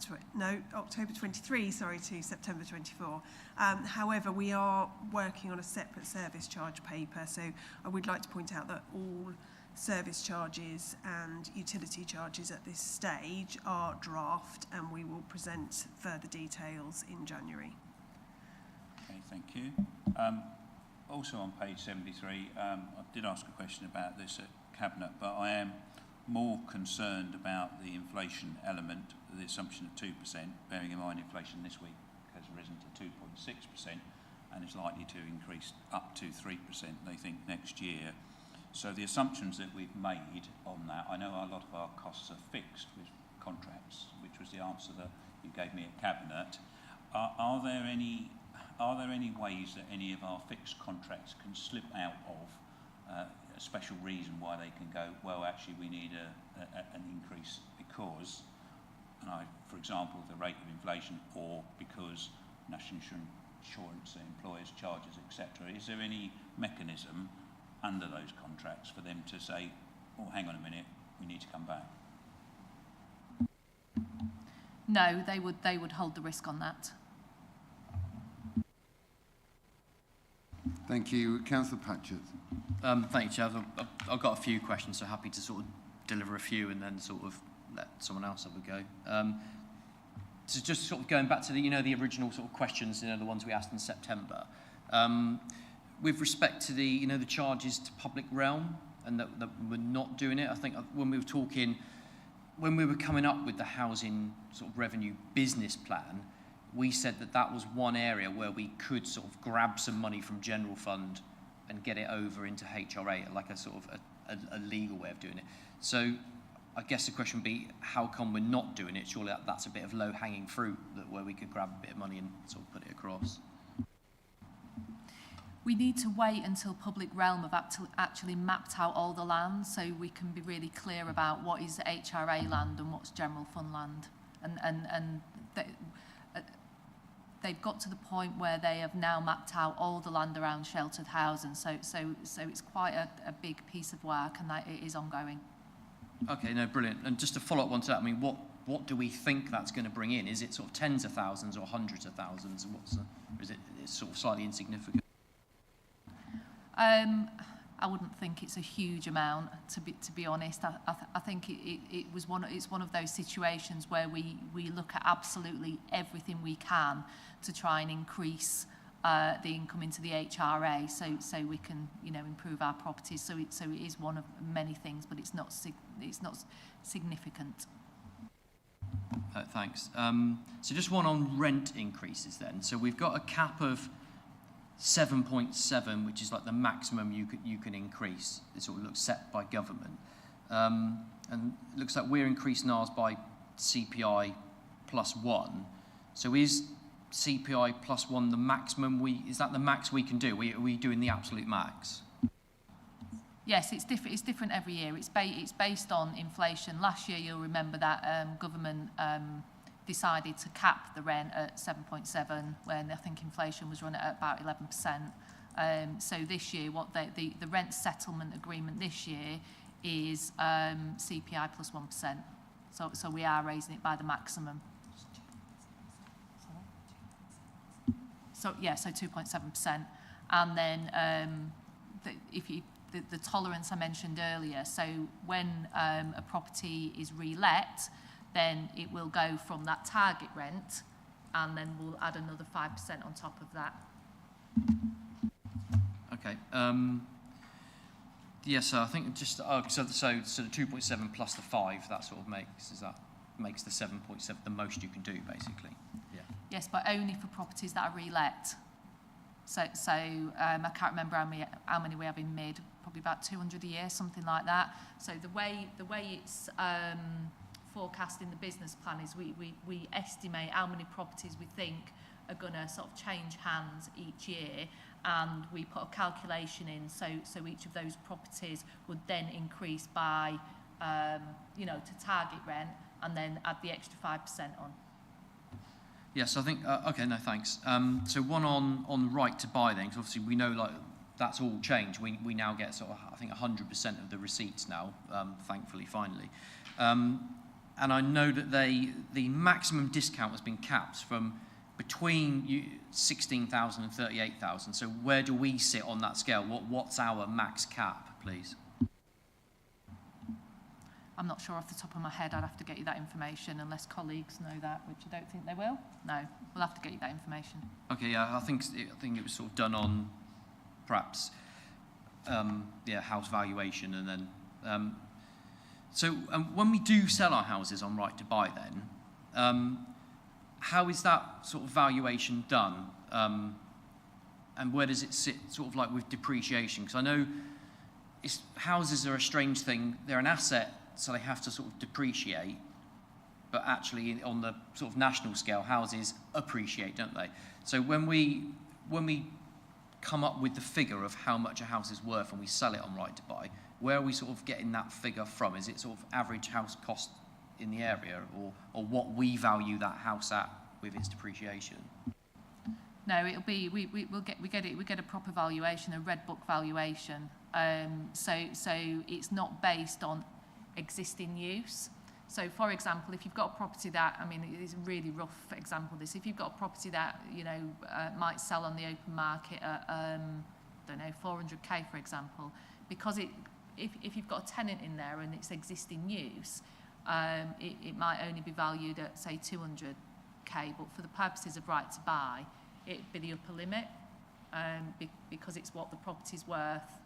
October 23, sorry, to September 24. However, we are working on a separate service charge paper. So I would like to point out that all service charges and utility charges at this stage are draft, and we will present further details in January. Okay, thank you. Also on page 73, I did ask a question about this at Cabinet, but I am more concerned about the inflation element, the assumption of 2%, bearing in mind inflation this week has risen to 2.6% and is likely to increase up to 3%, they think, next year. So the assumptions that we've made on that, I know a lot of our costs are fixed with contracts, which was the answer that you gave me at Cabinet. Are there any ways that any of our fixed contracts can slip out of a special reason why they can go, well, actually we need an increase because, for example, the rate of inflation, or because national insurance, employers' charges, etc. Is there any mechanism under those contracts for them to say, oh, hang on a minute, we need to come back? No, they would hold the risk on that. Thank you. Councillor Patchett. Thank you, Chair. I've got a few questions, so happy to sort of deliver a few and then sort of let someone else have a go. So just sort of going back to the, the original sort of questions, the ones we asked in September. With respect to the, the charges to public realm, and that we're not doing it, I think when we were coming up with the housing sort of revenue business plan, we said that was one area where we could sort of grab some money from general fund and get it over into HRA, like a sort of a legal way of doing it. So I guess the question would be, how come we're not doing it? Surely that's a bit of low-hanging fruit, where we could grab a bit of money and sort of put it across. We need to wait until public realm have actually mapped out all the land, so we can be really clear about what is HRA land and what's general fund land. And they've got to the point where they have now mapped out all the land around sheltered housing. So it's quite a big piece of work, and that it is ongoing. Okay, no, brilliant. And just to follow up on to that, I mean, what do we think that's going to bring in? Is it sort of tens of thousands or hundreds of thousands? Or is it sort of slightly insignificant? I wouldn't think it's a huge amount, to be honest. I think it's one of those situations where we look at absolutely everything we can to try and increase the income into the HRA, so we can, you know, improve our properties. So it is one of many things, but it's not significant. Thanks. So just one on rent increases then. So we've got a cap of 7.7, which is like the maximum you can increase. It sort of looks set by government. And it looks like we're increasing ours by CPI +1. So is CPI +1 the maximum is that the max we can do? Are we doing the absolute max? Yes, it's different every year. It's based on inflation. Last year, you'll remember that government decided to cap the rent at 7.7 when I think inflation was running at about 11%. So this year, the rent settlement agreement this year is CPI +1%. So we are raising it by the maximum. So 2.7%. And then the tolerance I mentioned earlier, so when a property is re-let, then it will go from that target rent, and then we'll add another 5% on top of that. Okay. Yeah, so I think just so the 2.7 plus the 5, that sort of makes the 7.7 the most you can do, basically. Yeah. Yes, but only for properties that are re-let. So I can't remember how many we have in mid, probably about 200 a year, something like that. So the way it's forecast in the business plan is we estimate how many properties we think are going to sort of change hands each year, and we put a calculation in so each of those properties would then increase by to target rent, and then add the extra 5% on. Yes, I think, okay, no, thanks. So one on right to buy then, because obviously we know like that's all changed. We now get sort of, I think, 100% of the receipts now, thankfully, finally. And I know that the maximum discount has been capped from between 16,000 and 38,000. So where do we sit on that scale? What's our max cap, please? I'm not sure off the top of my head. I'd have to get you that information, unless colleagues know that, which I don't think they will. No, we'll have to get you that information. Okay, yeah, I think it was sort of done on perhaps house valuation, and then so when we do sell our houses on right to buy, then how is that sort of valuation done, and where does it sit, sort of like with depreciation? Because I know houses are a strange thing. They're an asset, so they have to sort of depreciate, but actually on the sort of national scale, houses appreciate, don't they? So when we come up with the figure of how much a house is worth and we sell it on right to buy, where are we sort of getting that figure from? Is it sort of average house cost in the area, or what we value that house at with its depreciation? No, it'll be we get a proper valuation, a red book valuation. So it's not based on existing use. So, for example, if you've got a property that, I mean, it is a really rough example, this, if you've got a property that, might sell on the open market at, 400k, for example, because if you've got a tenant in there and it's existing use, it might only be valued at, say, 200k, but for the purposes of right to buy, it'd be the upper limit, because it's what the property's worth,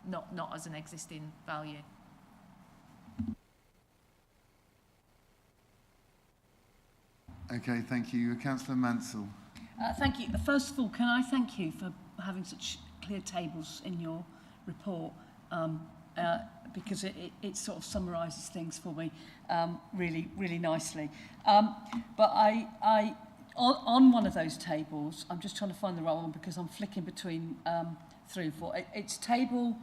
not as an existing value. Okay, thank you. Councillor Mansell. Thank you. First of all, can I thank you for having such clear tables in your report, because it sort of summarises things for me really, really nicely. But on one of those tables, I'm just trying to find the right one because I'm flicking between 3 and 4. It's table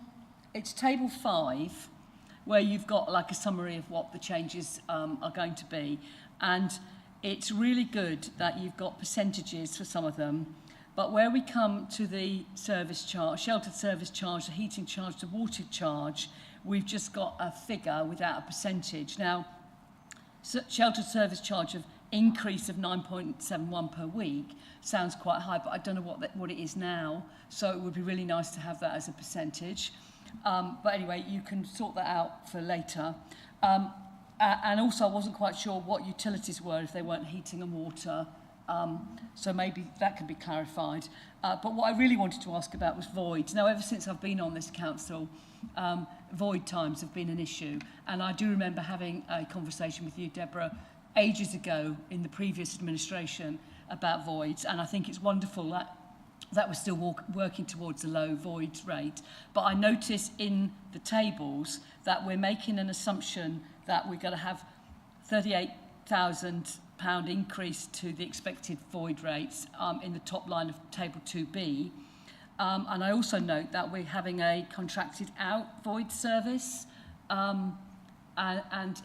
5, where you've got like a summary of what the changes are going to be, and it's really good that you've got percentages for some of them, but where we come to the service charge, sheltered service charge, the heating charge, the water charge, we've just got a figure without a percentage. Now, sheltered service charge of increase of 9.71 per week sounds quite high, but I don't know what it is now, so it would be really nice to have that as a percentage. But anyway, you can sort that out for later. And also, I wasn't quite sure what utilities were if they weren't heating and water. So maybe that can be clarified. But what I really wanted to ask about was voids. Now, ever since I've been on this council, void times have been an issue. And I do remember having a conversation with you, Deborah, ages ago in the previous administration about voids. And I think it's wonderful that we're still working towards a low void rate. But I notice in the tables that we're making an assumption that we're going to have £38,000 increase to the expected void rates in the top line of table 2B. And I also note that we're having a contracted out void service. And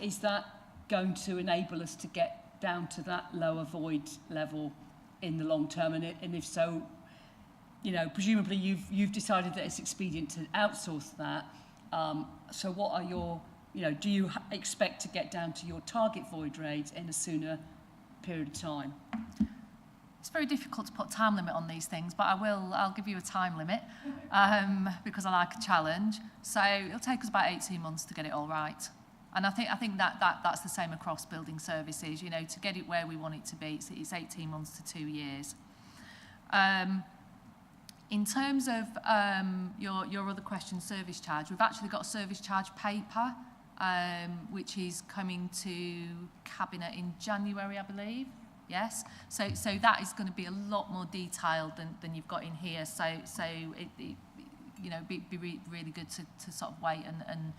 is that going to enable us to get down to that lower void level in the long term? And if so, you know, presumably you've decided that it's expedient to outsource that. So what are your, you know, do you expect to get down to your target void rate in a sooner period of time? It's very difficult to put a time limit on these things, but I'll give you a time limit because I like a challenge. So it'll take us about 18 months to get it all right. And I think that's the same across building services. You know, to get it where we want it to be, it's 18 months to 2 years. In terms of your other question, service charge, we've actually got a service charge paper, which is coming to Cabinet in January, I believe. Yes, so that is going to be a lot more detailed than you've got in here. So it you know, be really good to sort of wait and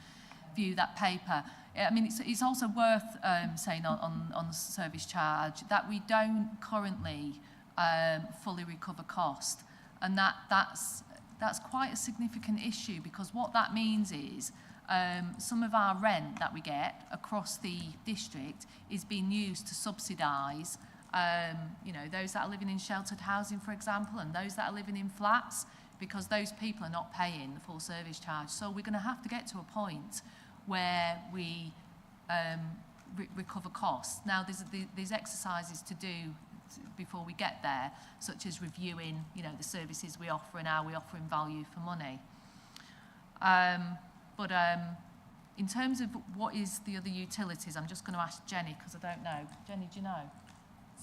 view that paper. I mean, it's also worth saying on the service charge that we don't currently fully recover cost, and that's quite a significant issue, because what that means is some of our rent that we get across the district is being used to subsidise you know, those that are living in sheltered housing, for example, and those that are living in flats, because those people are not paying the full service charge. So we're going to have to get to a point where we recover costs. Now, there's exercises to do before we get there, such as reviewing, you know, the services we offer and how we offer in value for money. But in terms of what is the other utilities, I'm just going to ask Jenny, because I don't know. Jenny, do you know?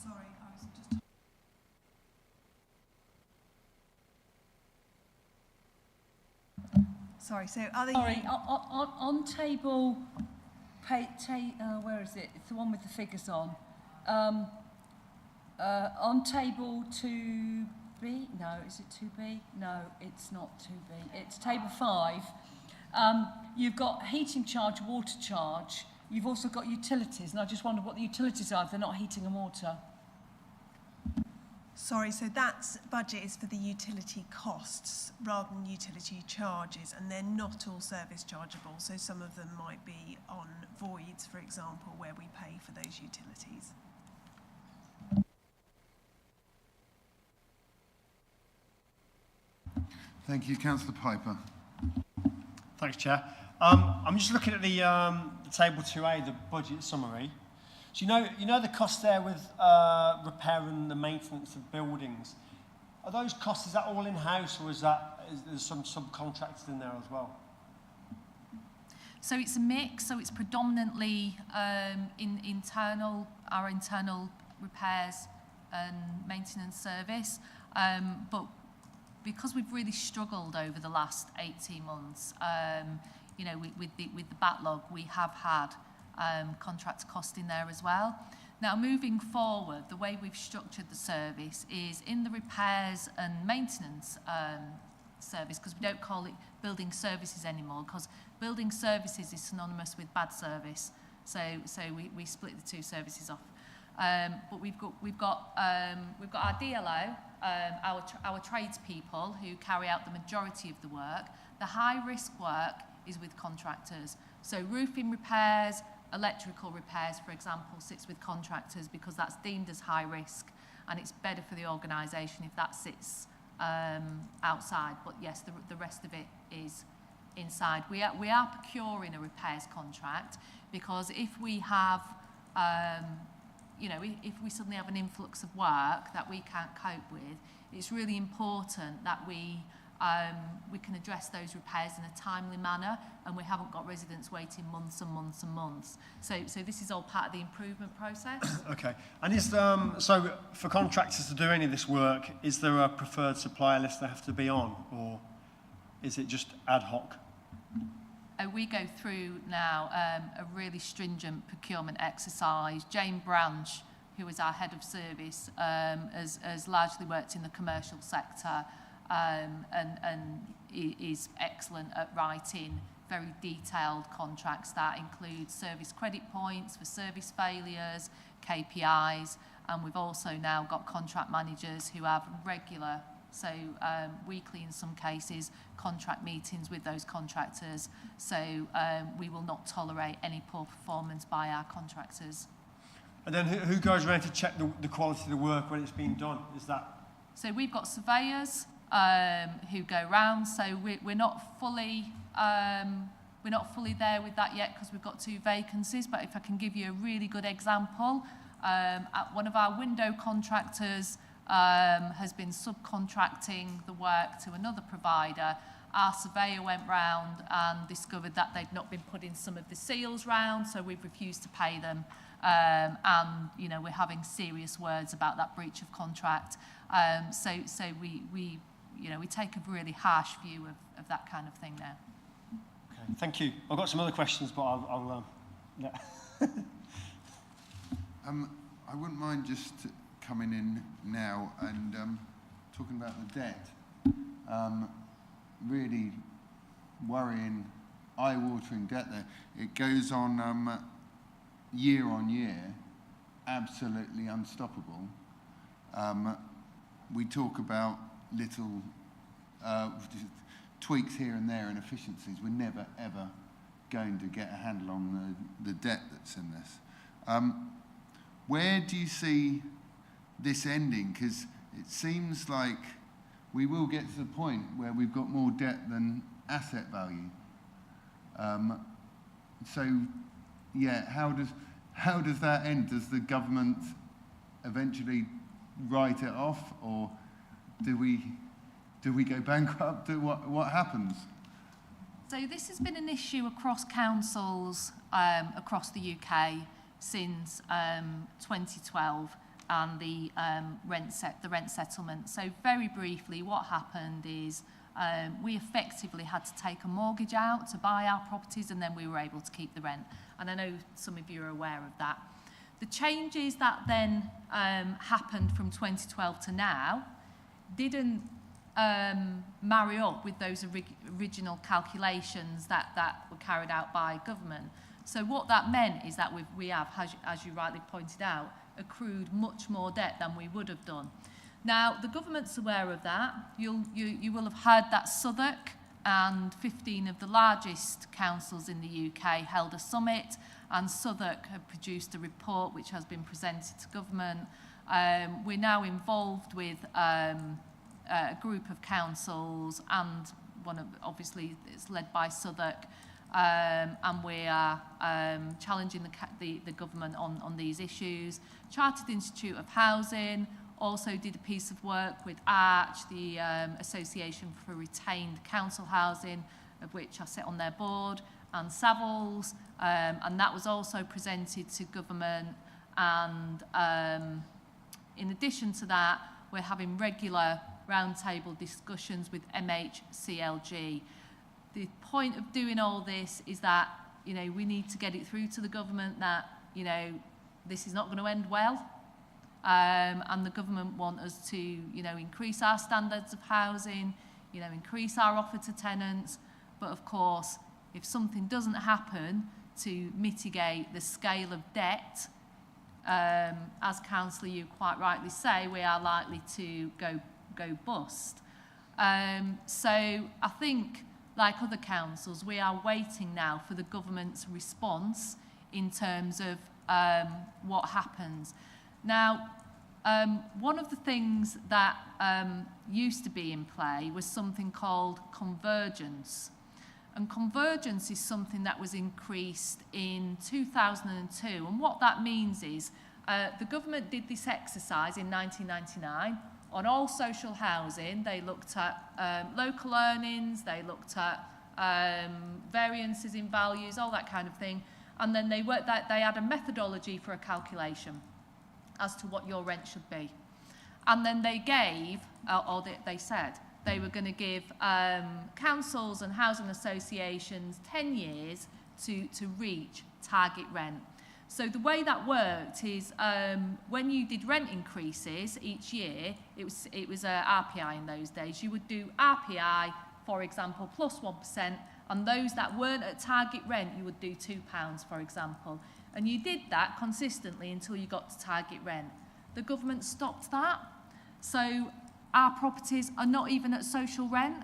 Sorry, I was just... Sorry, so other... Sorry, on table... where is it? It's the one with the figures on. On table 2B... No, is it 2B? No, it's not 2B. It's table 5. You've got heating charge, water charge. You've also got utilities, and I just wonder what the utilities are if they're not heating and water. Sorry, so that budget is for the utility costs rather than utility charges, and they're not all service chargeable. So some of them might be on voids, for example, where we pay for those utilities. Thank you. Councillor Piper. Thanks, Chair. I'm just looking at the table 2A, the budget summary. So you know the cost there with repair and the maintenance of buildings. Are those costs, is that all in-house, or is there some subcontractors in there as well? So it's a mix. So it's predominantly our internal repairs and maintenance service. But because we've really struggled over the last 18 months, you know, with the backlog, we have had contract cost in there as well. Now, moving forward, the way we've structured the service is in the repairs and maintenance service, because we don't call it building services anymore, because building services is synonymous with bad service. So we split the two services off. But we've got our DLO, our tradespeople who carry out the majority of the work. The high risk work is with contractors. So roofing repairs, electrical repairs, for example, sits with contractors because that's deemed as high risk, and it's better for the organisation if that sits outside. But yes, the rest of it is inside. We are procuring a repairs contract because if we have, if we suddenly have an influx of work that we can't cope with, it's really important that we can address those repairs in a timely manner, and we haven't got residents waiting months and months and months. So this is all part of the improvement process. Okay. And is so for contractors to do any of this work, is there a preferred supplier list they have to be on, or is it just ad hoc? We go through now a really stringent procurement exercise. Jane Branch, who is our head of service, has largely worked in the commercial sector and is excellent at writing very detailed contracts that include service credit points for service failures, KPIs, and we've also now got contract managers who have regular, so weekly in some cases, contract meetings with those contractors. So we will not tolerate any poor performance by our contractors. And then who goes around to check the quality of the work when it's being done? Is that? So we've got surveyors who go round. So we're not fully there with that yet because we've got 2 vacancies. But if I can give you a really good example, one of our window contractors has been subcontracting the work to another provider. Our surveyor went round and discovered that they'd not been putting some of the seals round, so we've refused to pay them. And we're having serious words about that breach of contract. So we take a really harsh view of that kind of thing now. Okay, thank you. I've got some other questions, but I'll yeah. I wouldn't mind just coming in now and talking about the debt. Really worrying, eye-watering debt there. It goes on year, absolutely unstoppable. We talk about little tweaks here and there and efficiencies. We're never, ever going to get a handle on the debt that's in this. Where do you see this ending? Because it seems like we will get to the point where we've got more debt than asset value. So, yeah, how does that end? Does the government eventually write it off, or do we go bankrupt? What happens? So this has been an issue across councils across the UK since 2012 and the rent settlement. So very briefly, what happened is we effectively had to take a mortgage out to buy our properties, and then we were able to keep the rent. And I know some of you are aware of that. The changes that then happened from 2012 to now didn't marry up with those original calculations that were carried out by government. So what that meant is that we have, as you rightly pointed out, accrued much more debt than we would have done. Now, the government's aware of that. You will have heard that Suffolk and 15 of the largest councils in the UK held a summit, and Suffolk have produced a report which has been presented to government. We're now involved with a group of councils, and obviously it's led by Suffolk, and we are challenging the government on these issues. Chartered Institute of Housing also did a piece of work with Arch, the Association for Retained Council Housing, of which I sit on their board, and Savills, and that was also presented to government. And in addition to that, we're having regular roundtable discussions with MHCLG. The point of doing all this is that, we need to get it through to the government that, this is not going to end well. And the government want us to, increase our standards of housing, increase our offer to tenants. But of course, if something doesn't happen to mitigate the scale of debt, as Councillor, you quite rightly say, we are likely to go bust. So I think, like other councils, we are waiting now for the government's response in terms of what happens. Now, one of the things that used to be in play was something called convergence. And convergence is something that was increased in 2002. And what that means is the government did this exercise in 1999 on all social housing. They looked at local earnings, they looked at variances in values, all that kind of thing. And then they had a methodology for a calculation as to what your rent should be. And then they gave, they said, they were going to give councils and housing associations 10 years to reach target rent. So the way that worked is when you did rent increases each year, it was RPI in those days. You would do RPI, for example, plus 1%, and those that weren't at target rent, you would do £2, for example. And you did that consistently until you got to target rent. The government stopped that. So our properties are not even at social rent.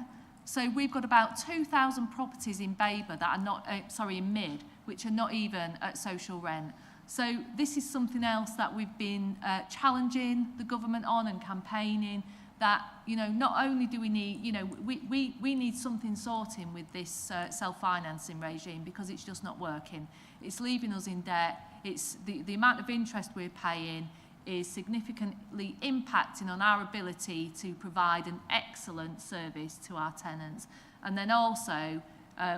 So we've got about 2,000 properties in Babergh that are not, in Mid, which are not even at social rent. So this is something else that we've been challenging the government on and campaigning, that, you know, not only do we need, you know, we need something sorting with this self-financing regime, because it's just not working. It's leaving us in debt. It's the amount of interest we're paying is significantly impacting on our ability to provide an excellent service to our tenants. And then also,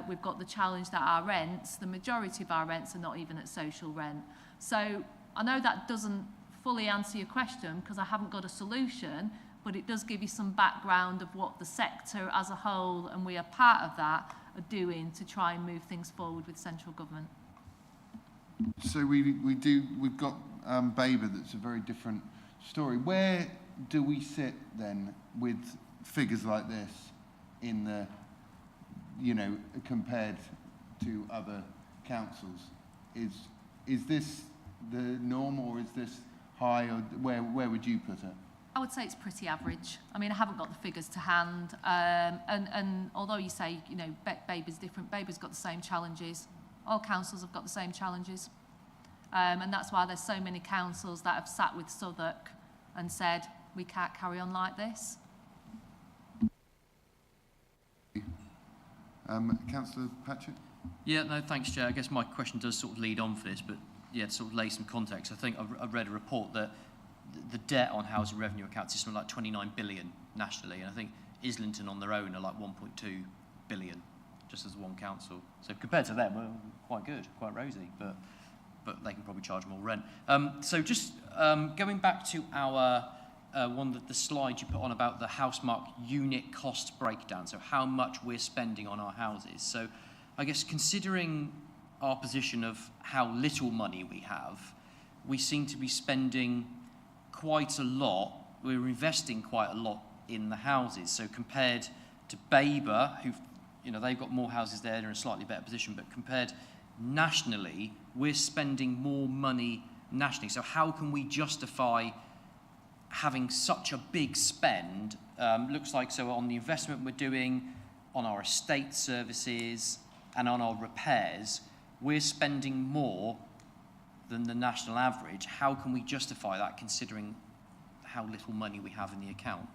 we've got the challenge that our rents, the majority of our rents, are not even at social rent. So I know that doesn't fully answer your question, because I haven't got a solution, but it does give you some background of what the sector as a whole, and we are part of that, are doing to try and move things forward with central government. So we've got Babergh, that's a very different story. Where do we sit then with figures like this in the, you know, compared to other councils? Is this the norm, or is this high, or where would you put it? I would say it's pretty average. I mean, I haven't got the figures to hand, and although you say, you know, Babergh's different, Babergh's got the same challenges. All councils have got the same challenges. And that's why there's so many councils that have sat with Suffolk and said, we can't carry on like this. Councillor Patrick? Yeah, no, thanks, Chair. I guess my question does sort of lead on for this, but yeah, to sort of lay some context, I think I've read a report that the debt on housing revenue accounts is something like 29 billion nationally, and I think Islington on their own are like 1.2 billion, just as one council. So compared to them, we're quite good, quite rosy, but they can probably charge more rent. So just going back to our the slide you put on about the Housemarque unit cost breakdown, so how much we're spending on our houses. So I guess considering our position of how little money we have, we seem to be spending quite a lot, we're investing quite a lot in the houses. So compared to Babergh, who, you know, they've got more houses there, they're in a slightly better position, but compared nationally, we're spending more money nationally. So how can we justify having such a big spend? Looks like, so on the investment we're doing, on our estate services and on our repairs, we're spending more than the national average. How can we justify that, considering how little money we have in the account?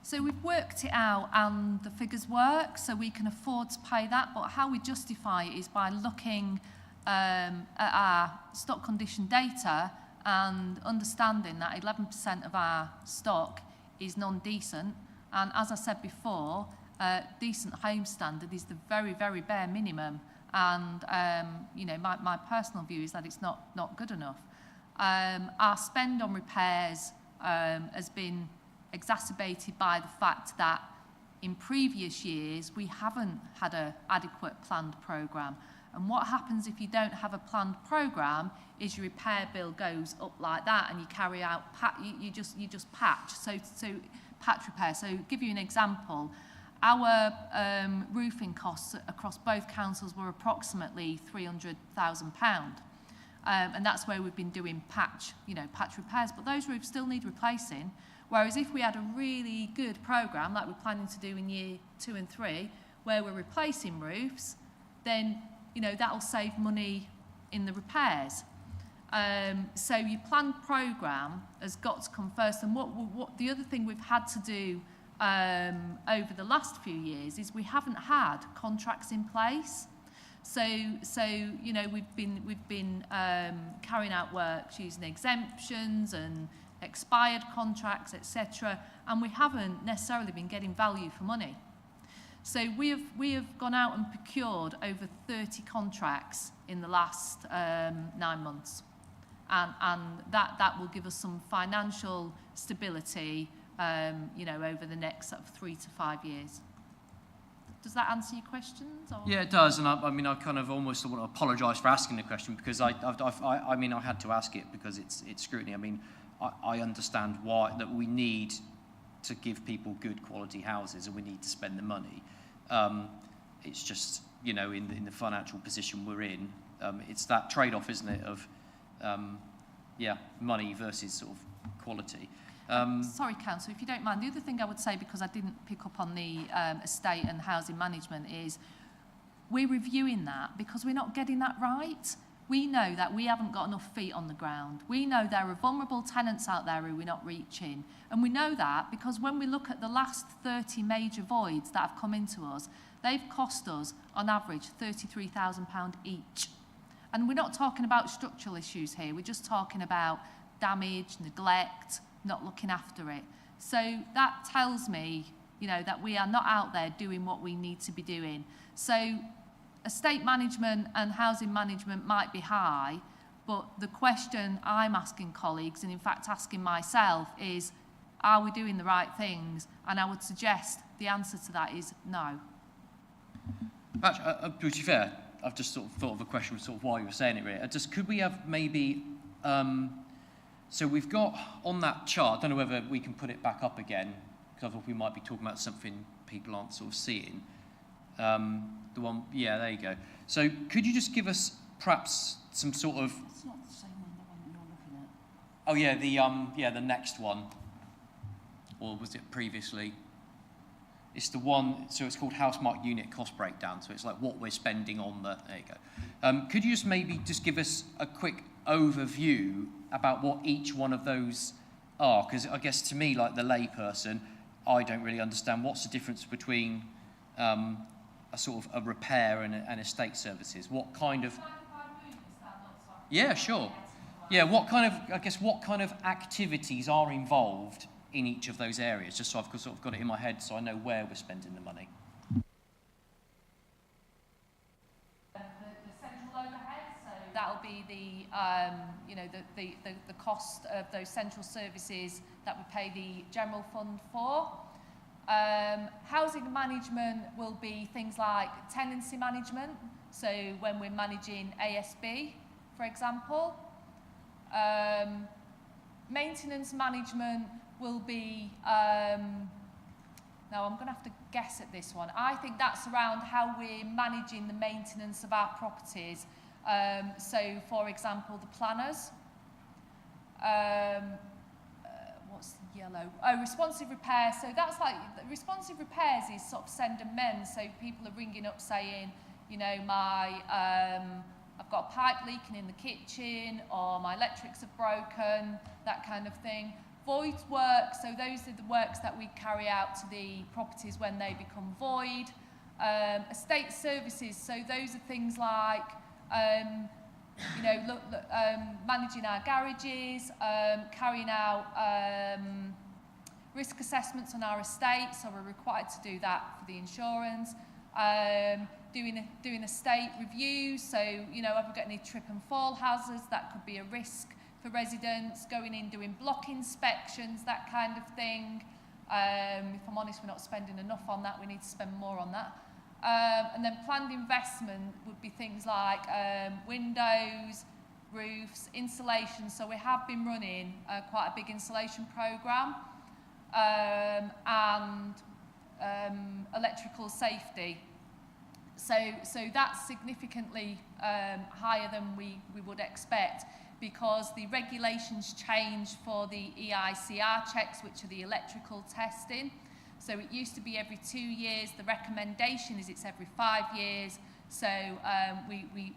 So we've worked it out and the figures work, so we can afford to pay that, but how we justify it is by looking at our stock condition data and understanding that 11% of our stock is non-decent. And as I said before, decent home standard is the very, very bare minimum. And, you know, my personal view is that it's not good enough. Our spend on repairs has been exacerbated by the fact that in previous years we haven't had an adequate planned programme. And what happens if you don't have a planned programme is your repair bill goes up like that, and you carry out you just patch, so patch repair. So give you an example, our roofing costs across both councils were approximately £300,000. And that's where we've been doing patch repairs, but those roofs still need replacing. Whereas if we had a really good programme, like we're planning to do in year 2 and 3, where we're replacing roofs, then, you know, that'll save money in the repairs. So your planned programme has got to come first. And what the other thing we've had to do over the last few years is we haven't had contracts in place. So you know, we've been carrying out works using exemptions and expired contracts, etc., and we haven't necessarily been getting value for money. So we have gone out and procured over 30 contracts in the last 9 months, and that will give us some financial stability, you know, over the next sort of 3 to 5 years. Does that answer your questions? Or? Yeah, it does, and I mean, I kind of almost want to apologise for asking the question, because I mean, I had to ask it because it's scrutiny. I mean, I understand why that we need to give people good quality houses and we need to spend the money. It's just, you know, in the financial position we're in, it's that trade-off, isn't it, of yeah, money versus sort of quality. Sorry, Councillor, if you don't mind, the other thing I would say, because I didn't pick up on the estate and housing management, is we're reviewing that because we're not getting that right. We know that we haven't got enough feet on the ground. We know there are vulnerable tenants out there who we're not reaching. And we know that because when we look at the last 30 major voids that have come into us, they've cost us, on average, £33,000 each. And we're not talking about structural issues here. We're just talking about damage, neglect, not looking after it. So that tells me, you know, that we are not out there doing what we need to be doing. So estate management and housing management might be high, but the question I'm asking colleagues, and in fact asking myself, is, are we doing the right things? And I would suggest the answer to that is no. Actually, to be fair, I've just sort of thought of a question sort of while you were saying it, really. Just could we have maybe, so we've got on that chart, I don't know whether we can put it back up again, because I thought we might be talking about something people aren't sort of seeing. The one, yeah, there you go. So could you just give us perhaps some sort of... It's not the same one, the one you're looking at. Oh yeah, the next one. Or was it previously? It's the one, so it's called Housemark Unit Cost Breakdown. So it's like what we're spending on the, there you go. Could you just maybe just give us a quick overview about what each one of those are? Because I guess to me, like the layperson, I don't really understand what's the difference between a sort of a repair and estate services. What kind of... Yeah, sure. Yeah, what kind of, I guess, what kind of activities are involved in each of those areas, just so I've sort of got it in my head so I know where we're spending the money. The central overhead, so that'll be the, you know, the cost of those central services that we pay the general fund for. Housing management will be things like tenancy management, so when we're managing ASB, for example. Maintenance management will be, now I'm going to have to guess at this one. I think that's around how we're managing the maintenance of our properties. So, for example, the planners. What's the yellow? Oh, responsive repair. So that's like, responsive repairs is sort of send and mend. So people are ringing up saying, you know, I've got a pipe leaking in the kitchen, or my electrics have broken, that kind of thing. Void work, so those are the works that we carry out to the properties when they become void. Estate services, so those are things like, you know, managing our garages, carrying out risk assessments on our estate, so we're required to do that for the insurance. Doing estate reviews, so, you know, have we got any trip and fall hazards that could be a risk for residents, going in, doing block inspections, that kind of thing. If I'm honest, we're not spending enough on that, we need to spend more on that. And then planned investment would be things like windows, roofs, insulation, so we have been running quite a big insulation programme, and electrical safety. So that's significantly higher than we would expect, because the regulations changed for the EICR checks, which are the electrical testing. So it used to be every 2 years. The recommendation is it's every 5 years. So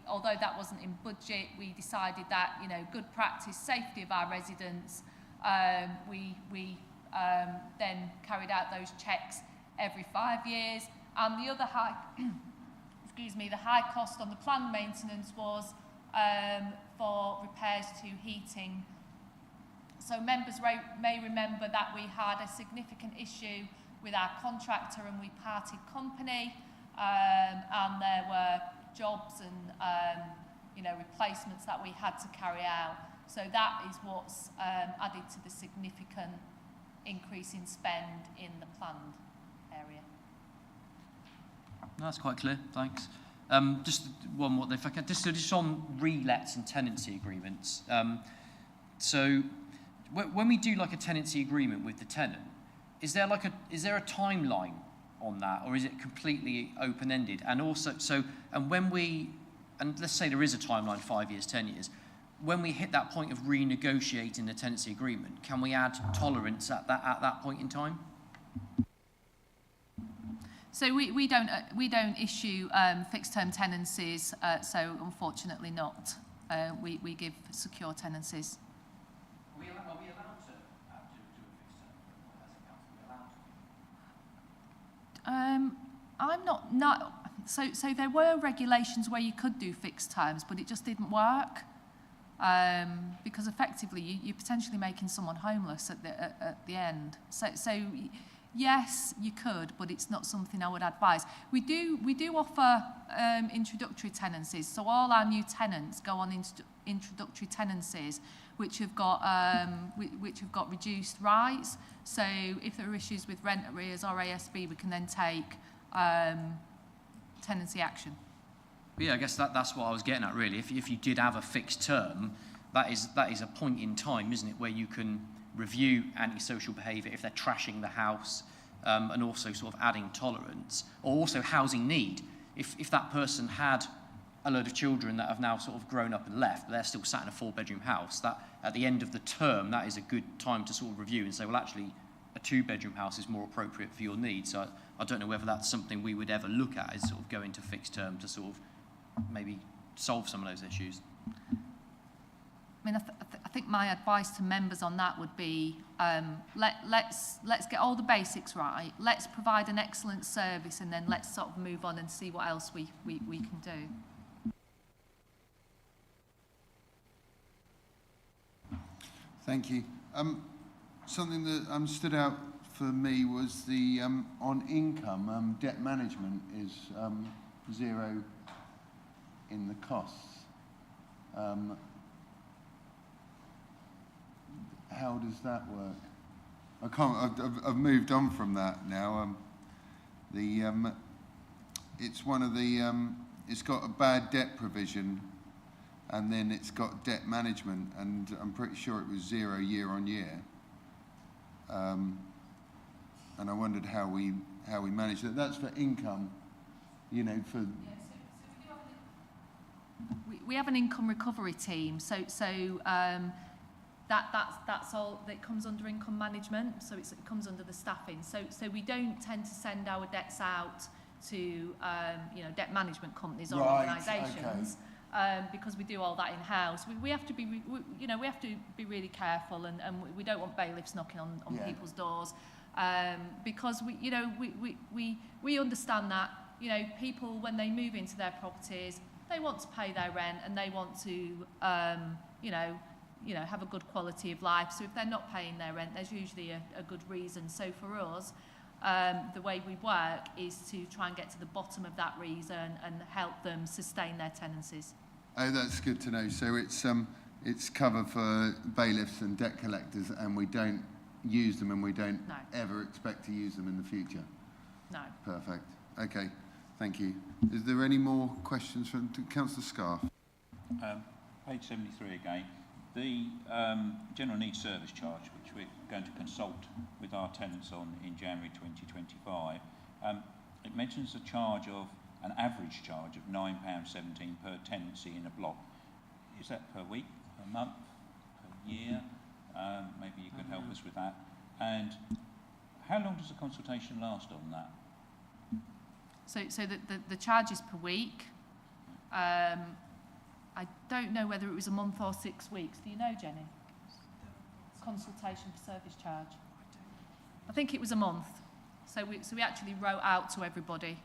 although that wasn't in budget, we decided that, you know, good practice, safety of our residents, we then carried out those checks every 5 years. And the other high, the high cost on the planned maintenance was for repairs to heating. So members may remember that we had a significant issue with our contractor and we parted company, and there were jobs and you know, replacements that we had to carry out. So that is what's added to the significant increase in spend in the planned area. No, that's quite clear, thanks. Just one more, if I can, just on relets and tenancy agreements. So when we do like a tenancy agreement with the tenant, is there a timeline on that, or is it completely open-ended? And also, and let's say there is a timeline, 5 years, 10 years, when we hit that point of renegotiating the tenancy agreement, can we add tolerance at that point in time? So we don't issue fixed-term tenancies, so unfortunately not. We give secure tenancies. Are we allowed to do a fixed term? I'm not. So there were regulations where you could do fixed terms, but it just didn't work because effectively you're potentially making someone homeless at the end. So yes, you could, but it's not something I would advise. We do offer introductory tenancies, so all our new tenants go on introductory tenancies, which have got reduced rights. So if there are issues with rent arrears or ASB, we can then take tenancy action. Yeah, I guess that's what I was getting at, really. If you did have a fixed term, that is a point in time, isn't it, where you can review antisocial behaviour if they're trashing the house, and also sort of adding tolerance, or also housing need. If that person had a load of children that have now sort of grown up and left, but they're still sat in a 4-bedroom house, that at the end of the term, that is a good time to sort of review and say, well, actually, a 2-bedroom house is more appropriate for your needs. So I don't know whether that's something we would ever look at, is sort of go into fixed term to sort of maybe solve some of those issues. I mean, I think my advice to members on that would be, let's get all the basics right. Let's provide an excellent service, and then let's sort of move on and see what else we can do. Thank you. Something that stood out for me was the on income, debt management is 0 in the costs. How does that work? I can't. I've moved on from that now. It's one of the. It's got a bad debt provision, and then it's got debt management, and I'm pretty sure it was 0 year on year. And I wondered how we managed it. That's for income, you know, for. We have an income recovery team, so that's all that comes under income management, so it comes under the staffing. So we don't tend to send our debts out to you know, debt management companies or organisations, because we do all that in house. We have to be really careful, and we don't want bailiffs knocking on people's doors, because we understand that, you know, people, when they move into their properties, they want to pay their rent and they want to have a good quality of life. So if they're not paying their rent, there's usually a good reason. So for us, the way we work is to try and get to the bottom of that reason and help them sustain their tenancies. Oh, that's good to know. So it's cover for bailiffs and debt collectors, and we don't use them, and we don't ever expect to use them in the future. No. Perfect. Okay. Thank you. Is there any more questions from Councillor Scarf? Page 73 again. The general needs service charge, which we're going to consult with our tenants on in January 2025, it mentions a charge of an average charge of £9.17 per tenancy in a block. Is that per week, per month, per year? Maybe you could help us with that. And how long does the consultation last on that? So the charge is per week. I don't know whether it was a month or 6 weeks. Do you know, Jenny? Consultation for service charge. I think it was a month. So we actually wrote out to everybody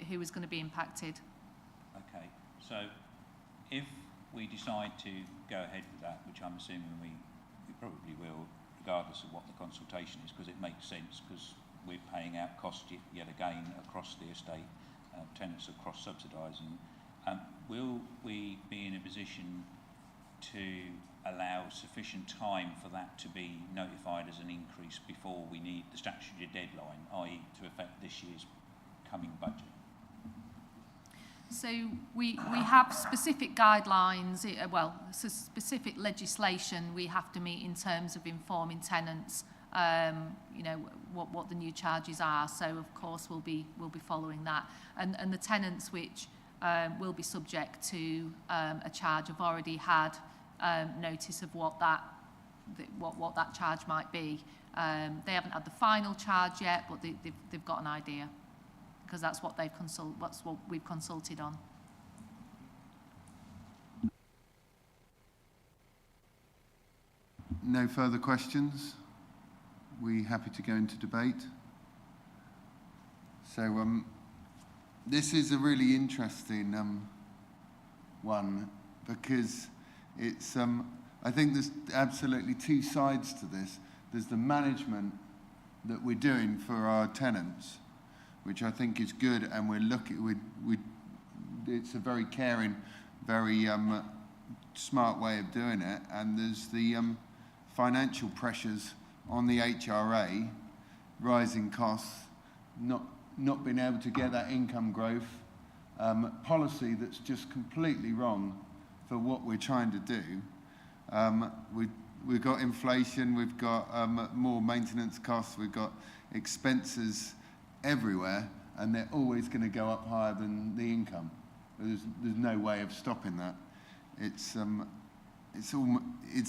who was going to be impacted. Okay, so if we decide to go ahead with that, which I'm assuming we probably will, regardless of what the consultation is, because it makes sense, because we're paying out costs yet again across the estate, tenants are cross-subsidising. Will we be in a position to allow sufficient time for that to be notified as an increase before we need the statutory deadline, i.e. to affect this year's coming budget? So we have specific guidelines, so specific legislation we have to meet in terms of informing tenants, you know, what the new charges are. So of course we'll be following that, and the tenants which will be subject to a charge have already had notice of what that charge might be. They haven't had the final charge yet, but they've got an idea, because that's what we've consulted on. No further questions? We happy to go into debate? So this is a really interesting one, because it's I think there's absolutely two sides to this. There's the management that we're doing for our tenants, which I think is good, and we're looking. It's a very caring, very smart way of doing it. And there's the financial pressures on the HRA, rising costs, not being able to get that income growth, policy that's just completely wrong for what we're trying to do. We've got inflation, we've got more maintenance costs, we've got expenses everywhere, and they're always going to go up higher than the income. There's no way of stopping that. It's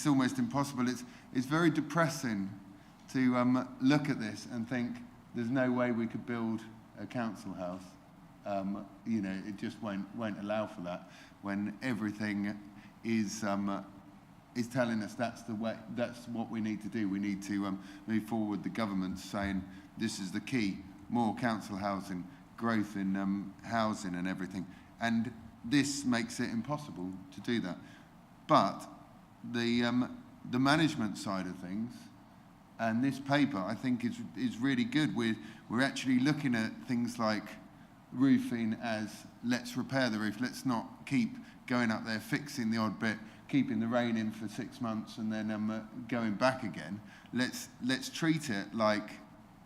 almost impossible. It's very depressing to look at this and think there's no way we could build a council house. You know, it just won't allow for that, when everything is telling us that's the way, that's what we need to do. We need to move forward. The government's saying this is the key: more council housing, growth in housing and everything. And this makes it impossible to do that. But the management side of things, and this paper, I think is really good. We're actually looking at things like roofing as, let's repair the roof. Let's not keep going up there, fixing the odd bit, keeping the rain in for 6 months and then going back again. Let's treat it like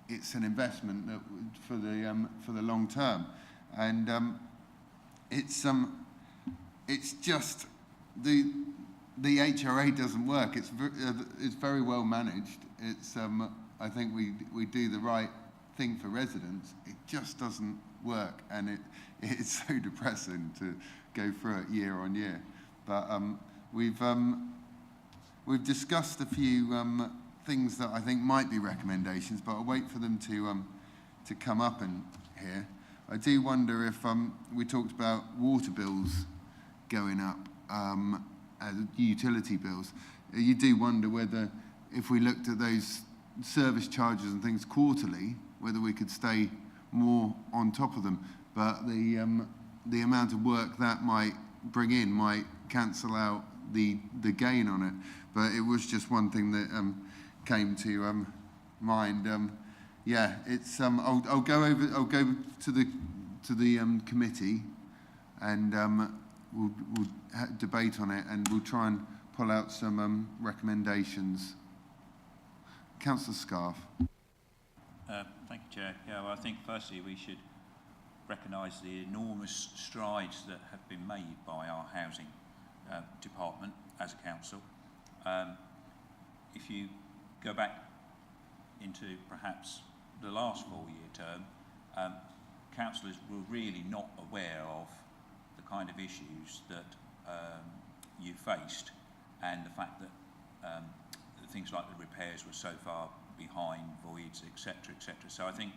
it's an investment that for the long term. And it's just the HRA doesn't work. It's very well managed. I think we do the right thing for residents. It just doesn't work, and it's so depressing to go through it year on year. But we've discussed a few things that I think might be recommendations, but I'll wait for them to come up in here. I do wonder if we talked about water bills going up, as utility bills. You do wonder whether, if we looked at those service charges and things quarterly, whether we could stay more on top of them. But the amount of work that might bring in might cancel out the gain on it. But it was just one thing that came to mind. Yeah, it's I'll go to the committee, and we'll debate on it, and we'll try and pull out some recommendations. Councillor Scarf. Thank you, Chair. Yeah, well, I think firstly we should recognise the enormous strides that have been made by our housing department as a council. If you go back into perhaps the last 4-year term, councillors were really not aware of the kind of issues that you faced, and the fact that things like the repairs were so far behind, voids, etc., etc. So I think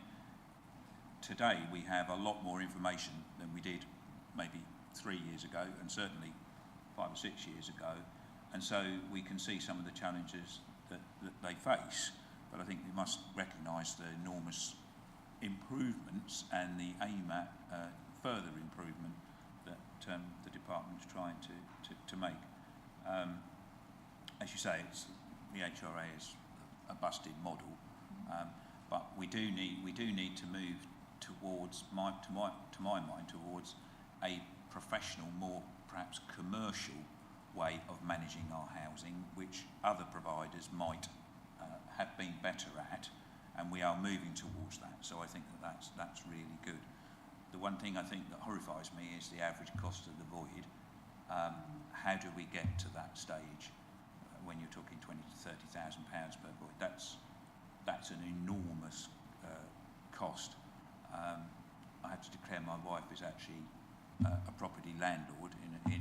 today we have a lot more information than we did maybe 3 years ago, and certainly 5 or 6 years ago, and so we can see some of the challenges that they face. But I think we must recognise the enormous improvements and the aim at further improvement that the department's trying to make. As you say, the HRA is a busted model, but we do need to move towards, to my mind, towards a professional, more perhaps commercial way of managing our housing, which other providers might have been better at, and we are moving towards that. So I think that's really good. The one thing I think that horrifies me is the average cost of the void. How do we get to that stage when you're talking £20,000 to £30,000 per void? That's an enormous cost. I have to declare my wife is actually a property landlord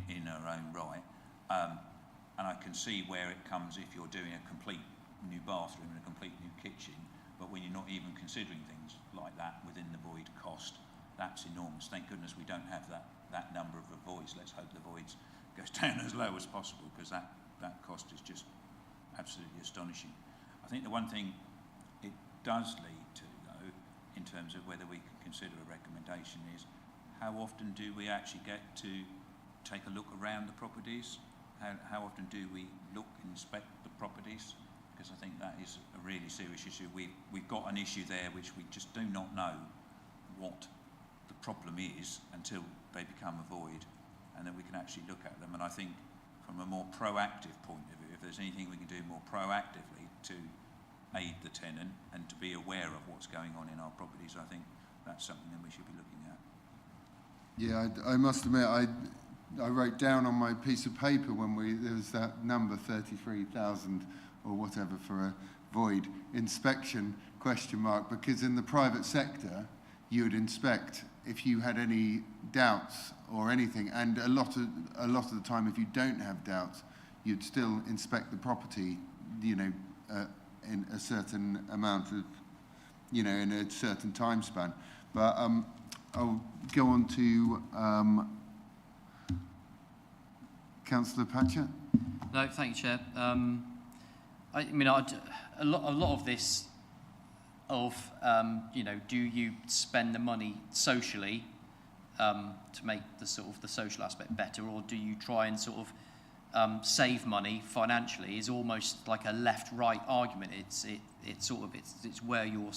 in her own right, and I can see where it comes if you're doing a complete new bathroom and a complete new kitchen, but when you're not even considering things like that within the void cost, that's enormous. Thank goodness we don't have that number of voids. Let's hope the voids goes down as low as possible, because that cost is just absolutely astonishing. I think the one thing it does lead to, though, in terms of whether we can consider a recommendation, is how often do we actually get to take a look around the properties? How often do we look and inspect the properties? Because I think that is a really serious issue. We've got an issue there which we just do not know what the problem is until they become a void, and then we can actually look at them. And I think from a more proactive point of view, if there's anything we can do more proactively to aid the tenant and to be aware of what's going on in our properties, I think that's something that we should be looking at. Yeah, I must admit, I wrote down on my piece of paper when there was that number, 33,000 or whatever for a void inspection, ? Because in the private sector, you would inspect if you had any doubts or anything, and a lot of the time, if you don't have doubts, you'd still inspect the property, in a certain amount of, in a certain time span. But I'll go on to Councillor Patchett. No, thank you, Chair. I mean, a lot of this, do you spend the money socially to make the social aspect better, or do you try and save money financially, is almost like a left-right argument. It's where you're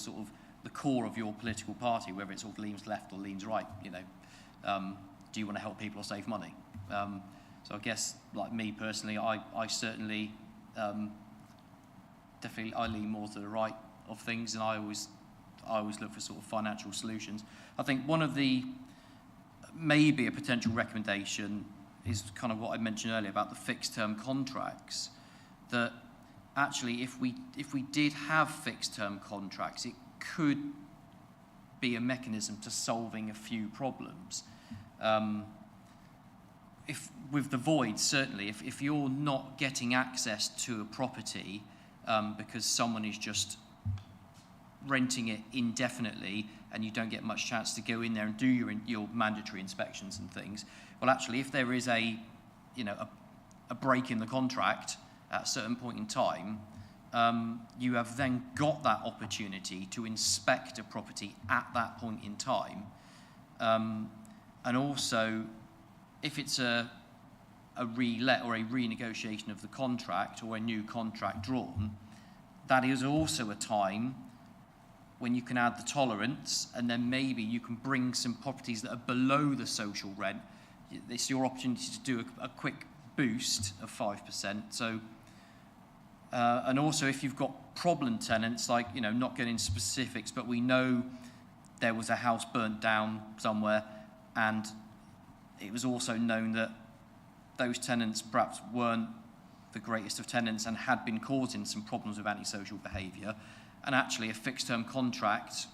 the core of your political party, whether it leans left or leans right. Do you want to help people or save money? So I guess, like me personally, I certainly definitely I lean more to the right of things, and I always look for financial solutions. I think one of the maybe a potential recommendation is kind of what I mentioned earlier about the fixed term contracts, that actually if we did have fixed term contracts, it could be a mechanism to solving a few problems. If with the void, certainly, if you're not getting access to a property because someone is just renting it indefinitely and you don't get much chance to go in there and do your mandatory inspections and things, well, actually, if there is a break in the contract at a certain point in time, you have then got that opportunity to inspect a property at that point in time. And also, if it's a relet or a renegotiation of the contract or a new contract drawn, that is also a time when you can add the tolerance, and then maybe you can bring some properties that are below the social rent. It's your opportunity to do a quick boost of 5%. So, and also if you've got problem tenants, like, not getting specifics, but we know there was a house burnt down somewhere, and it was also known that those tenants perhaps weren't the greatest of tenants and had been causing some problems with antisocial behaviour. And actually a fixed term contract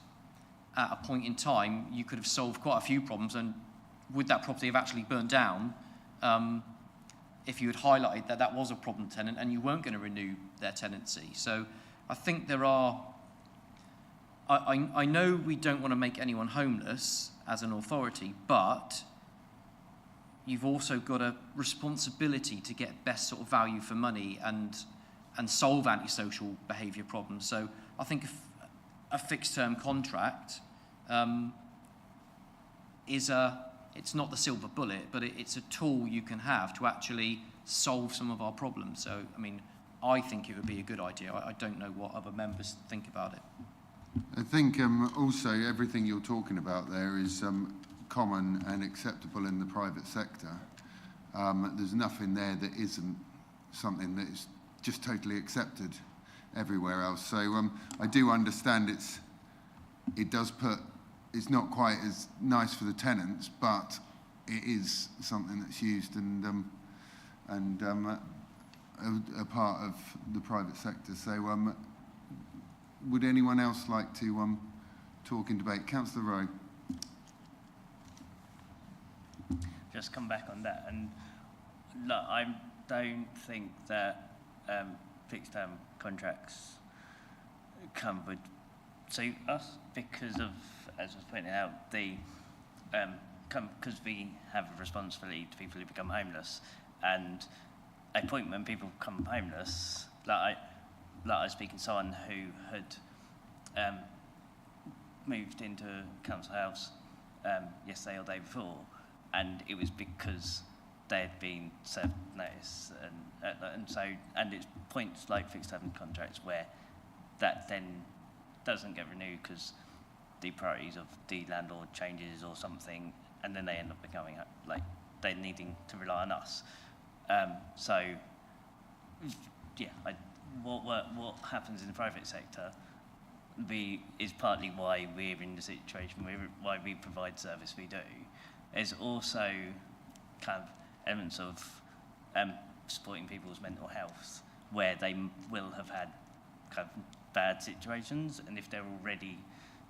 at a point in time, you could have solved quite a few problems, and would that property have actually burnt down if you had highlighted that that was a problem tenant and you weren't going to renew their tenancy. So I think there are, I know we don't want to make anyone homeless as an authority, but you've also got a responsibility to get best sort of value for money and solve antisocial behaviour problems. So I think a fixed term contract it's not the silver bullet, but it's a tool you can have to actually solve some of our problems. So, I mean, I think it would be a good idea. I don't know what other members think about it. I think also everything you're talking about there is common and acceptable in the private sector. There's nothing there that isn't something that is just totally accepted everywhere else. So I do understand it's not quite as nice for the tenants, but it is something that's used and a part of the private sector. So would anyone else like to talk in debate? Councillor Rowe. Just come back on that, and look, I don't think that fixed term contracts would suit us because of, as was pointed out, because we have a responsibility to people who become homeless, and a point when people become homeless, I was speaking to someone who had moved into a council house yesterday or the day before, and it was because they had been served notice, and it's points like fixed term contracts where that then doesn't get renewed because the priorities of the landlord changes or something, and then they end up becoming like they're needing to rely on us. What happens in the private sector is partly why we're in the situation, why we provide service we do. There's also kind of elements of supporting people's mental health where they will have had kind of bad situations, and if they're already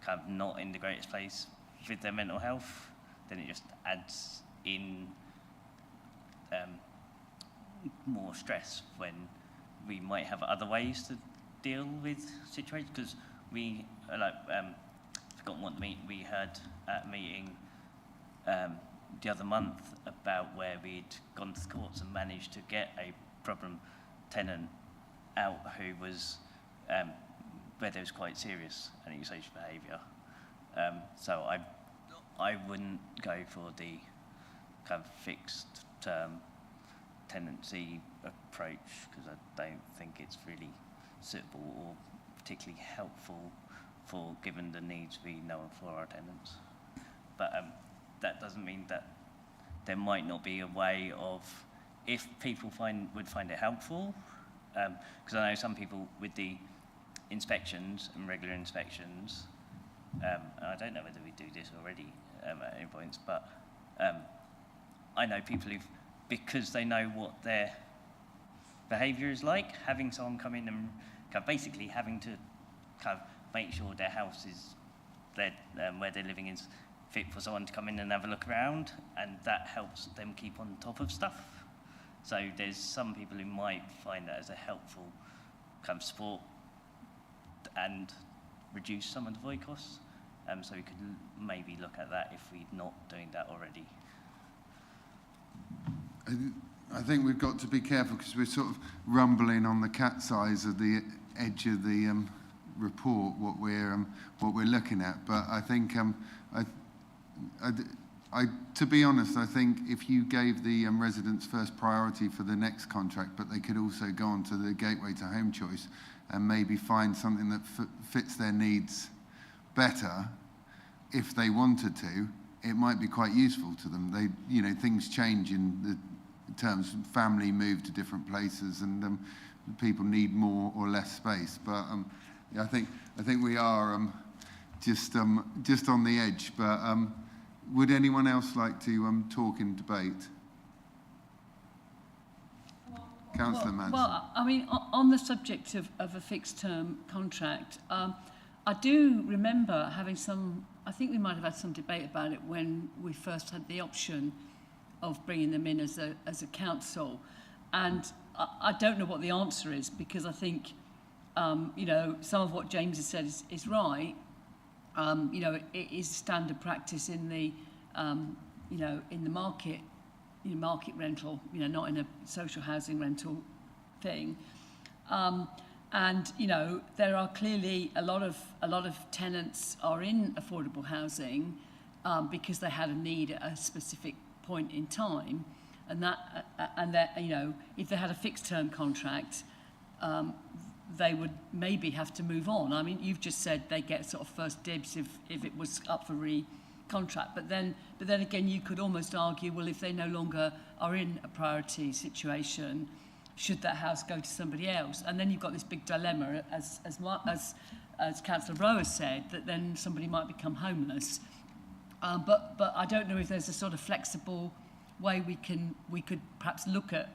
kind of not in the greatest place with their mental health, then it just adds in more stress when we might have other ways to deal with situations. Because we forgotten what we heard at a meeting the other month about where we'd gone to the courts and managed to get a problem tenant out who was where there was quite serious antisocial behaviour. So I wouldn't go for the kind of fixed term tenancy approach because I don't think it's really suitable or particularly helpful for given the needs we know for our tenants. But that doesn't mean that there might not be a way of, if people would find it helpful, because I know some people with the inspections and regular inspections, and I don't know whether we do this already at any points, but I know people who've, because they know what their behaviour is like, having someone come in and kind of basically having to kind of make sure their house is, where they're living is fit for someone to come in and have a look around, and that helps them keep on top of stuff. So there's some people who might find that as a helpful kind of support and reduce some of the void costs. So we could maybe look at that if we're not doing that already. I think we've got to be careful because we're sort of rumbling on the cat's eyes of the edge of the report, what we're looking at. But I think, to be honest, I think if you gave the residents first priority for the next contract, but they could also go on to the Gateway to Home Choice and maybe find something that fits their needs better, if they wanted to, it might be quite useful to them. Things change in the terms of family move to different places, and people need more or less space. But I think we are just on the edge. But would anyone else like to talk in debate? Councillor Manson. Well, I mean, on the subject of a fixed-term contract, I do remember having I think we might have had some debate about it when we first had the option of bringing them in as a council. And I don't know what the answer is, because I think, some of what James has said is right. It is standard practice in the, in the market market rental, not in a social housing rental thing. And there are clearly a lot of tenants are in affordable housing because they had a need at a specific point in time, and that if they had a fixed term contract, they would maybe have to move on. I mean, you've just said they get sort of first dibs if it was up for contract, but then again, you could almost argue, well, if they no longer are in a priority situation, should that house go to somebody else? And then you've got this big dilemma, as Councillor Rowe has said, that then somebody might become homeless. But I don't know if there's a sort of flexible way we could perhaps look at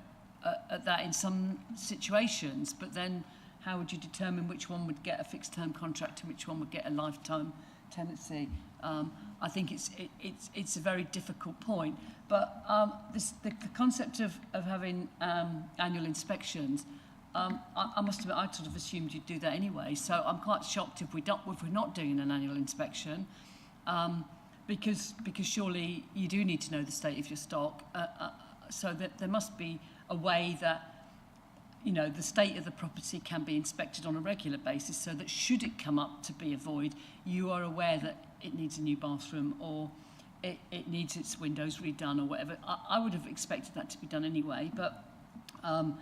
that in some situations. But then, how would you determine which one would get a fixed term contract and which one would get a lifetime tenancy? I think it's a very difficult point. But the concept of having annual inspections, I must admit, I sort of assumed you'd do that anyway. So I'm quite shocked if we're not doing an annual inspection, because surely you do need to know the state of your stock. So that there must be a way that the state of the property can be inspected on a regular basis, so that should it come up to be a void, you are aware that it needs a new bathroom or it needs its windows redone or whatever. I would have expected that to be done anyway, but and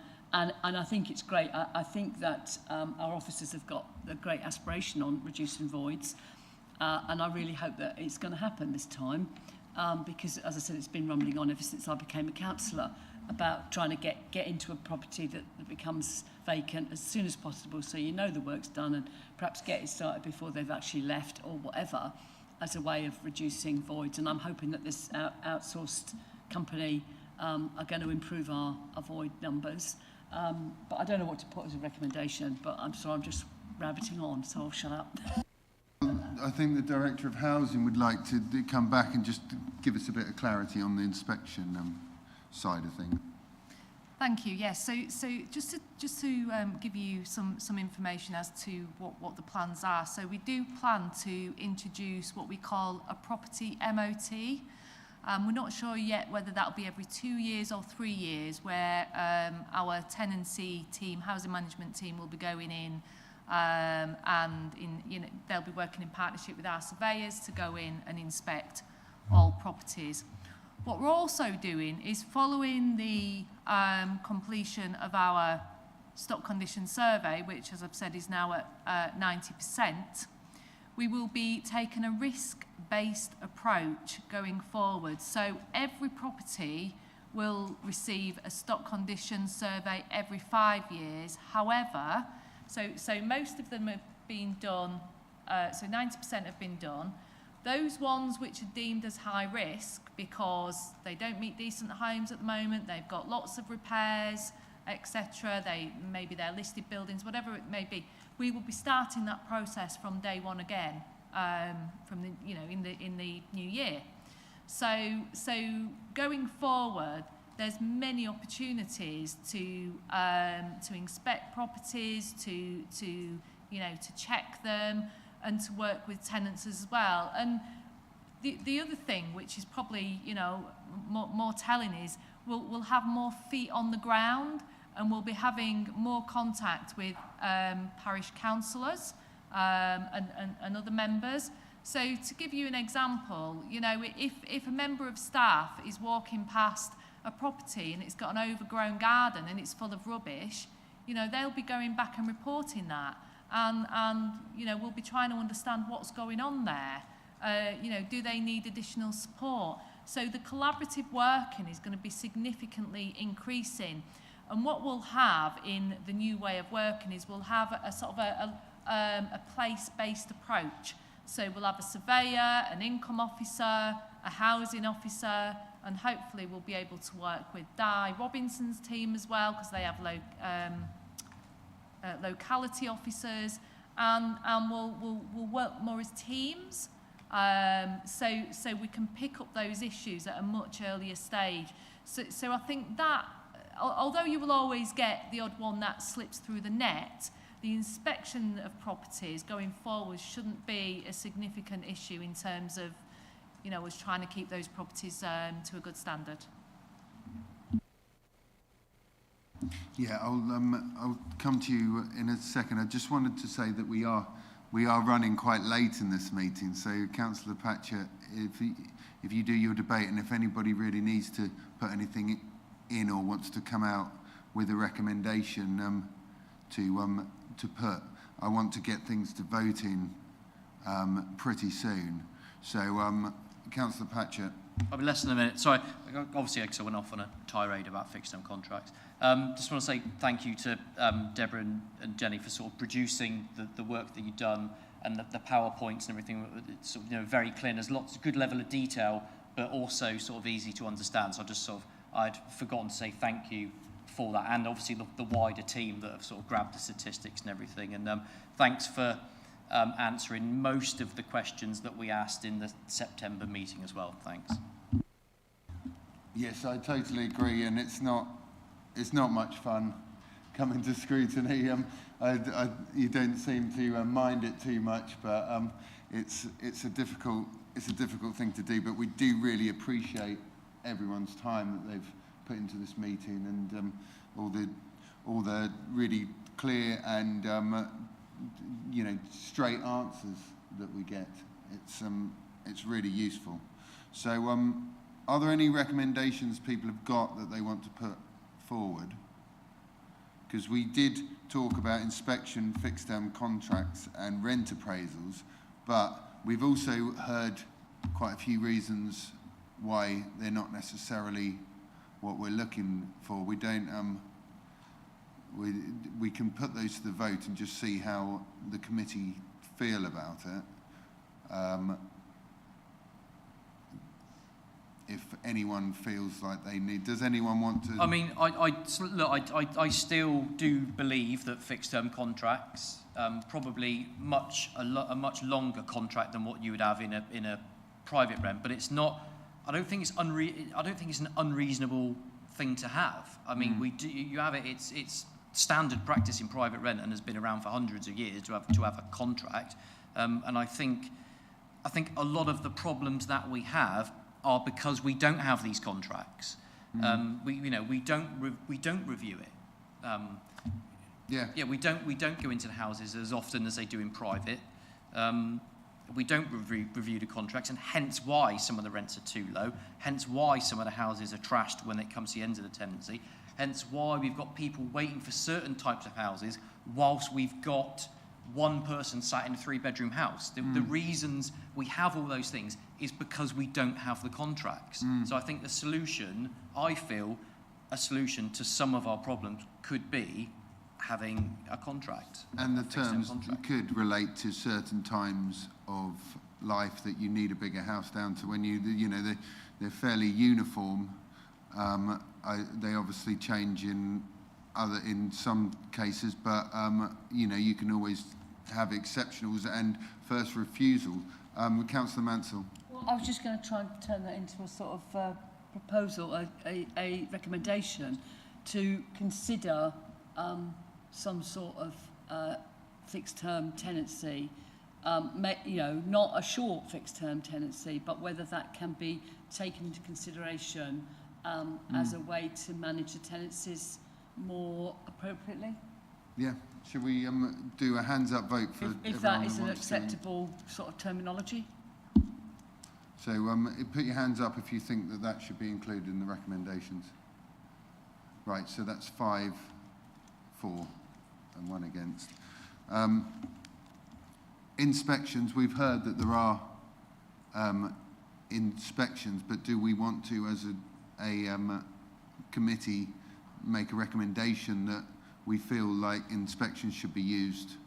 I think it's great. I think that our officers have got a great aspiration on reducing voids, and I really hope that it's going to happen this time, because, as I said, it's been rumbling on ever since I became a councillor about trying to get into a property that becomes vacant as soon as possible, so the work's done, and perhaps get it started before they've actually left or whatever, as a way of reducing voids. And I'm hoping that this outsourced company are going to improve our void numbers. But I don't know what to put as a recommendation, but I'm sorry, I'm just rabbiting on, so I'll shut up. I think the Director of Housing would like to come back and just give us a bit of clarity on the inspection side of things. Thank you. Yes. So just to give you some information as to what the plans are. So we do plan to introduce what we call a property MOT. We're not sure yet whether that'll be every 2 years or 3 years, where our tenancy team, housing management team, will be going in, and they'll be working in partnership with our surveyors to go in and inspect all properties. What we're also doing is, following the completion of our stock condition survey, which, as I've said, is now at 90%, we will be taking a risk-based approach going forward. So every property will receive a stock condition survey every 5 years. However, so most of them have been done, so 90% have been done. Those ones which are deemed as high risk because they don't meet decent homes at the moment, they've got lots of repairs, etc. Maybe they're listed buildings, whatever it may be. We will be starting that process from day one again, from the in the new year. So going forward, there's many opportunities to inspect properties, to check them, and to work with tenants as well. And the other thing, which is probably more telling, is we'll have more feet on the ground, and we'll be having more contact with parish councillors and other members. So to give you an example, if a member of staff is walking past a property and it's got an overgrown garden and it's full of rubbish, they'll be going back and reporting that. And we'll be trying to understand what's going on there. Do they need additional support? So the collaborative working is going to be significantly increasing. And what we'll have in the new way of working is we'll have a sort of a place-based approach. So we'll have a surveyor, an income officer, a housing officer, and hopefully we'll be able to work with Di Robinson's team as well, because they have locality officers, and we'll work more as teams, so we can pick up those issues at a much earlier stage. So I think that, although you will always get the odd one that slips through the net, the inspection of properties going forward shouldn't be a significant issue in terms of us trying to keep those properties to a good standard. Yeah, I'll come to you in a second. I just wanted to say that we are running quite late in this meeting. So, Councillor Patchett, if you do your debate, and if anybody really needs to put anything in or wants to come out with a recommendation to put, I want to get things to voting pretty soon. So, Councillor Patchett. I'll be less than a minute. Sorry, obviously I went off on a tirade about fixed-term contracts. Just want to say thank you to Deborah and Jenny for sort of producing the work that you've done, and the PowerPoints and everything. It's sort of, very clear. There's lots of good level of detail, but also sort of easy to understand. So I'd forgotten to say thank you for that, and obviously the wider team that have sort of grabbed the statistics and everything. And thanks for answering most of the questions that we asked in the September meeting as well. Thanks. Yes, I totally agree, and it's not much fun coming to scrutiny. You don't seem to mind it too much, but it's a difficult thing to do. But we do really appreciate everyone's time that they've put into this meeting, and all the really clear and straight answers that we get. It's really useful. So, are there any recommendations people have got that they want to put forward? Because we did talk about inspection, fixed-term contracts and rent appraisals, but we've also heard quite a few reasons why they're not necessarily what we're looking for. We don't. We can put those to the vote and just see how the committee feel about it. If anyone feels like they need, does anyone want to? I mean, I still do believe that fixed-term contracts, probably a much longer contract than what you would have in a private rent, but it's not. I don't think it's an unreasonable thing to have. I mean, you have it. It's standard practice in private rent and has been around for hundreds of years to have a contract. And I think a lot of the problems that we have are because we don't have these contracts. We don't review it. We don't go into the houses as often as they do in private. We don't review the contracts, and hence why some of the rents are too low, hence why some of the houses are trashed when it comes to the end of the tenancy, hence why we've got people waiting for certain types of houses whilst we've got one person sat in a 3-bedroom house. The reasons we have all those things is because we don't have the contracts. So I think I feel a solution to some of our problems could be having a contract. And the terms could relate to certain times of life that you need a bigger house, down to when they're fairly uniform. They obviously change in some cases, but you can always have exceptionals and first refusal. Councillor Mansell. Well, I was just going to try and turn that into a sort of proposal, a recommendation to consider some sort of fixed-term tenancy, not a short fixed-term tenancy, but whether that can be taken into consideration as a way to manage the tenancies more appropriately. Yeah. Should we do a hands-up vote for if that is an acceptable sort of terminology? So put your hands up if you think that should be included in the recommendations. Right, so that's 5 for and 1 against. Inspections, we've heard that there are inspections, but do we want to, as a committee, make a recommendation that we feel like inspections should be used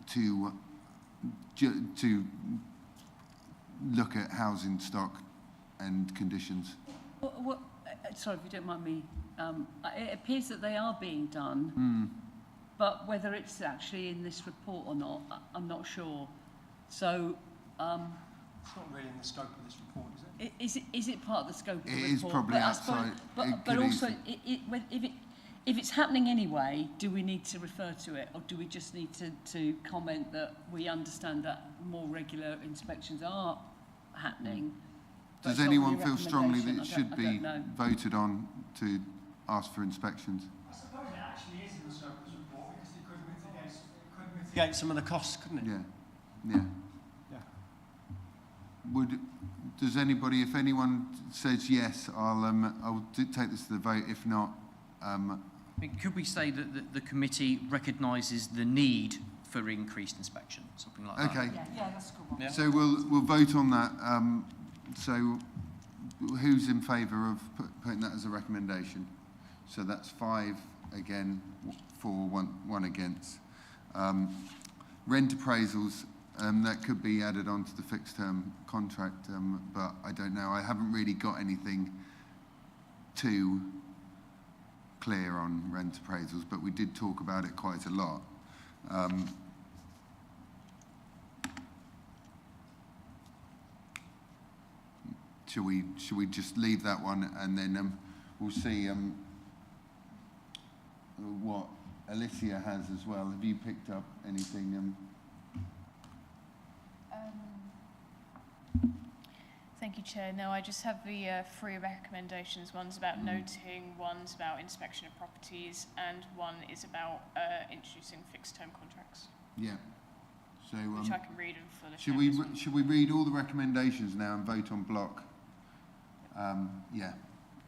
to look at housing stock and conditions? Sorry, if you don't mind me. It appears that they are being done, but whether it's actually in this report or not, I'm not sure. So, it's not really in the scope of this report, is it? Is it part of the scope of the report? It is probably outside. But also, if it's happening anyway, do we need to refer to it, or do we just need to comment that we understand that more regular inspections are happening? Does anyone feel strongly that it should be voted on to ask for inspections. I suppose it actually is in the surplus report because it could mitigate some of the costs, couldn't it? Yeah. Does anybody, if anyone says yes, I'll take this to the vote. If not, I mean, could we say that the committee recognises the need for increased inspection, something like that? Okay. Yeah, that's a good one. Yeah. So we'll vote on that. So who's in favour of putting that as a recommendation? So that's 5 again, 4, 1 against. Rent appraisals, that could be added onto the fixed term contract, but I don't know. I haven't really got anything too clear on rent appraisals, but we did talk about it quite a lot. Should we just leave that one, and then we'll see what Alicia has as well. Have you picked up anything? Thank you, Chair. No, I just have the 3 recommendations. One's about noting, one's about inspection of properties, and one is about introducing fixed-term contracts. Yeah. So which I can read for the should we read all the recommendations now and vote on block? Yeah.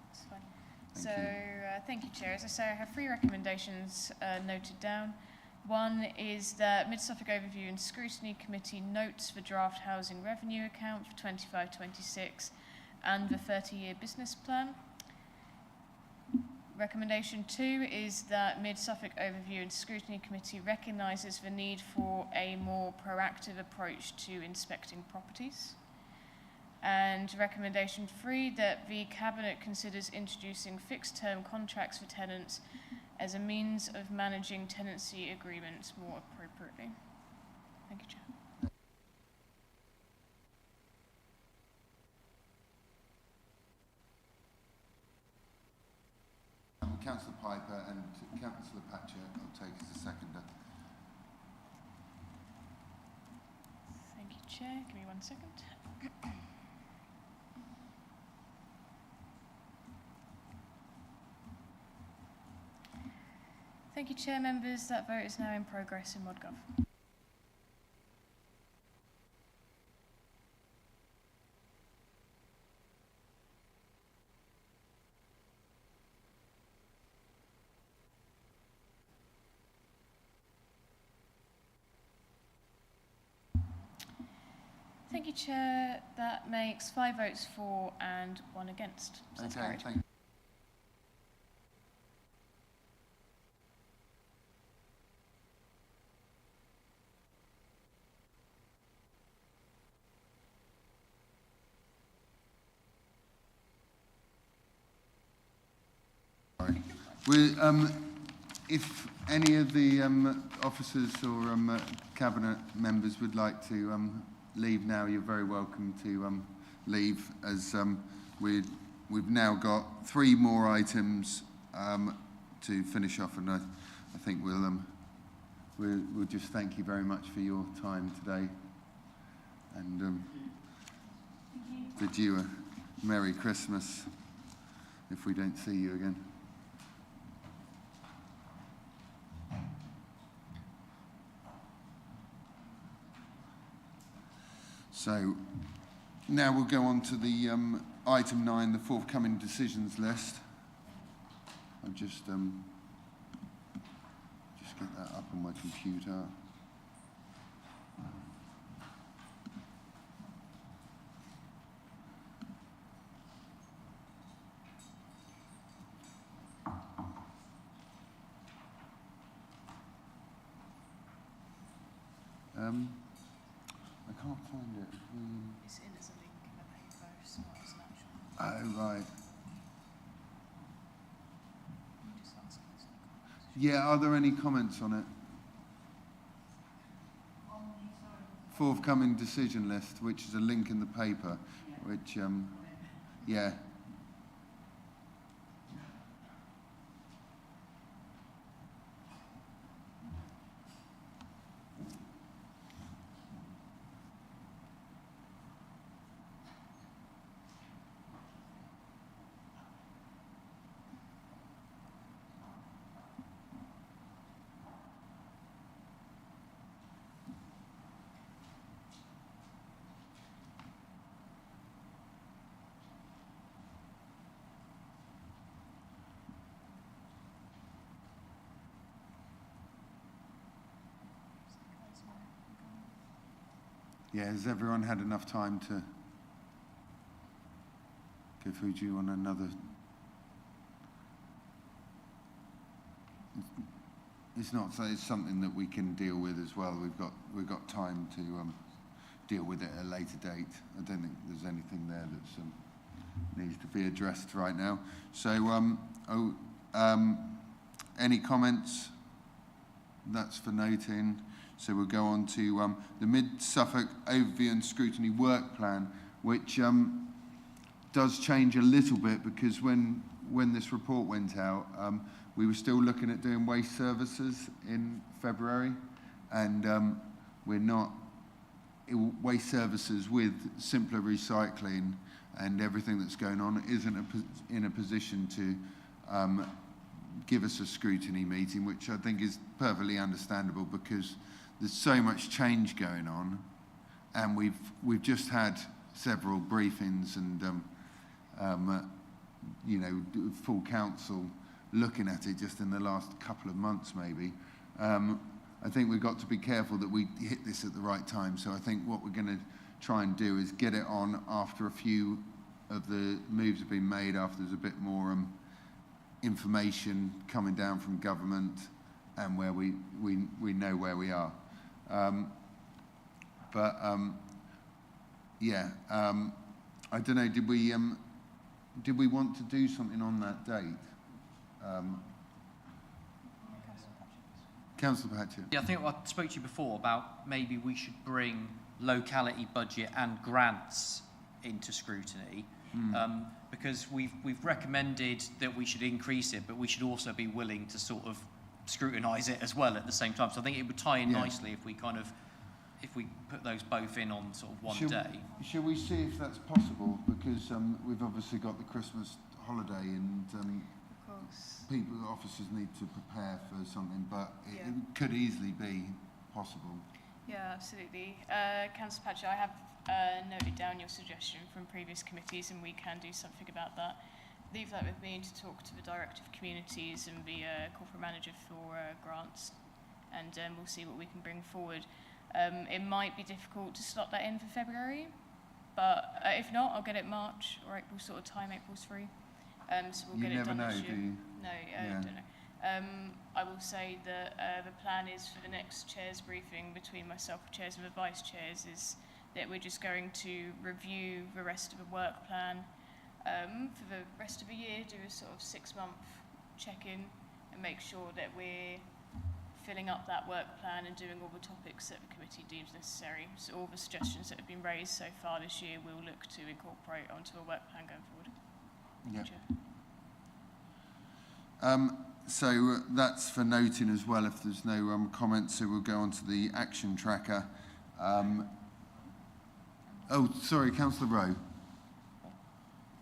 That's fine. Thank you, Chair. As I say, I have 3 recommendations noted down. One is that Mid-Suffolk Overview and Scrutiny Committee notes the draft housing revenue account for 25-26 and the 30-year business plan. Recommendation 2 is that Mid-Suffolk Overview and Scrutiny Committee recognises the need for a more proactive approach to inspecting properties. And recommendation 3, that the Cabinet considers introducing fixed-term contracts for tenants as a means of managing tenancy agreements more appropriately. Thank you, Chair. Councillor Piper and Councillor Patcher, I'll take as a seconder. Thank you, Chair. Give me 1 second. Thank you, Chair. Members, that vote is now in progress in ModGov. Thank you, Chair. That makes 5 votes for and 1 against. So that's carried. Thank you. If any of the officers or cabinet members would like to leave now, you're very welcome to leave, as we've now got 3 more items to finish off, and I think we'll just thank you very much for your time today, and bid you a Merry Christmas if we don't see you again. So now we'll go on to the item 9, the forthcoming decisions list. I'll just get that up on my computer. I can't find it. It's in as a link in the paper, so it's an actual. Oh, right. You just ask if there's any comments. Yeah, are there any comments on it? Forthcoming decision list, which is a link in the paper, which, yeah. Yeah, has everyone had enough time to go through? Do you want another? It's not. So it's something that we can deal with as well. We've got time to deal with it at a later date. I don't think there's anything there that's needs to be addressed right now. So, any comments? That's for noting. So we'll go on to the Mid-Suffolk Overview and Scrutiny Work Plan, which does change a little bit because when this report went out, we were still looking at doing waste services in February, and we're not. Waste services with simpler recycling and everything that's going on isn't in a position to give us a scrutiny meeting, which I think is perfectly understandable because there's so much change going on, and we've just had several briefings and you know, full council looking at it just in the last couple of months maybe. I think we've got to be careful that we hit this at the right time. So I think what we're going to try and do is get it on after a few of the moves have been made, after there's a bit more information coming down from government and where we know where we are. Yeah, I don't know, did we want to do something on that date? Councillor Patchett. Yeah, I think I spoke to you before about maybe we should bring locality budget and grants into scrutiny, because we've recommended that we should increase it, but we should also be willing to sort of scrutinise it as well at the same time. So I think it would tie in nicely if we put those both in on sort of one day. Shall we see if that's possible? Because we've obviously got the Christmas holiday and people, officers need to prepare for something, but it could easily be possible. Yeah, absolutely. Councillor Patchett, I have noted down your suggestion from previous committees and we can do something about that. Leave that with me to talk to the Director of Communities and the Corporate Manager for grants, and we'll see what we can bring forward. It might be difficult to slot that in for February, but if not, I'll get it March or April sort of time. April's free. So we'll get it done this year. Do you? No, I don't know. I will say that the plan is for the next chair's briefing between myself, chairs and the vice chairs, is that we're just going to review the rest of the work plan for the rest of the year, do a sort of 6-month check-in and make sure that we're filling up that work plan and doing all the topics that the committee deems necessary. So all the suggestions that have been raised so far this year we'll look to incorporate onto a work plan going forward. Yeah. So that's for noting as well if there's no comments, so we'll go on to the action tracker. Oh, sorry, Councillor Rowe.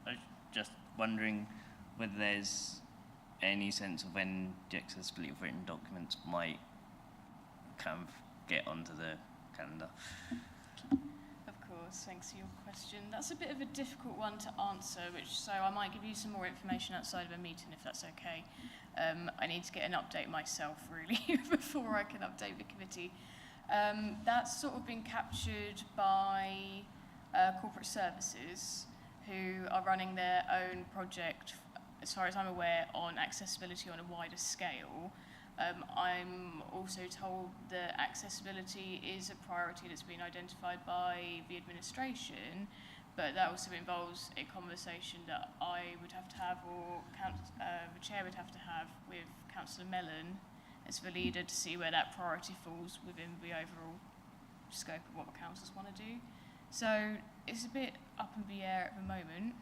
I was just wondering whether there's any sense of when the accessibility of written documents might kind of get onto the calendar. Of course, thanks for your question. That's a bit of a difficult one to answer, so I might give you some more information outside of a meeting if that's okay. I need to get an update myself really before I can update the committee. That's sort of been captured by corporate services who are running their own project, as far as I'm aware, on accessibility on a wider scale. I'm also told that accessibility is a priority that's been identified by the administration, but that also involves a conversation that I would have to have, or the chair would have to have, with Councillor Mellon as the leader to see where that priority falls within the overall scope of what the councils want to do. So it's a bit up in the air at the moment,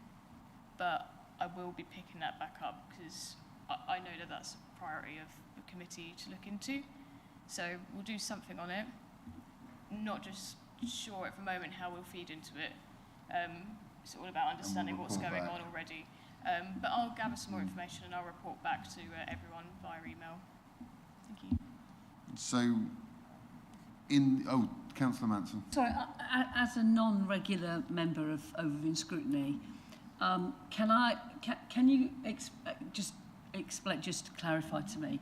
but I will be picking that back up because I know that that's a priority of the committee to look into. So we'll do something on it. Not just sure at the moment how we'll feed into it. It's all about understanding what's going on already. But I'll gather some more information and I'll report back to everyone via email. Thank you. So, Councillor Manson. Sorry, as a non-regular member of Overview and Scrutiny, can you just clarify to me,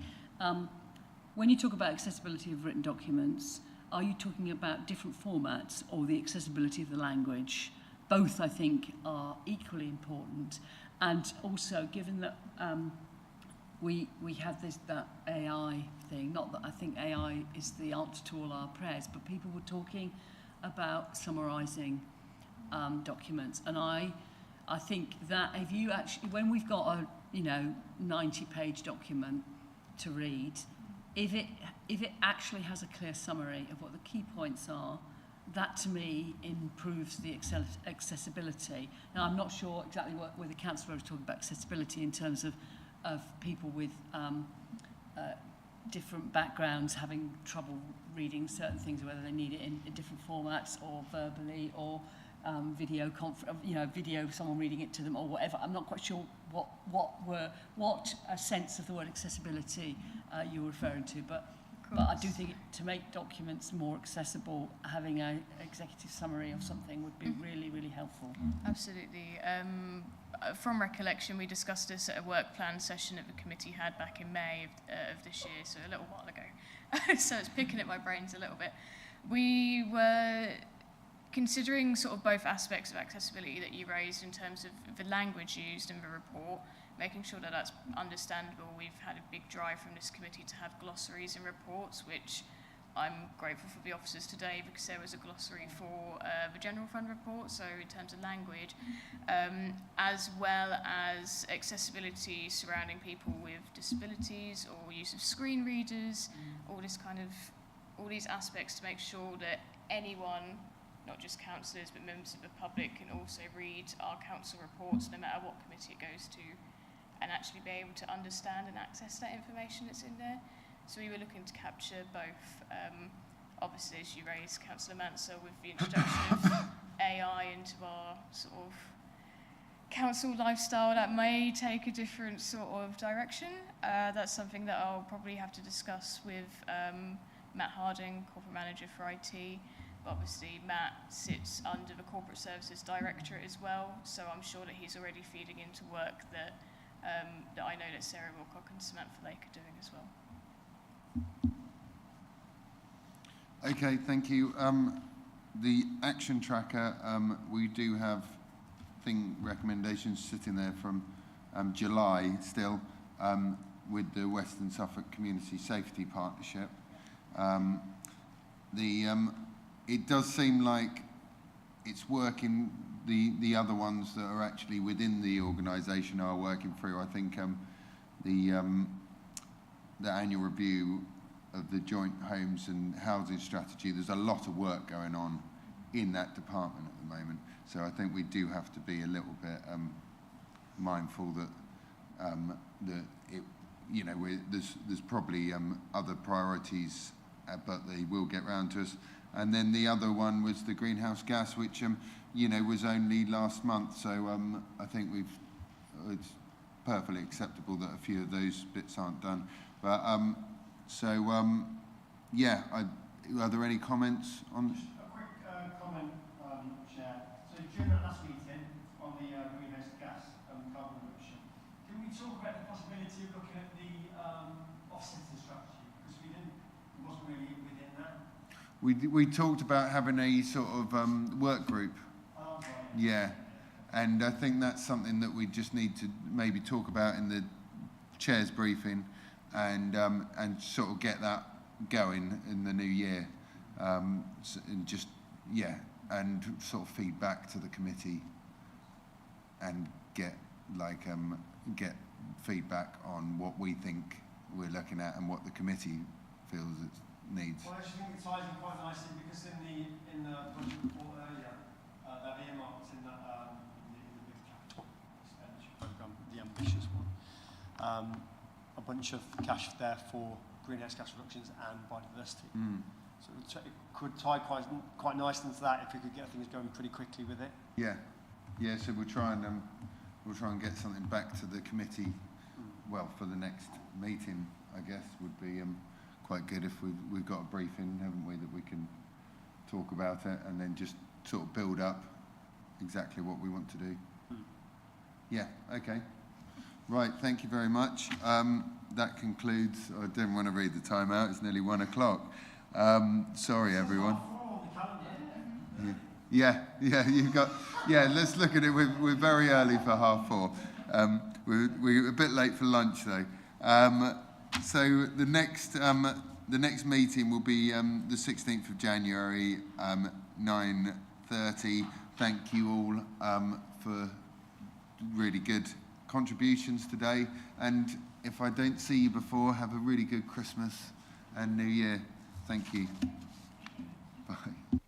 when you talk about accessibility of written documents, are you talking about different formats or the accessibility of the language? Both, I think, are equally important. And also, given that we have that AI thing, not that I think AI is the answer to all our prayers, but people were talking about summarising documents. And I think that if you actually, when we've got a 90-page document to read, if it actually has a clear summary of what the key points are, that to me improves the accessibility. Now, I'm not sure exactly where the councillor was talking about accessibility in terms of people with different backgrounds having trouble reading certain things, whether they need it in different formats or verbally or video, someone reading it to them or whatever. I'm not quite sure what a sense of the word accessibility you're referring to, but I do think to make documents more accessible, having an executive summary of something would be really, really helpful. Absolutely. From recollection, we discussed this at a work plan session that the committee had back in May of this year, so a little while ago. So it's picking at my brains a little bit. We were considering sort of both aspects of accessibility that you raised in terms of the language used in the report, making sure that that's understandable. We've had a big drive from this committee to have glossaries in reports, which I'm grateful for the officers today because there was a glossary for the general fund report, so in terms of language, as well as accessibility surrounding people with disabilities or use of screen readers, all these aspects to make sure that anyone, not just councillors but members of the public, can also read our council reports no matter what committee it goes to, and actually be able to understand and access that information that's in there. So we were looking to capture both, obviously as you raised, Councillor Mansell, with the introduction of AI into our sort of council lifestyle that may take a different sort of direction. That's something that I'll probably have to discuss with Matt Harding, Corporate Manager for IT. But obviously Matt sits under the Corporate Services Directorate as well, so I'm sure that he's already feeding into work that I know that Sarah Wilcock and Samantha Lake are doing as well. Okay, thank you. The action tracker, we do have recommendations sitting there from July still with the Western Suffolk Community Safety Partnership. It does seem like it's working. The other ones that are actually within the organisation are working through. I think the annual review of the joint homes and housing strategy, there's a lot of work going on in that department at the moment. So I think we do have to be a little bit mindful that there's probably other priorities, but they will get round to us. And then the other one was the greenhouse gas, which was only last month. So I think it's perfectly acceptable that a few of those bits aren't done. But are there any comments on? A quick comment, Chair. So during that last meeting on the greenhouse gas and carbon reduction, can we talk about the possibility of looking at the offsetting strategy? Because it wasn't really within that. We talked about having a sort of work group. Oh, right. Yeah, and I think that's something that we just need to maybe talk about in the chair's briefing, and sort of get that going in the new year, and sort of feed back to the committee and get feedback on what we think we're looking at and what the committee feels it needs. Well, I actually think it ties in quite nicely because in the budget report earlier, that earmarked in the big capital expenditure programme, the ambitious one, a bunch of cash there for greenhouse gas reductions and biodiversity. So it could tie quite nicely into that if we could get things going pretty quickly with it. Yeah. So we'll try and get something back to the committee. Well, for the next meeting, I guess would be quite good if we've got a briefing, haven't we, that we can talk about it and then just sort of build up exactly what we want to do. Yeah. Okay. Right. Thank you very much. That concludes. I didn't want to read the time out. It's nearly 1 o'clock. Sorry, everyone. Yeah, you've got. Yeah, let's look at it. We're very early for 4:30. We're a bit late for lunch though. So the next meeting will be the 16th of January, 9:30. Thank you all for really good contributions today. And if I don't see you before, have a really good Christmas and New Year. Thank you. Bye.